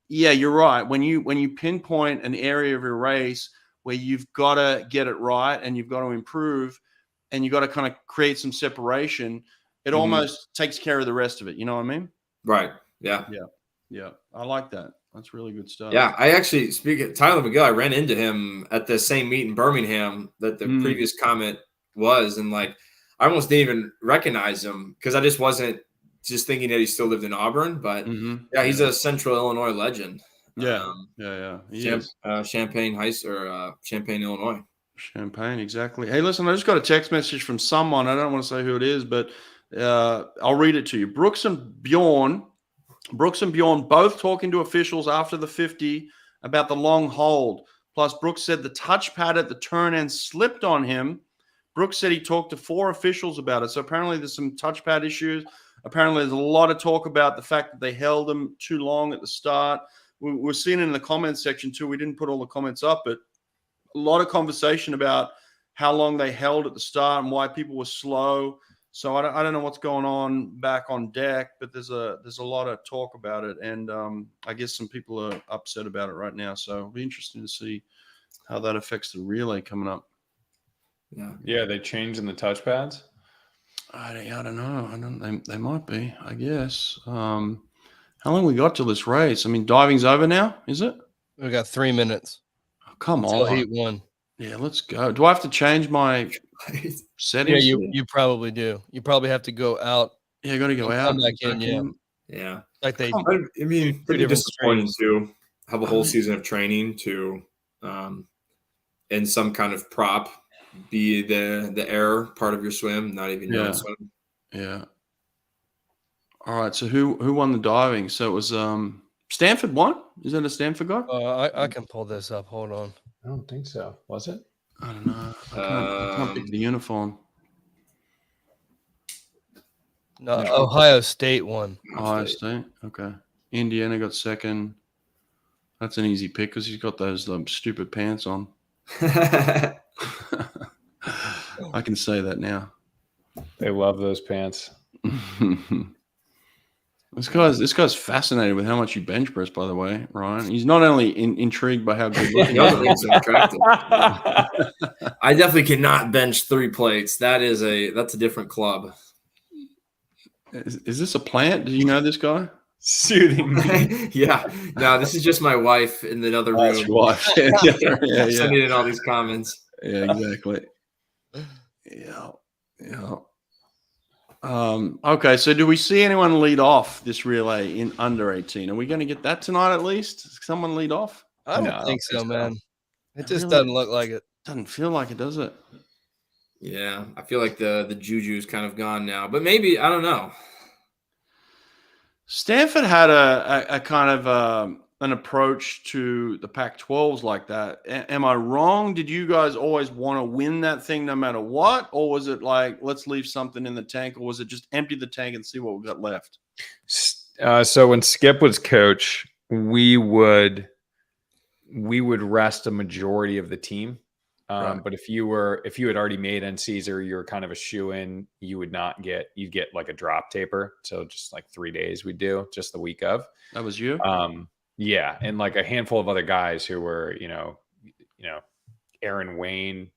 B: yeah, you're right. When you pinpoint an area of your race where you've got to get it right and you've got to improve and you've got to kind of create some separation, it almost takes care of the rest of it. You know what I mean?
C: Right. Yeah.
B: I like that. That's really good stuff.
C: Yeah, I actually, speak of Tyler McGill, I ran into him at the same meet in Birmingham that the previous comment was, and like I almost didn't even recognize him because I just wasn't just thinking that he still lived in Auburn. But yeah, he's a Central Illinois legend.
B: Yeah.
C: Champaign Champaign, Illinois.
B: Champaign, exactly. Hey, listen, I just got a text message from someone. I don't want to say who it is, but I'll read it to you. Brooks and Bjorn both talking to officials after the 50 about the long hold. Plus, Brooks said the touchpad at the turn end slipped on him. Brooks said he talked to 4 officials about it. So apparently there's some touchpad issues. Apparently there's a lot of talk about the fact that they held him too long at the start. We're seeing it in the comments section too. We didn't put all the comments up, but a lot of conversation about how long they held at the start and why people were slow. So I don't know what's going on back on deck, but there's a lot of talk about it, and I guess some people are upset about it right now. So it'll be interesting to see how that affects the relay coming up.
A: Yeah, they changing the touchpads.
B: I don't know. They might be. I guess. How long we got till this race? I mean, diving's over now, is it?
E: We got 3 minutes.
B: Oh, come
E: Until
B: on.
E: Heat 1.
B: Yeah, let's go. Do I have to change my settings?
E: Yeah, you probably do. You probably have to go out.
B: Yeah, I got to go out.
E: Come back in,
C: Yeah.
E: Like they.
C: I mean, pretty disappointing to have a whole season of training to, in some kind of prop, be the error part of your swim, not even your own swim.
B: Yeah. All right. So who won the diving? So it was Stanford won. Is that a Stanford guy?
E: I can pull this up. Hold on.
A: I don't think so. Was it?
B: I don't know. I can't pick the uniform.
E: No, Ohio State won.
B: Ohio State. Okay. Indiana got second. That's an easy pick because he's got those stupid pants on. I can say that now.
A: They love those pants.
B: This guy's fascinated with how much you bench press, by the way, Ryan. He's not only intrigued by how good looking you are.
C: I definitely cannot bench 3 plates. That's a different club.
B: Is this a plant? Do you know this guy?
A: Soothing me.
C: Yeah. No, this is just my wife in the other room.
B: That's your wife. Yeah.
C: Sending in all these comments.
B: Yeah, exactly. Yeah. Okay, so do we see anyone lead off this relay in under 18? Are we going to get that tonight at least? Someone lead off?
E: I don't think so, man. It just doesn't look like it.
B: Doesn't feel like it, does it?
C: Yeah, I feel like the juju's kind of gone now, but maybe, I don't know.
B: Stanford had a kind of an approach to the Pac-12s like that. Am I wrong? Did you guys always want to win that thing no matter what? Or was it like, let's leave something in the tank? Or was it just empty the tank and see what we got left?
A: So when Skip was coach, we would rest a majority of the team.
B: Right.
A: But if you had already made NCs or you're kind of a shoe-in, you'd get like a drop taper. So just like 3 days we'd do just the week of.
B: That was you?
A: Yeah. And like a handful of other guys who were, Aaron Wayne,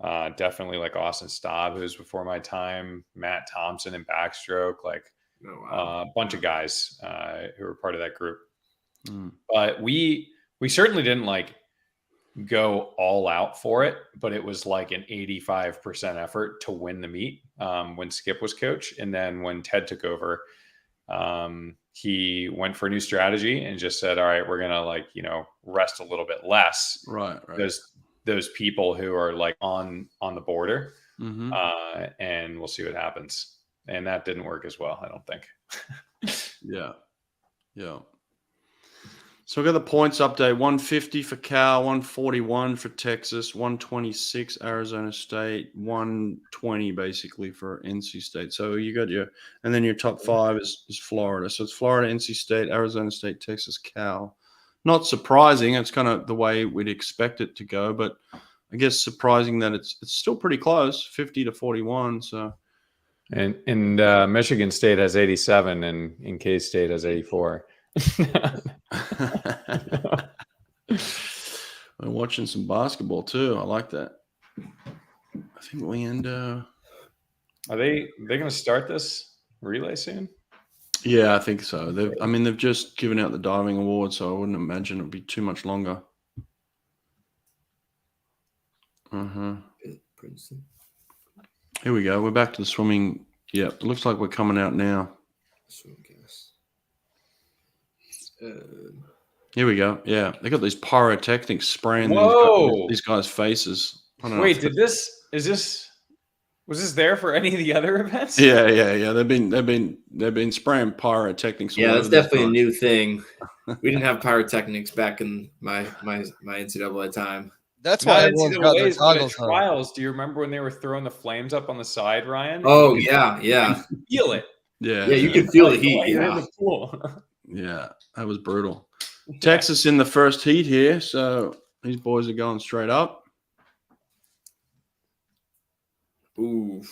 A: definitely like Austin Staub, who was before my time, Matt Thompson in backstroke, like a bunch of guys who were part of that group. But we certainly didn't like go all out for it, but it was like an 85% effort to win the meet when Skip was coach. And then when Ted took over, he went for a new strategy and just said, all right, we're going to rest a little bit less.
B: Right.
A: Those people who are like on the border,
B: Mm-hmm.
A: and we'll see what happens. And that didn't work as well, I don't think.
B: Yeah. So I got the points update: 150 for Cal, 141 for Texas, 126 Arizona State, 120 basically for NC State. So you got and then your top 5 is Florida. So it's Florida, NC State, Arizona State, Texas, Cal. Not surprising. It's kind of the way we'd expect it to go, but I guess surprising that it's still pretty close, 50 to 41. So.
A: And Michigan State has 87 and K-State has 84.
B: We're watching some basketball too. I like that. I think we end. Are
A: they going to start this relay soon?
B: Yeah, I think so. They've just given out the diving award, so I wouldn't imagine it'd be too much longer.
C: Princeton.
B: Here we go. We're back to the swimming. Yeah, it looks like we're coming out now. Here we go. Yeah, they got these pyrotechnics spraying these guys' faces.
A: Wait, is this Was this there for any of the other events?
B: Yeah. They've been spraying pyrotechnics.
C: Yeah,
B: all
C: that's
B: over this
C: definitely a
B: place.
C: new thing. We didn't have pyrotechnics back in my NCAA time.
E: That's
A: Not
E: why everyone's got their
A: NCAAs, but at
E: goggles on.
A: trials. Do you remember when they were throwing the flames up on the side, Ryan?
C: Oh
A: You
C: yeah, yeah,
A: could feel it.
B: Yeah.
C: yeah. You can feel the heat.
A: Right in
C: Yeah.
A: the pool.
B: Yeah, that was brutal. Texas in the first heat here, so these boys are going straight up.
C: Ooh.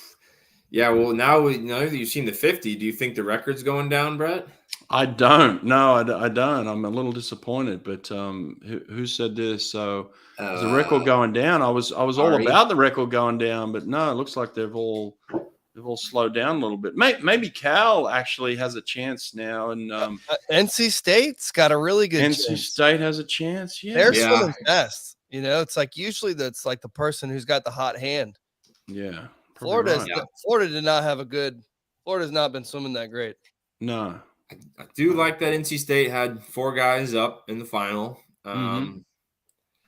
C: Yeah. Well, now that you've seen the 50, do you think the record's going down, Brett?
B: I don't. No, I don't. I'm a little disappointed, but who said this? So is the record going down? I was all
C: Ari.
B: about the record going down, but no, it looks like they've all slowed down a little bit. Maybe Cal actually has a chance now, and
E: NC State's got a really good
B: NC
E: chance.
B: State has a chance. Yeah,
E: They're
C: Yeah.
E: swimming fast. You know, it's like usually that's like the person who's got the hot hand.
B: yeah.
E: Florida
B: Right.
E: did not have a good. Florida's not been swimming that great.
B: No.
C: I do like that NC State had 4 guys up in the final.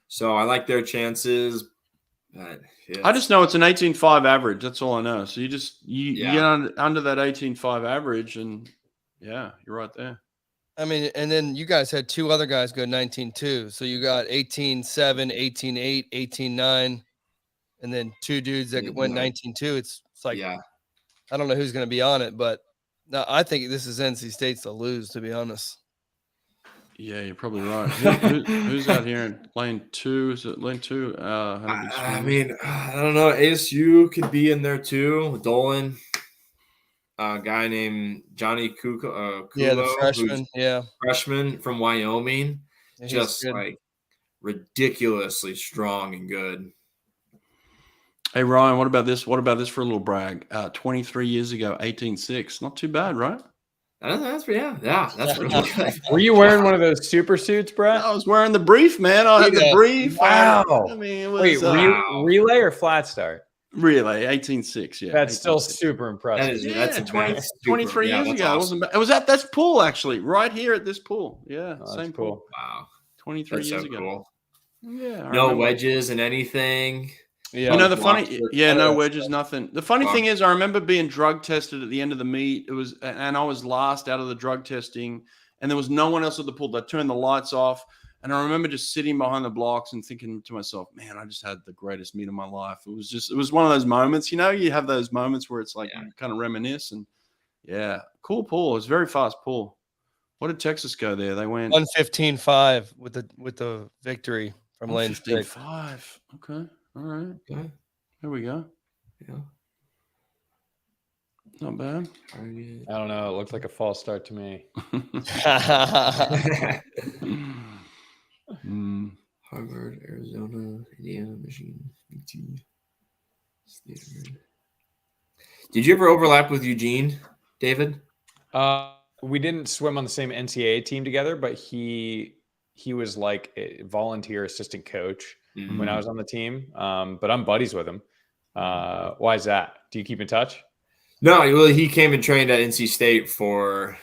C: So I like their chances. But
B: I just know it's an 18.5 average. That's all I know. So you get under that 18.5 average, and yeah, you're right there.
E: I mean, and then you guys had 2 other guys go 19.2. So you got 18.7, 18.8, 18.9, and then 2 dudes that went 19.2. It's like,
C: yeah.
E: I don't know who's going to be on it, but no, I think this is NC State's to lose, to be honest.
B: Yeah, you're probably right. Who's out here in lane 2? Is it lane 2?
C: I mean, I don't know. ASU could be in there too. Dolan, a guy named Johnny Kulo,
E: The freshman. Yeah,
C: freshman from Wyoming,
E: he's
C: just
E: good.
C: like ridiculously strong and good.
B: Hey Ryan, what about this? What about this for a little brag? 23 years ago, 18.6. Not too bad, right?
C: That's really good.
A: Were you wearing one of those super suits, Brett?
B: I was wearing the brief, man. I had the brief.
A: Wow.
B: I mean, it was
A: Wait, relay or flat start?
B: relay 18.6. Yeah,
A: That's still
B: 18.6.
A: super impressive.
C: That's
B: 23 years ago. Awesome. It wasn't bad. It was at this pool actually, right here at this pool. Yeah, same
A: cool.
B: pool.
C: Wow,
B: 23
C: that's
B: years
C: so
B: ago.
C: cool.
B: Yeah. I
C: No
B: remember.
C: wedges and anything.
E: Yeah,
B: You know, no
C: Oh,
B: wedges, nothing. The funny thing is, I remember being drug tested at the end of the meet. And I was last out of the drug testing, and there was no one else at the pool. They turned the lights off, and I remember just sitting behind the blocks and thinking to myself, "Man, I just had the greatest meet of my life." It was one of those moments. You know, you have those moments where it's like you kind of reminisce, and yeah, cool pool. It was a very fast pool. What did Texas go there? They went
E: 1:15.5 with the victory from lane 6.
B: 1:15.5. Okay. All right.
C: Okay.
B: Here we go.
C: Yeah.
B: Not bad.
A: I don't know. It looked like a false start to me.
C: Harvard, Arizona, Indiana, Michigan, UT, Stanford. Did you ever overlap with Eugene, David?
A: We didn't swim on the same NCAA team together, but he was like a volunteer assistant coach when I was on the team. But I'm buddies with him. Why is that? Do you keep in touch?
C: No, well, he came and trained at NC State for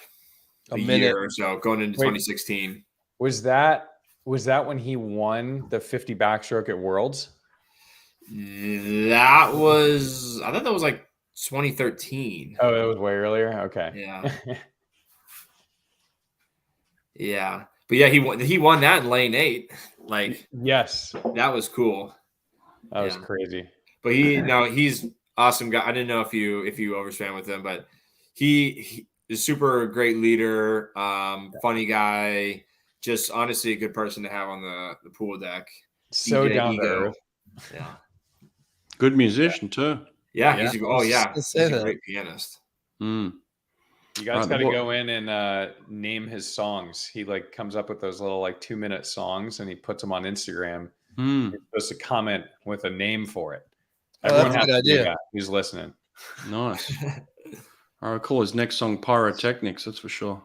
C: a year or so, going into 2016.
A: Was that when he won the 50 backstroke at Worlds?
C: I thought that was like 2013.
A: Oh, it was way earlier. Okay.
C: Yeah. Yeah. But yeah, he won that in lane 8. Like,
A: yes,
C: that was cool.
A: That was crazy.
C: But he's awesome guy. I didn't know if you overswam with him, but he is super great leader, funny guy, just honestly a good person to have on the pool deck.
A: So down to earth.
C: Yeah.
B: Good musician too.
C: Yeah, he's a great pianist.
A: You guys got to go in and name his songs. He like comes up with those little like 2-minute songs and he puts them on Instagram. You're supposed to comment with a name for it. Everyone has to do that. Who's listening?
B: Nice. All right, cool. His next song, Pyrotechnics, that's for sure.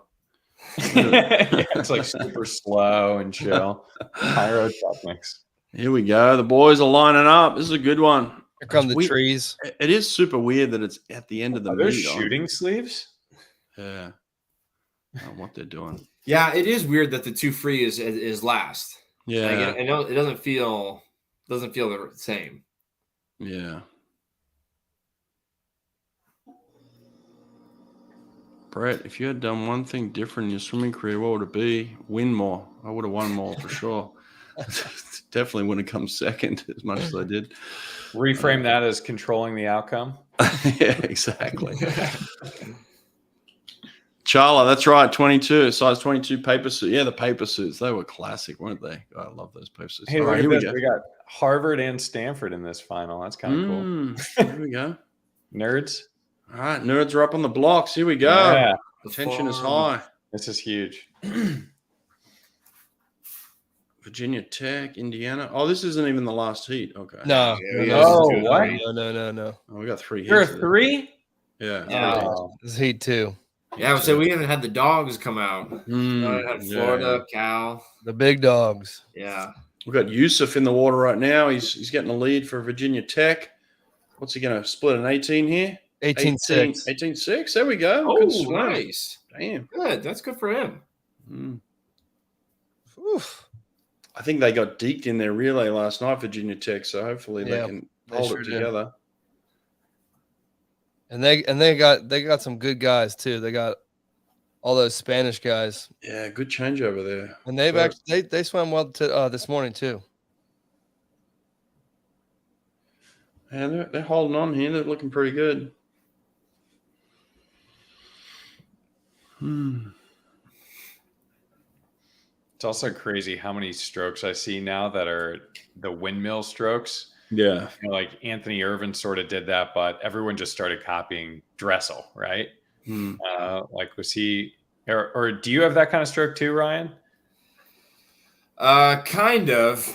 A: It's like super slow and chill. Pyrotechnics.
B: Here we go. The boys are lining up. This is a good one.
E: Here come the trees.
B: It is super weird that it's at the end of the
A: meet. Are those
B: meet
A: shooting sleeves?
B: Yeah. I don't know what they're doing.
C: Yeah, it is weird that the 2 free is last.
B: Yeah.
C: Like, I know it doesn't feel the same.
B: Yeah. Brett, if you had done one thing different in your swimming career, what would it be? Win more. I would have won more for sure. Definitely wouldn't have come second as much as I did.
A: Reframe that as controlling the outcome.
B: Yeah, exactly. Charla, that's right. 22, size 22 paper suit. Yeah, the paper suits. They were classic, weren't they? I love those paper suits.
A: Hey,
B: All right, here we go.
A: We got Harvard and Stanford in this final. That's kind of cool.
B: Here we go.
A: Nerds.
B: All right, nerds are up on the blocks. Here we go.
A: Yeah,
B: The tension is high.
A: this is huge.
B: Virginia Tech, Indiana. Oh, this isn't even the last heat. Okay.
E: No.
A: Oh, what?
E: No.
B: Oh, we got 3 heats.
A: You're a
B: there.
A: 3?
B: Yeah.
A: Oh.
E: This is Heat 2.
C: Yeah, so we haven't had the dogs come out. Had Florida, Cal.
E: The big dogs.
C: Yeah.
B: We've got Yusuf in the water right now. He's getting a lead for Virginia Tech. What's he going to split an 18 here?
E: 18-6.
B: 18-6. There we go.
C: Oh,
B: Good swim.
C: nice.
B: Damn.
C: Good. That's good for him.
E: Oof.
B: I think they got deked in their relay last night, Virginia Tech. So hopefully they can hold
E: sure
B: it
E: did.
B: together.
E: And they got some good guys too. They got all those Spanish guys.
B: Yeah, good changeover there.
E: And they've actually they swam well this morning too.
B: And they're holding on here. They're looking pretty good.
A: It's also crazy how many strokes I see now that are the windmill strokes.
B: Yeah.
A: You know, like Anthony Irvin sort of did that, but everyone just started copying Dressel, right? Like was he or do you have that kind of stroke too, Ryan?
C: Kind of.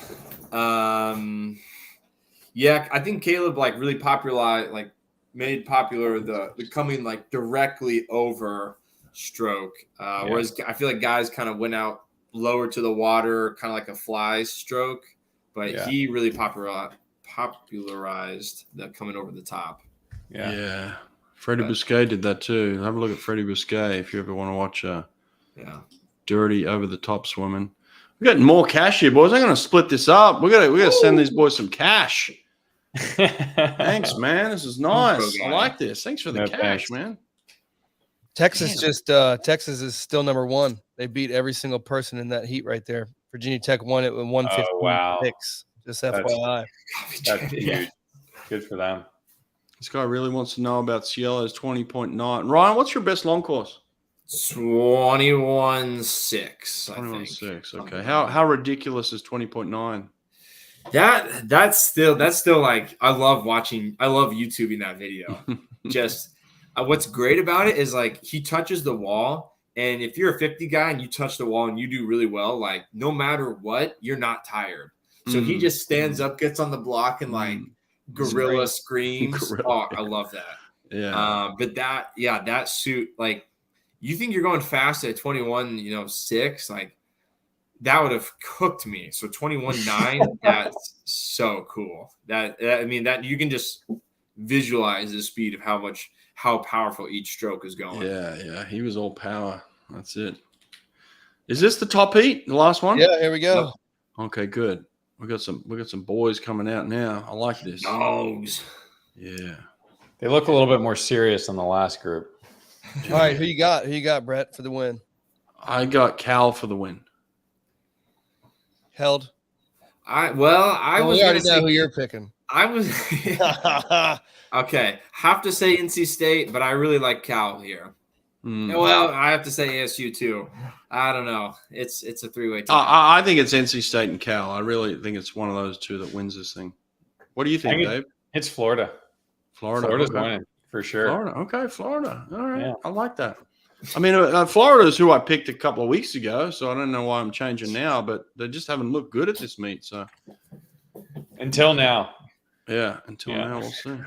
C: Yeah, I think Caleb really made popular the coming directly over stroke. Whereas I feel like guys kind of went out lower to the water, kind of like a fly stroke, but he really popularized the coming over the top.
B: Yeah. Freddie Bousquet did that too. Have a look at Freddie Bousquet if you ever want to watch dirty over the top swimming. We're getting more cash here, boys. I'm going to split this up. We got to send these boys some cash. Thanks, man. This is nice. I like this. Thanks for the cash, man.
E: Texas Texas is still number 1. They beat every single person in that heat right there. Virginia Tech won it with 156.
A: Oh, wow.
E: Just FYI.
A: That's huge. Good for them.
B: This guy really wants to know about Ciela's 20.9. Ryan, what's your best long course?
C: 21.6.
B: 21.6. Okay. How ridiculous is 20.9?
C: That's still like I love YouTubing that video. Just what's great about it is he touches the wall, and if you're a 50 guy and you touch the wall and you do really well, no matter what, you're not tired. So he just stands up, gets on the block, and gorilla screams. Oh, I love that.
B: Yeah.
C: But that suit, you think you're going fast at 21.6, that would have cooked me. So 21.9, that's so cool. That you can just visualize the speed of how powerful each stroke is going.
B: Yeah. He was all power. That's it. Is this the top heat? The last one?
E: Yeah, here we go.
B: Okay, good. We got some boys coming out now. I like this.
C: Dogs.
B: Yeah.
A: They look a little bit more serious than the last group.
E: All right, who you got? Who you got, Brett, for the win?
B: I got Cal for the win.
E: Held.
C: We already
E: know who you're picking.
C: I was okay. Have to say NC State, but I really like Cal here. Well, I have to say ASU too. I don't know. It's a 3-way tie.
B: I think it's NC State and Cal. I really think it's one of those two that wins this thing. What do you think, Dave?
A: It's Florida.
B: Florida's
A: winning for sure.
B: Florida. Okay, Florida. All right.
A: Yeah.
B: I like that. I mean, Florida is who I picked a couple of weeks ago, so I don't know why I'm changing now, but they just haven't looked good at this meet. So
A: until now.
B: Yeah, now we'll see.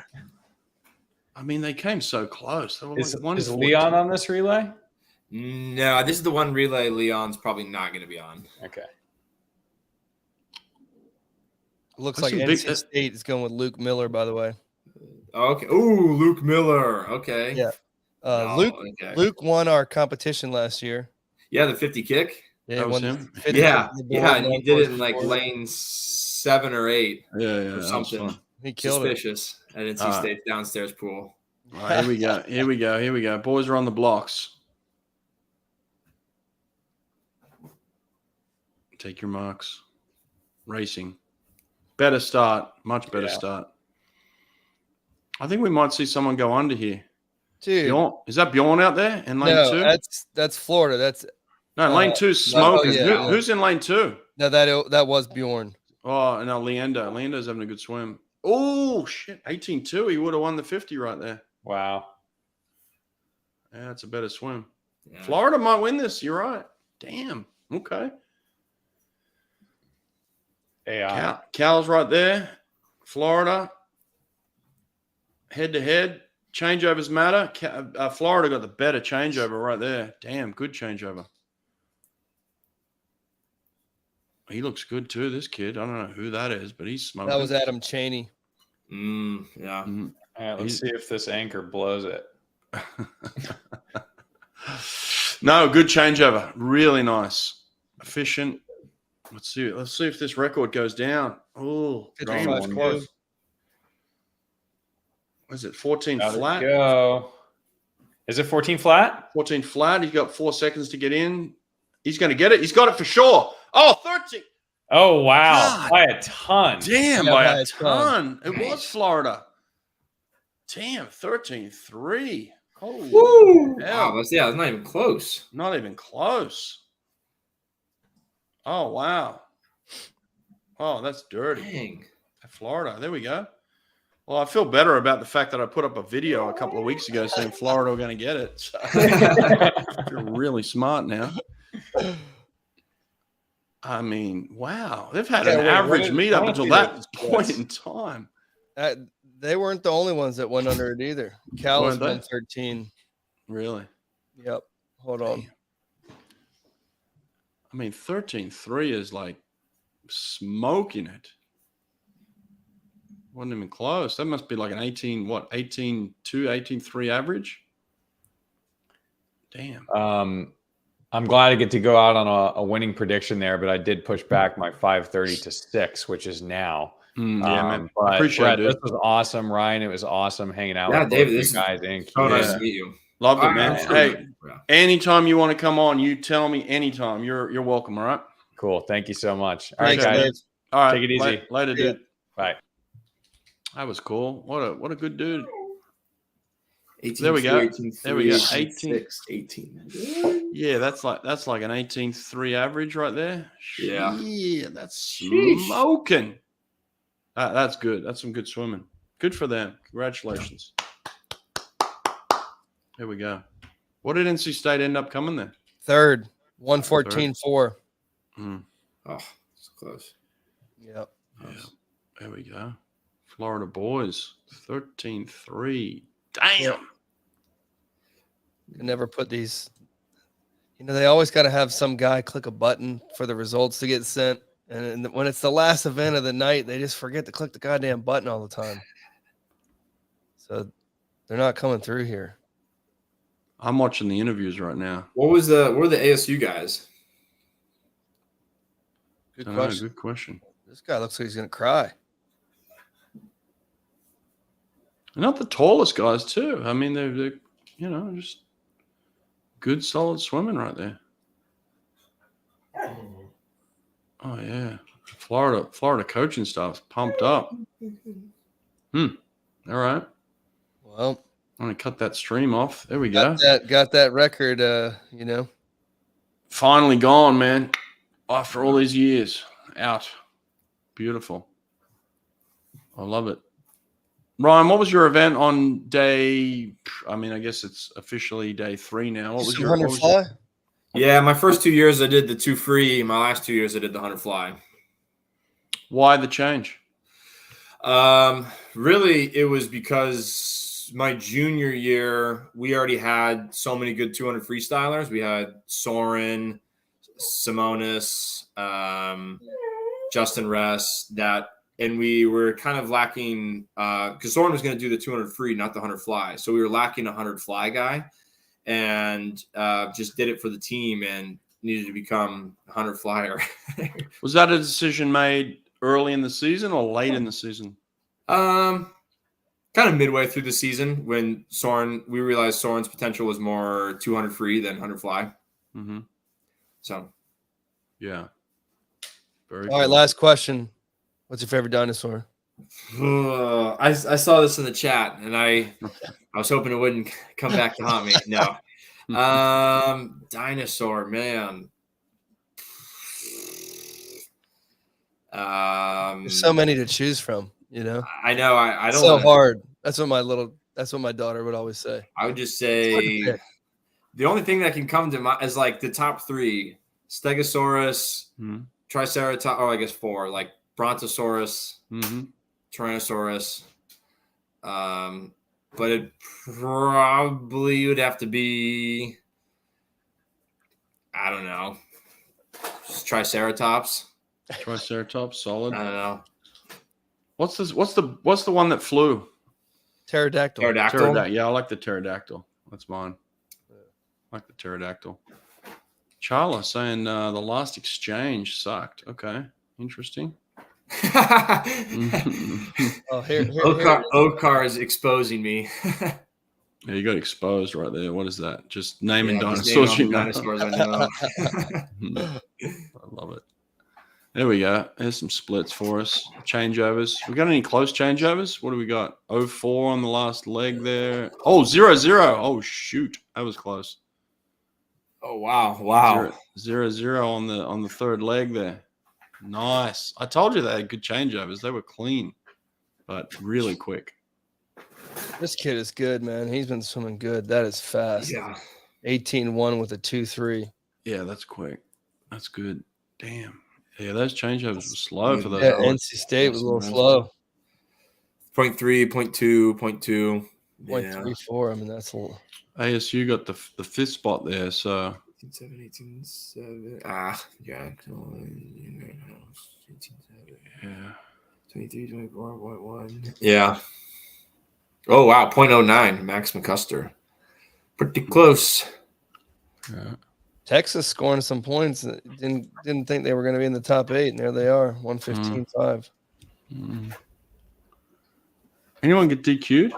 B: I mean, they came so close. They were
A: Is
B: 114.
A: Leon on this relay?
C: No, this is the one relay Leon's probably not going to be on.
A: Okay.
E: Looks like NC State is going with Luke Miller, by the way.
C: Okay. Ooh, Luke Miller. Okay.
E: Yeah. Luke won our competition last year.
C: Yeah, the 50 kick.
E: Yeah,
B: that was him.
C: Yeah, and he did it in lane 7 or 8.
B: Yeah,
C: or something.
E: He killed
C: suspicious at NC State's downstairs pool.
B: All right, here we go. Boys are on the blocks. Take your marks. Racing. Better start. Much better
A: Yeah.
B: start. I think we might see someone go under here.
E: Dude.
B: Bjorn, is that Bjorn out there in lane
E: No,
B: 2?
E: that's Florida. That's
B: No, lane 2's smoking.
E: yeah.
B: Who's in lane 2?
E: no, that was Bjorn.
B: Oh, no, Leander. Leander's having a good swim. Oh, shit. 18.2. He would have won the 50 right there.
A: Wow.
B: Yeah, that's a better swim.
C: Yeah.
B: Florida might win this. You're right. Damn. Okay.
A: AI.
B: Cal's right there. Florida. Head-to-head. Changeovers matter. Florida got the better changeover right there. Damn, good changeover. He looks good too, this kid. I don't know who that is, but he's smoking.
E: That was Adam Cheney.
C: Yeah.
B: Mhm.
A: All right, let's see if this anchor blows it.
B: No, good changeover. Really nice. Efficient. Let's see if this record goes down. Oh,
E: 55
B: close. What is it? 14
A: Gotta
B: flat?
A: go. Is it 14 flat?
B: 14 flat. He's got 4 seconds to get in. He's going to get it. He's got it for sure. Oh, 13.
A: Oh, wow.
B: God.
A: By a ton.
B: Damn,
E: Yeah,
B: by
E: by
B: a
E: a ton.
B: ton. It was Florida. Damn, 13-3. Holy
C: Wow,
B: hell.
C: that's not even close.
B: Not even close. Oh, wow. Oh, that's dirty.
C: Dang.
B: Florida. There we go. Well, I feel better about the fact that I put up a video a couple of weeks ago saying Florida were going to get it. So you're really smart now. I mean, wow. They've had an average meet up until that point in time.
E: They weren't the only ones that went under it either. Cal was
B: Weren't they?
E: 13.
B: Really?
E: Yep. Hold on.
B: Damn. I mean, 13-3 is like smoking it. Wasn't even close. That must be like an 18-2, 18-3 average? Damn.
A: I'm glad I get to go out on a winning prediction there, but I did push back my 5:30 to 6, which is now.
B: Yeah, man.
A: But
B: I appreciate
A: Brett,
B: it.
A: this was awesome, Ryan. It was awesome hanging out
C: Yeah,
A: with
C: David,
A: both
C: this
A: you
C: is
A: guys and
C: So nice
B: Yeah.
C: to meet you.
B: Loved it, man. Hey,
C: Yeah.
B: anytime you want to come on, you tell me anytime. You're welcome, all right?
A: Cool. Thank you so much. All right,
B: Appreciate
A: guys.
B: it. All right.
A: Take it easy.
B: Later,
E: Yeah.
B: dude.
A: Bye.
B: That was cool. What a good dude.
C: 18,
B: There we go.
C: 18,
B: There we go.
C: 18.
B: Yeah, that's like an 18-3 average right there.
C: Yeah.
B: Yeah, that's
C: Sheesh.
B: smoking. That's good. That's some good swimming. Good for them. Congratulations. There we go. What did NC State end up coming there?
E: Third. 114.4.
B: Mm,
C: Oh, it's close.
E: Yep.
B: yeah. There we go. Florida boys, 13-3. Damn.
E: Yep. You never put these. They always got to have some guy click a button for the results to get sent. And when it's the last event of the night, they just forget to click the goddamn button all the time. So they're not coming through here.
B: I'm watching the interviews right now.
C: What were the ASU guys?
E: Good
B: I don't know,
E: question.
B: good question.
E: This guy looks like he's going to cry.
B: Not the tallest guys, too. I mean, they're just good, solid swimming right there. Oh, yeah. Florida coaching staff's pumped up. All right.
E: Well,
B: I'm going to cut that stream off. There we go.
E: got that record,
B: Finally gone, man. After all these years. Out. Beautiful. I love it. Ryan, what was your event on day? I mean, I guess it's officially day 3 now. What was your
E: 100 fly?
C: Yeah, my first 2 years I did the 2 free. My last 2 years I did the 100 fly.
B: Why the change?
C: Really, it was because my junior year we already had so many good 200 freestylers. We had Soren, Simonis, Justin Ress, and we were kind of lacking because Soren was going to do the 200 free, not the 100 fly. So we were lacking a 100 fly guy, and just did it for the team and needed to become a 100 flyer.
B: Was that a decision made early in the season or late in the season?
C: Kind of midway through the season when we realized Soren's potential was more 200 free than 100 fly.
B: Mm-hmm.
C: So,
B: Yeah. Very
E: All right,
B: cool.
E: last question. What's your favorite dinosaur?
C: I saw this in the chat, and I was hoping it wouldn't come back to haunt me. No, dinosaur, man.
E: There's so many to choose from, you know.
C: I know. I don't.
E: So
C: wanna,
E: hard. That's what my daughter would always say.
C: I would just
E: It's hard to
C: say
E: pick.
C: the only thing that can come to mind is like the top three: Stegosaurus, Triceratops, or I guess four, like Brontosaurus, Tyrannosaurus. But it probably would have to be, I don't know, just Triceratops.
B: Triceratops, solid.
C: I don't know.
B: What's this? What's the one that flew?
E: Pterodactyl.
C: Pterodactyl.
B: Yeah, I like the pterodactyl. That's mine. I like the pterodactyl. Charla saying the last exchange sucked. Okay, interesting.
E: Oh, here.
C: Okar is exposing me.
B: Yeah, you got exposed right there. What is that? Just naming
C: Yeah, just
B: dinosaurs.
C: naming off the dinosaurs I know.
B: I love it. There we go. There's some splits for us. Changeovers. We got any close changeovers? What do we got? 0-4 on the last leg there. Oh, 0-0. Oh, shoot. That was close.
C: Oh, wow.
B: 0-0 on the third leg there. Nice. I told you they had good changeovers. They were clean, but really quick.
E: This kid is good, man. He's been swimming good. That is fast.
C: Yeah.
E: 18-1 with a 2-3.
B: Yeah, that's quick. That's good. Damn. Yeah, those changeovers were slow for those.
E: Yeah,
B: guys.
E: NC State was a little slow.
C: 0.3, 0.2, 0.2.
E: 0.34. I mean, that's a little.
B: ASU got the fifth spot there, so
C: 18-7. Yeah. 18-7.
B: yeah.
C: 23, 24.1. Yeah. Oh, wow. 0.09, Max McCuster. Pretty close.
B: Yeah.
E: Texas scoring some points. Didn't think they were going to be in the top 8, and there they are, 115.5.
B: Anyone get DQ'd?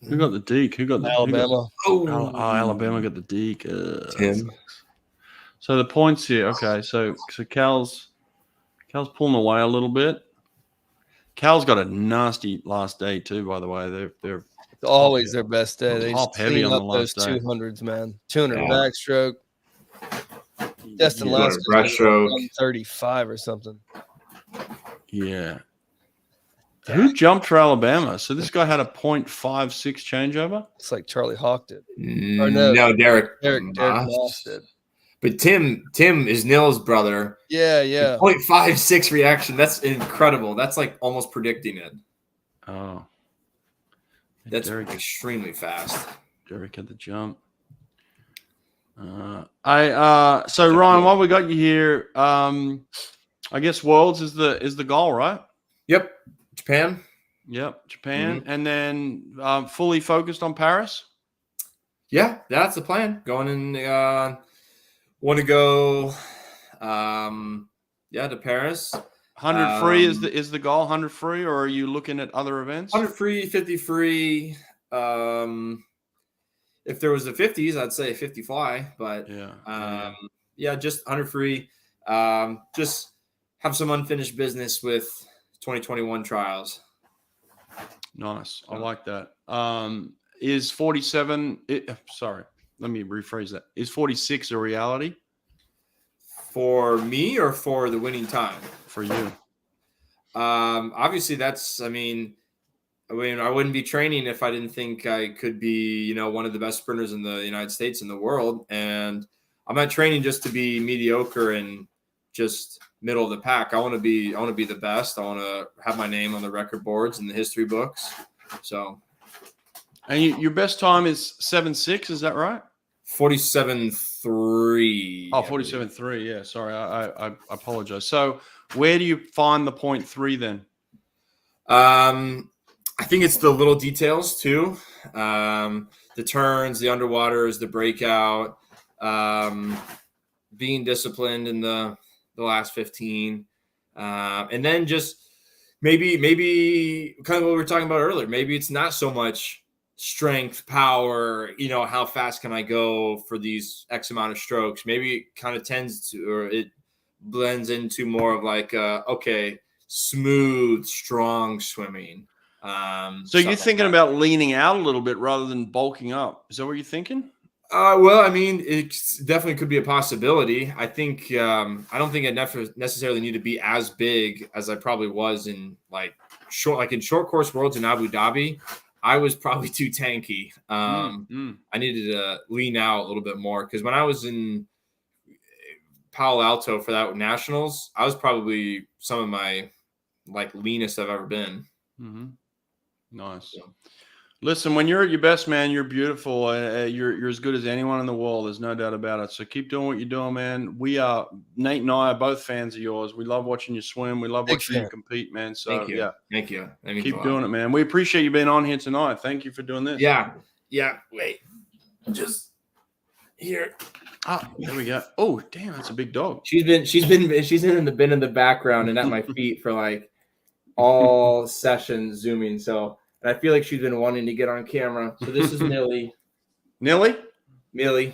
B: Who got the deke? Who got the
E: Alabama?
B: Alabama got the deke.
C: Tim.
B: So the points here. Okay, so Cal's pulling away a little bit. Cal's got a nasty last day too. By the way, they're
E: It's always their best day. They
B: top
E: just
B: heavy
E: clean
B: on
E: up
B: the
E: those
B: last day.
E: 200s, man. 200
C: Yeah.
E: backstroke. Destin
C: Yeah,
E: last
C: breaststroke.
E: 135 or something.
B: Yeah. Who jumped for Alabama? So this guy had a 0.56 changeover.
E: It's like Charlie Hawk did.
C: No, Derek
E: Moss did.
C: But Tim is Nils' brother.
E: Yeah.
C: 0.56 reaction. That's incredible. That's like almost predicting it.
B: Oh,
C: That's
B: Derek
C: extremely fast.
B: had the jump. So Ryan, while we got you here, I guess Worlds is the goal, right?
C: Yep. Japan.
B: Yep, Japan, and then fully focused on Paris.
C: Yeah, that's the plan. Going in, want to go, to Paris.
B: 100 free is the goal. 100 free, or are you looking at other events?
C: 100 free, 50 free. If there was the 50s, I'd say 50 fly, but just 100 free. Just have some unfinished business with 2021 trials.
B: Nice. I like that. Is 47 sorry, let me rephrase that. Is 46 a reality?
C: For me or for the winning time?
B: For you.
C: Obviously I wouldn't be training if I didn't think I could be, one of the best sprinters in the United States and the world. And I'm not training just to be mediocre and just middle of the pack. I want to be the best. I want to have my name on the record boards and the history books. So,
B: and your best time is 7.6, is that right?
C: 47.3.
B: Oh, 47.3. Yeah, sorry. I apologize. So, where do you find the 0.3 then?
C: I think it's the little details too. The turns, the underwaters, the breakout, being disciplined in the last 15. And then just maybe kind of what we were talking about earlier. Maybe it's not so much strength, power, how fast can I go for these X amount of strokes? Maybe it kind of tends to, or it blends into more of like okay, smooth, strong swimming.
B: So you're thinking about leaning out a little bit rather than bulking up. Is that what you're thinking?
C: Well, I mean, it definitely could be a possibility. I think I don't think I necessarily need to be as big as I probably was in like short course worlds in Abu Dhabi. I was probably too tanky. I needed to lean out a little bit more because when I was in Palo Alto for that nationals, I was probably some of my like leanest I've ever been.
B: Mm-hmm. Nice. So. Listen, when you're at your best, man, you're beautiful. You're as good as anyone in the world. There's no doubt about it. So keep doing what you're doing, man. Nate and I are both fans of yours. We love watching you swim. We love watching you compete, man. So
C: thank you.
B: Yeah,
C: thank you.
B: Keep doing it, man. We appreciate you being on here tonight. Thank you for doing this.
C: Yeah. Wait, just here.
B: Oh, there we go. Oh, damn, that's a big dog.
C: She's been in the background and at my feet for like all sessions zooming. So. And I feel like she's been wanting to get on camera. So this is Millie.
B: Millie,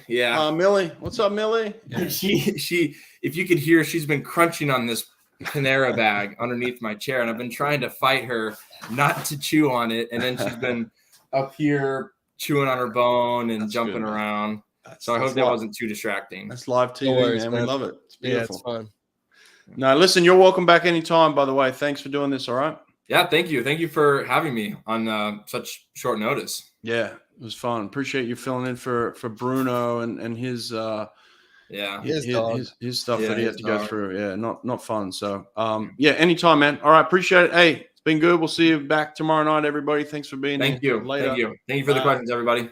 C: yeah.
B: Millie. What's up, Millie?
C: Yeah. She, if you could hear, she's been crunching on this Panera bag underneath my chair. And I've been trying to fight her not to chew on it. And then she's been up here chewing on her bone and jumping around. So I hope that wasn't too distracting.
B: That's live TV, man. We love it. It's beautiful.
E: Yeah, it's fun.
B: No, listen, you're welcome back anytime, by the way. Thanks for doing this, all right?
C: Yeah, thank you. Thank you for having me on such short notice.
B: Yeah, it was fun. Appreciate you filling in for Bruno and his stuff that he had to go through. Yeah, not fun. So yeah, anytime, man. All right, appreciate it. Hey, it's been good. We'll see you back tomorrow night, everybody. Thanks for being here.
C: Thank you. Thank you for the questions, everybody.